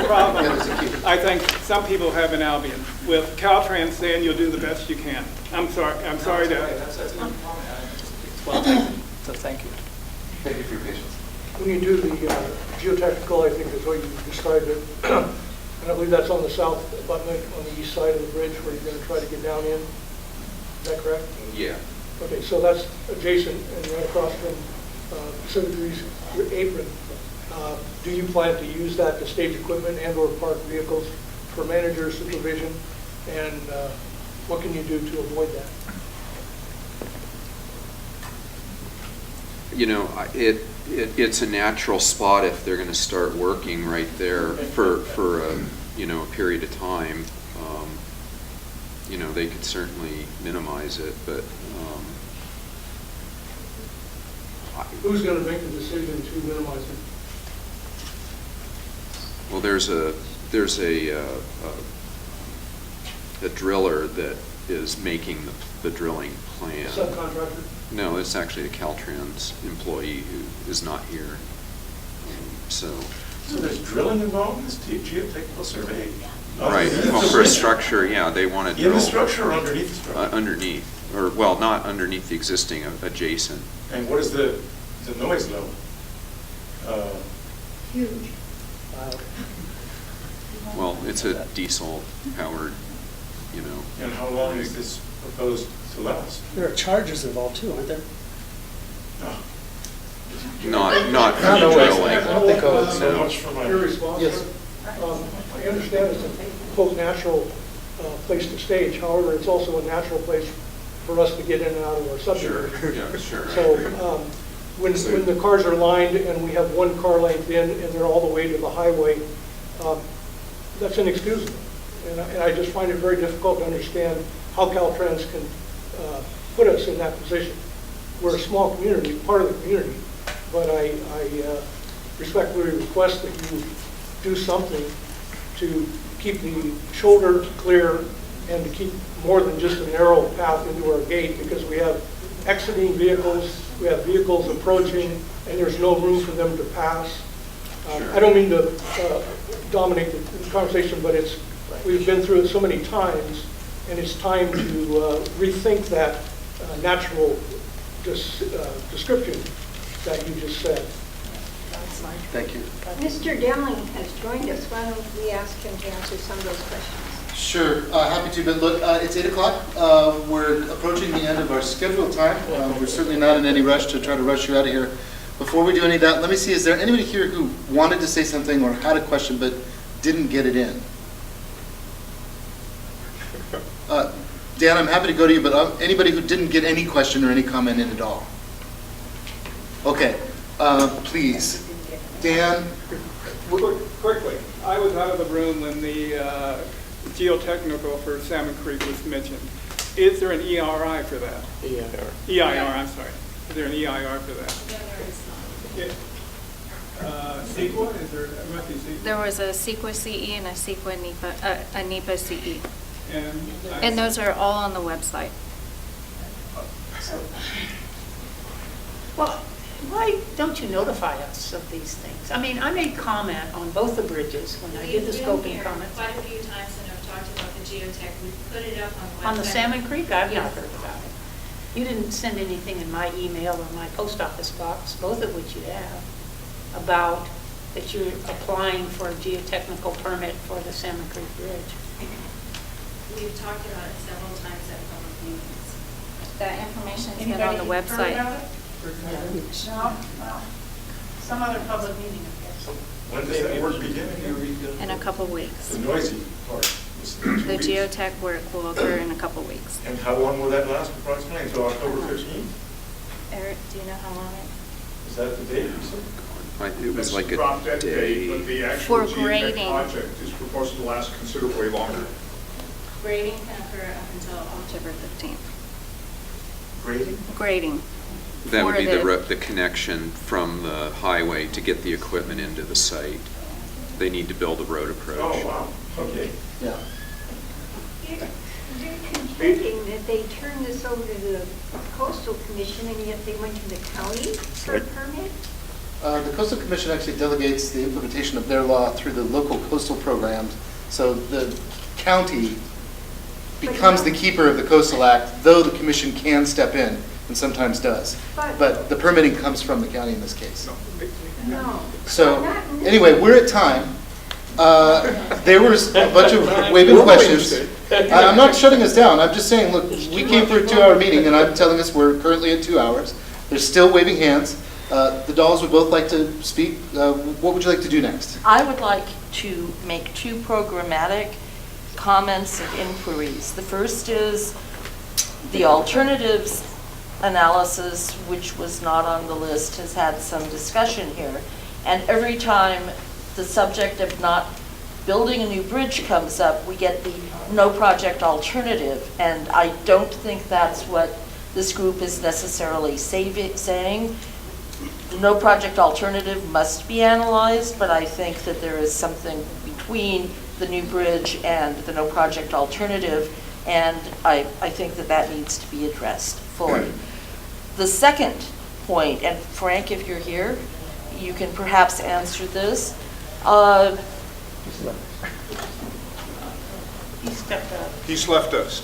S18: problem I think some people have in Albion, with Caltrans saying you'll do the best you can. I'm sorry to...
S2: Well taken, so thank you.
S1: Thank you for your patience.
S9: When you do the geotechnical, I think is what you described it, and I believe that's on the south abutment on the east side of the bridge where you're going to try to get down in. Is that correct?
S5: Yeah.
S9: Okay, so that's adjacent and right across from Pacific Re's apron. Do you plan to use that to stage equipment and or park vehicles for manager supervision? And what can you do to avoid that?
S5: You know, it's a natural spot if they're going to start working right there for a, a period of time. They could certainly minimize it, but
S9: who's going to make the decision to minimize it?
S5: well, there's a driller that is making the drilling plan.
S9: Subcontractor?
S5: No, it's actually a Caltrans employee who is not here. So
S15: there's drilling involved in this geotechnical survey?
S5: Right, well, for a structure, yeah, they want to drill.
S15: In the structure or underneath the structure?
S5: Underneath, or, well, not underneath the existing, adjacent.
S15: And what is the noise level?
S19: Huge.
S5: Well, it's a diesel powered,
S15: And how long is this proposed to last?
S14: There are charges involved too, aren't there?
S5: Not for the drilling.
S1: I don't think I
S15: So much for my...
S9: Your response?
S1: Yes.
S9: I understand it's a quote natural place to stage. However, it's also a natural place for us to get in and out of our subdivision.
S5: Sure, yeah, sure.
S9: So when the cars are lined and we have one car length in and they're all the way to the highway, that's inexcusable. And I just find it very difficult to understand how Caltrans can put us in that position. We're a small community, part of the community, but I respectfully request that you do something to keep the shoulder clear and to keep more than just a narrow path into our gate, because we have exiting vehicles, we have vehicles approaching, and there's no room for them to pass. I don't mean to dominate the conversation, but we've been through it so many times, and it's time to rethink that natural description that you just said.
S1: Thank you.
S7: Mr. Demling has joined us. Why don't we ask him to answer some of those questions?
S1: Sure, happy to, but look, it's 8 o'clock. We're approaching the end of our scheduled time. We're certainly not in any rush to try to rush you out of here. Before we do any of that, let me see, is there anybody here who wanted to say something or had a question but didn't get it in? Dan, I'm happy to go to you, but anybody who didn't get any question or any comment in at all? Okay, please. Dan?
S18: Quickly, I was out of the room when the geotechnical for Salmon Creek was mentioned. Is there an EIR for that? EIR, I'm sorry. Is there an EIR for that? CEQA? Is there, it must be CEQA.
S8: There was a CEQA CE and a CEQA NEPA CE.
S18: And
S8: those are all on the website.
S10: Well, why don't you notify us of these things? I mean, I made comment on both the bridges when I did the scoping comments.
S8: Quite a few times and I've talked about the geotech. We put it up on the website.
S10: On the Salmon Creek, I've not
S8: Yes.
S10: heard about it. You didn't send anything in my email or my post office box, both of which you have, about that you're applying for a geotechnical permit for the Salmon Creek Bridge.
S8: We've talked about it several times at public meetings. That information's been
S10: Anybody
S8: on the
S10: heard
S8: website.
S10: about it? No? Well, some other public meeting, I guess.
S12: When does that work begin?
S8: In a couple weeks.
S12: The noisy part.
S8: The geotech work will occur in a couple weeks.
S12: And how long will that last approximately? Until October 15th?
S8: Eric, do you know how long it?
S12: Is that the date you said?
S5: It was like
S16: Drop
S5: a
S16: dead date, but
S5: day.
S16: the actual
S8: For
S16: geotech
S8: grading.
S16: project is proposed to last considerably longer.
S8: Grading can occur up until October 15th.
S12: Grading?
S8: Grading.
S5: That would
S8: For
S5: be the connection from the highway to get the equipment into the site. They need to build a road approach.
S12: Oh, wow, okay.
S1: Yeah.
S7: You're contending that they turned this over to the Coastal Commission and yet they went to the county for a permit?
S1: The Coastal Commission actually delegates the implementation of their law through the local coastal programs. So the county becomes the keeper of the Coastal Act, though the commission can step in and sometimes does. But the permitting comes from the county in this case.
S7: No.
S1: So anyway, we're at time. There was a bunch of waving questions. I'm not shutting us down. I'm just saying, look, we came for a 2-hour meeting and I'm telling us we're currently at 2 hours. There's still waving hands. The dolls would both like to speak. What would you like to do next?
S3: I would like to make 2 programmatic comments and inquiries. The first is the alternatives analysis, which was not on the list, has had some discussion here. And every time the subject of not building a new bridge comes up, we get the no project alternative. And I don't think that's what this group is necessarily saying. No project alternative must be analyzed, but I think that there is something between the new bridge and the no project alternative, and I think that that needs to be addressed fully. The second point, and Frank, if you're here, you can perhaps answer this.
S10: He stepped up.
S16: He's left us.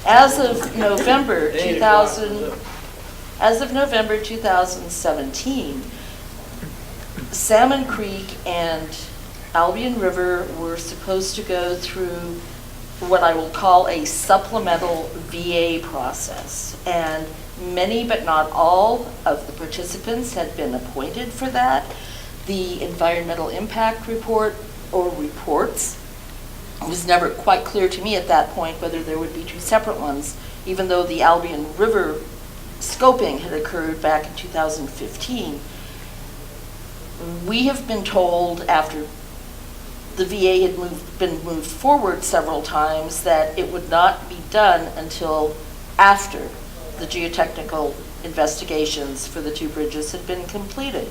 S3: As of November 2017, Salmon Creek and Albion River were supposed to go through what I will call a supplemental VA process. And many, but not all, of the participants had been appointed for that. The environmental impact report, or reports, it was never quite clear to me at that point whether there would be 2 separate ones, even though the Albion River scoping had occurred back in 2015. We have been told, after the VA had been moved forward several times, that it would not be done until after the geotechnical investigations for the 2 bridges had been completed.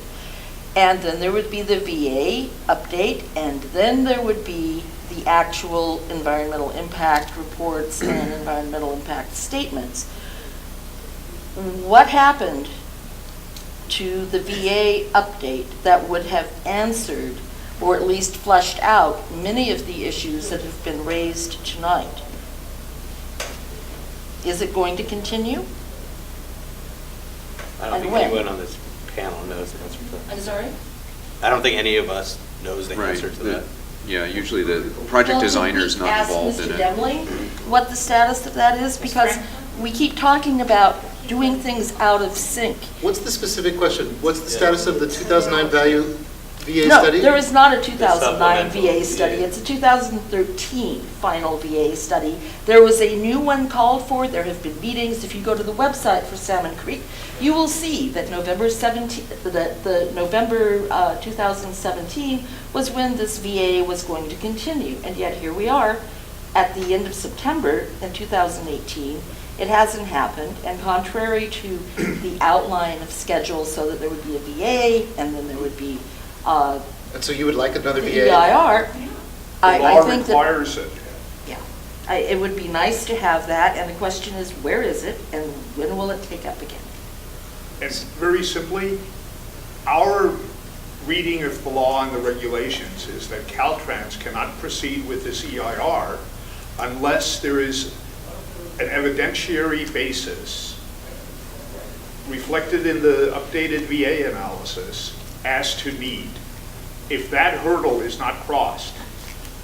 S3: And then there would be the VA update, and then there would be the actual environmental impact reports and environmental impact statements. What happened to the VA update that would have answered or at least fleshed out many of the issues that have been raised tonight? Is it going to continue?
S6: I don't
S3: And
S6: think
S3: when?
S6: anyone on this panel knows the answer to that.
S3: I'm sorry?
S6: I don't think any of us knows the
S5: Right.
S6: answer to that.
S5: Yeah, usually the project designer is not involved in
S3: Ask
S5: it.
S3: Mr. Demling what the status of that is, because we keep talking about doing things out of sync.
S1: What's the specific question? What's the status of the 2009 value VA
S3: No,
S1: study?
S3: there is not a 2009
S6: supplemental
S3: VA study. It's a 2013 final VA study. There was a new one called for. There have been meetings. If you go to the website for Salmon Creek, you will see that November 2017 was when this VA was going to continue. And yet here we are at the end of September in 2018. It hasn't happened, and contrary to the outline of schedule, so that there would be a VA and then there would be
S1: And so you would like another
S3: the
S1: VA?
S3: EIR,
S16: The
S3: I
S16: law
S3: think that,
S16: requires it.
S3: yeah, it would be nice to have that, and the question is, where is it, and when will it take up again?
S16: And very simply, our reading of the law and the regulations is that Caltrans cannot proceed with this EIR unless there is an evidentiary basis reflected in the updated VA analysis as to need. If that hurdle is not crossed,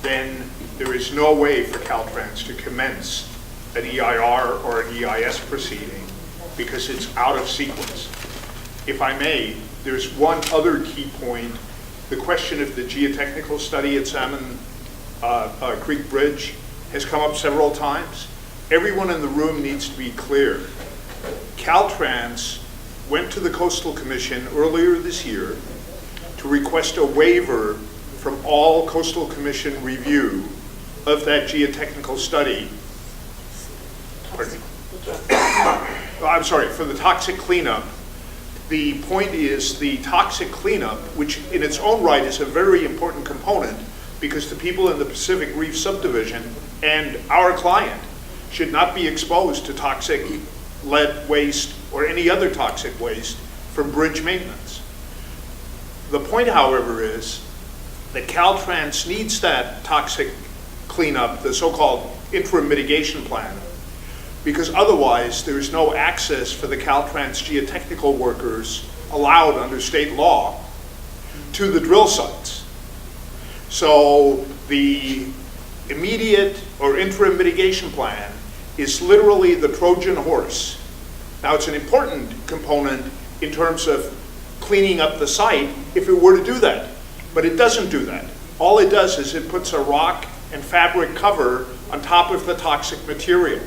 S16: then there is no way for Caltrans to commence an EIR or an EIS proceeding because it's out of sequence. If I may, there's one other key point. The question of the geotechnical study at Salmon Creek Bridge has come up several times. Everyone in the room needs to be clear. Caltrans went to the Coastal Commission earlier this year to request a waiver from all Coastal Commission review of that geotechnical study. Pardon me? I'm sorry, for the toxic cleanup. The point is the toxic cleanup, which in its own right is a very important component because the people in the Pacific Reef subdivision and our client should not be exposed to toxic lead waste or any other toxic waste from bridge maintenance. The point, however, is that Caltrans needs that toxic cleanup, the so-called interim mitigation plan, because otherwise there's no access for the Caltrans geotechnical workers allowed under state law to the drill sites. So the immediate or interim mitigation plan is literally the Trojan horse. Now, it's an important component in terms of cleaning up the site if it were to do that, but it doesn't do that. All it does is it puts a rock and fabric cover on top of the toxic material.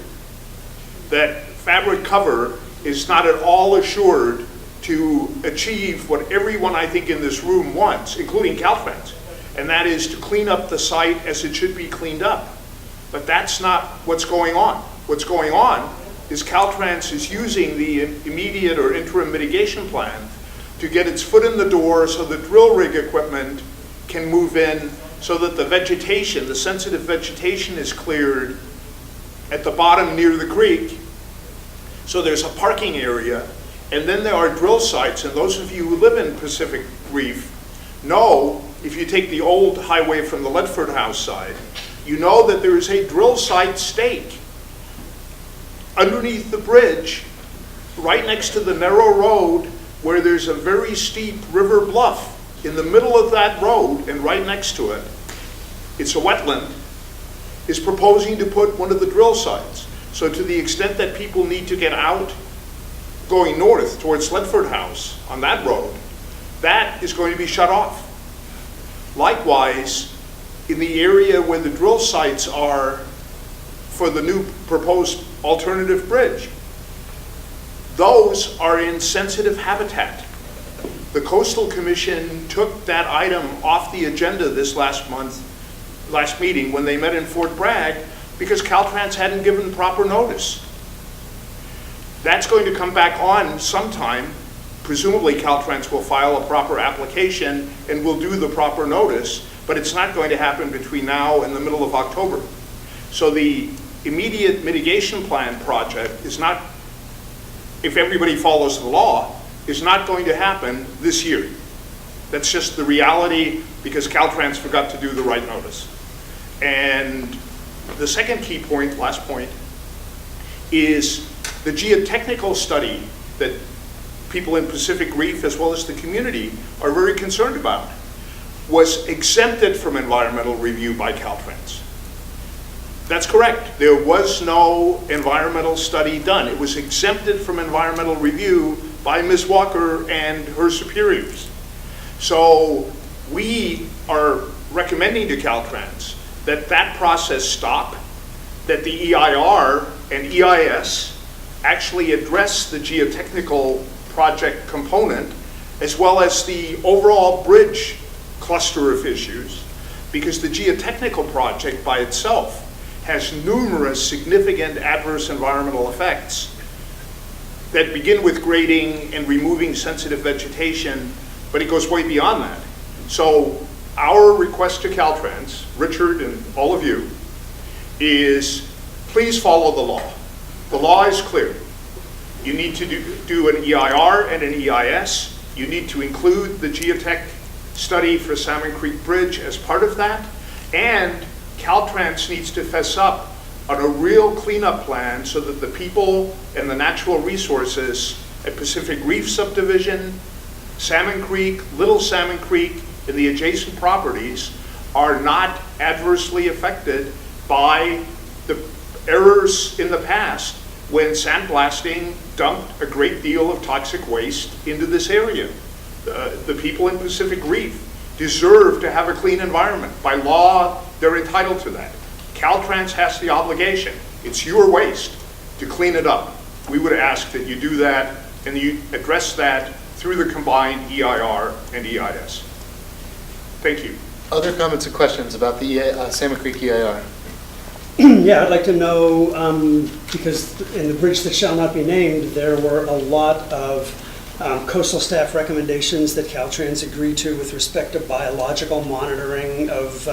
S16: That fabric cover is not at all assured to achieve what everyone I think in this room wants, including Caltrans, and that is to clean up the site as it should be cleaned up. But that's not what's going on. What's going on is Caltrans is using the immediate or interim mitigation plan to get its foot in the door so the drill rig equipment can move in so that the vegetation, the sensitive vegetation is cleared at the bottom near the creek. So there's a parking area, and then there are drill sites, and those of you who live in Pacific Reef know, if you take the old highway from the Ledford House side, you know that there is a drill site stake underneath the bridge, right next to the narrow road where there's a very steep river bluff. In the middle of that road and right next to it, it's a wetland, is proposing to put one of the drill sites. So to the extent that people need to get out going north towards Ledford House on that road, that is going to be shut off. Likewise, in the area where the drill sites are for the new proposed alternative bridge, those are in sensitive habitat. The Coastal Commission took that item off the agenda this last meeting when they met in Fort Bragg because Caltrans hadn't given proper notice. That's going to come back on sometime, presumably Caltrans will file a proper application and will do the proper notice, but it's not going to happen between now and the middle of October. So the immediate mitigation plan project is not, if everybody follows the law, is not going to happen this year. That's just the reality because Caltrans forgot to do the right notice. And the second key point, last point, is the geotechnical study that people in Pacific Reef as well as the community are very concerned about was exempted from environmental review by Caltrans. That's correct. There was no environmental study done. It was exempted from environmental review by Ms. Walker and her superiors. So we are recommending to Caltrans that that process stop, that the EIR and EIS actually address the geotechnical project component as well as the overall bridge cluster of issues, because the geotechnical project by itself has numerous significant adverse environmental effects that begin with grading and removing sensitive vegetation, but it goes way beyond that. So our request to Caltrans, Richard and all of you, is please follow the law. The law is clear. You need to do an EIR and an EIS. You need to include the geotech study for Salmon Creek Bridge as part of that. And Caltrans needs to fess up on a real cleanup plan so that the people and the natural resources at Pacific Reef Subdivision, Salmon Creek, Little Salmon Creek, and the adjacent properties are not adversely affected by the errors in the past when sandblasting dumped a great deal of toxic waste into this area. The people in Pacific Reef deserve to have a clean environment. By law, they're entitled to that. Caltrans has the obligation. It's your waste to clean it up. We would ask that you do that and you address that through the combined EIR and EIS. Thank you.
S1: Other comments or questions about the Salmon Creek EIR?
S14: Yeah, I'd like to know, because in the bridge that shall not be named, there were a lot of coastal staff recommendations that Caltrans agreed to with respect to biological monitoring of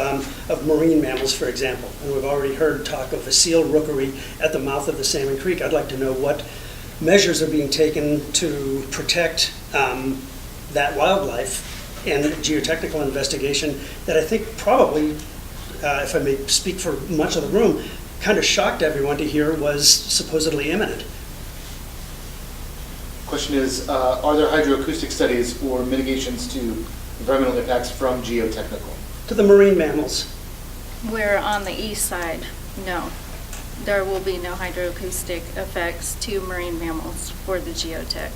S14: marine mammals, for example. And we've already heard talk of the seal rookery at the mouth of the Salmon Creek. I'd like to know what measures are being taken to protect that wildlife and geotechnical investigation that I think probably, if I may speak for much of the room, kind of shocked everyone to hear was supposedly imminent.
S1: Question is, are there hydroacoustic studies or mitigations to environmental impacts from geotechnical?
S14: To the marine mammals.
S8: We're on the east side, no. There will be no hydroacoustic effects to marine mammals for the geotech.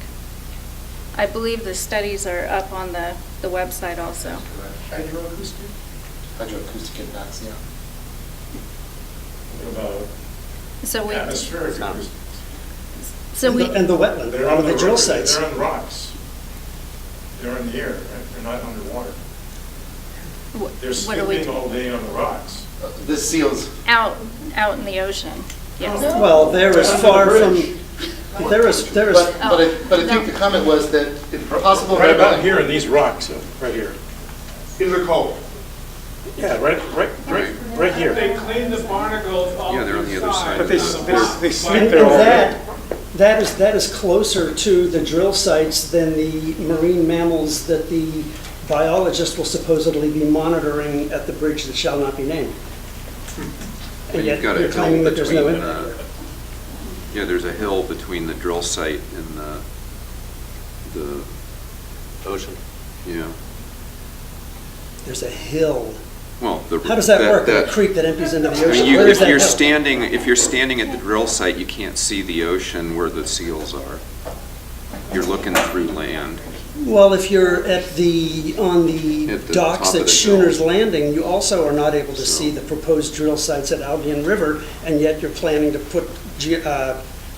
S8: I believe the studies are up on the website also.
S1: Hydroacoustic? Hydroacoustic impacts, yeah.
S15: What about
S8: So we,
S15: atmospheric acoustics?
S8: so we,
S14: And the wetland,
S15: They're
S14: all
S15: on
S14: of the drill
S15: rocks.
S14: sites.
S15: They're on rocks. They're in the air, right? They're not underwater. They're
S8: what are we,
S15: sleeping all day on the rocks.
S1: The seals.
S8: out in the ocean, yes.
S14: Well, they're as far from, there is,
S1: But I think the comment was that if possible.
S15: Right about here in these rocks, right here.
S16: In the cove.
S15: Yeah, right here.
S18: They clean the barnacles off
S5: Yeah, they're on the other side.
S15: But they sleep
S14: and
S15: there all day.
S14: that is closer to the drill sites than the marine mammals that the biologist will supposedly be monitoring at the bridge that shall not be named. And yet
S5: You've got a
S14: you're claiming
S5: hill
S14: that there's no
S5: between,
S14: impact.
S5: yeah, there's a hill between the drill site and the
S6: Ocean.
S5: yeah.
S14: There's a hill.
S5: Well,
S14: How does that work? A creek that empties into the
S5: I
S14: ocean?
S5: mean,
S14: Where is
S5: if
S14: that
S5: you're
S14: hill?
S5: standing at the drill site, you can't see the ocean where the seals are. You're looking through land.
S14: Well, if you're on the
S5: At the
S14: docks
S5: top of
S14: at
S5: the
S14: Schooner's
S5: hill.
S14: Landing, you also are not able to see the proposed drill sites at Albion River, and yet you're planning to put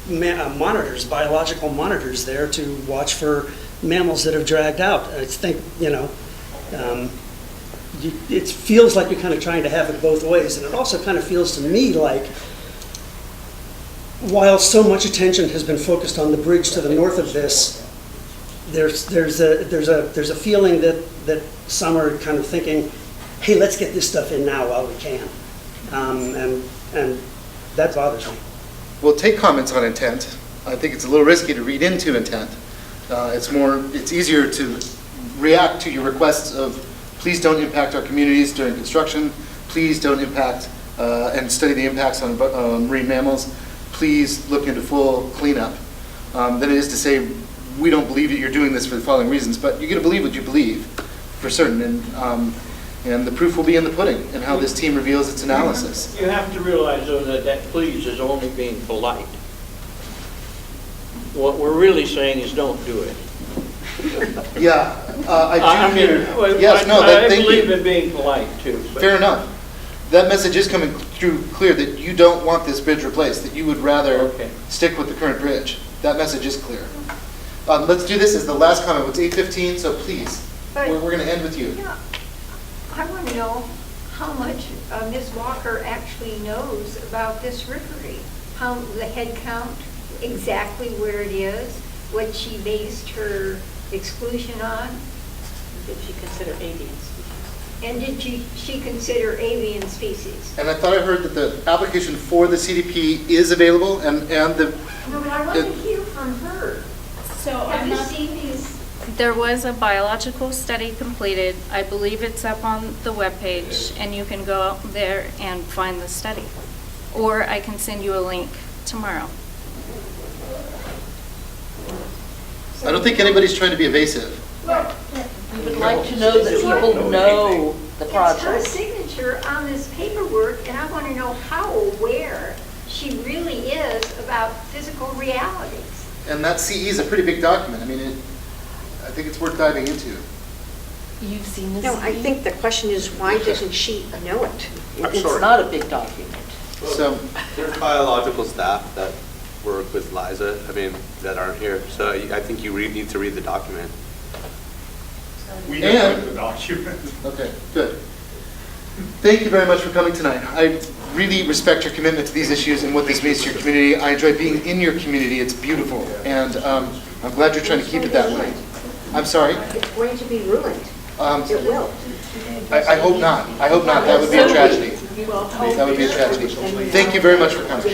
S14: monitors, biological monitors there to watch for mammals that have dragged out. I think, it feels like you're kind of trying to have it both ways, and it also kind of feels to me like while so much attention has been focused on the bridge to the north of this, there's a feeling that some are kind of thinking, hey, let's get this stuff in now while we can. And that bothers me.
S1: We'll take comments on intent. I think it's a little risky to read into intent. It's easier to react to your requests of, please don't impact our communities during construction, please don't impact and study the impacts on marine mammals, please look into full cleanup, than it is to say, we don't believe that you're doing this for the following reasons, but you're going to believe what you believe, for certain, and the proof will be in the pudding, and how this team reveals its analysis.
S22: You have to realize, though, that please is only being polite. What we're really saying is don't do it.
S1: Yeah, I do hear,
S22: I
S1: thank
S22: believe
S1: you.
S22: in being polite, too. but-
S1: Fair enough. That message is coming through clear, that you don't want this bridge replaced, that you would rather stick with the current bridge. That message is clear. Let's do this as the last comment. It's 8:15, so please, we're going to end with you.
S7: Yeah, I want to know how much Ms. Walker actually knows about this rookery, how the head count, exactly where it is, what she based her exclusion on.
S3: Did she consider avian species?
S7: And did she consider avian species?
S1: And I thought I heard that the application for the CDP is available, and the...
S7: No, but I want to hear from her.
S8: So
S7: Have you seen these?
S8: There was a biological study completed. I believe it's up on the webpage, and you can go out there and find the study. Or I can send you a link tomorrow.
S1: I don't think anybody's trying to be evasive.
S3: We would like to know that people know the
S7: It's her
S3: project.
S7: signature on this paperwork, and I want to know how aware she really is about physical realities.
S1: And that CE is a pretty big document. I mean, I think it's worth diving into.
S3: You've seen this?
S19: No, I think the question is, why doesn't she know it?
S3: It's not a big document.
S1: So
S6: There's biological staff that work with Liza, that aren't here, so I think you need to read the document.
S12: We
S1: And-
S12: have the document.
S1: Okay, good. Thank you very much for coming tonight. I really respect your commitment to these issues and what this means to your community. I enjoy being in your community. It's beautiful, and I'm glad you're trying to keep it that way. I'm sorry?
S19: It's going to be ruined. It will.
S1: I hope not. I hope not. That would be a tragedy. That would be a tragedy. Thank you very much for coming.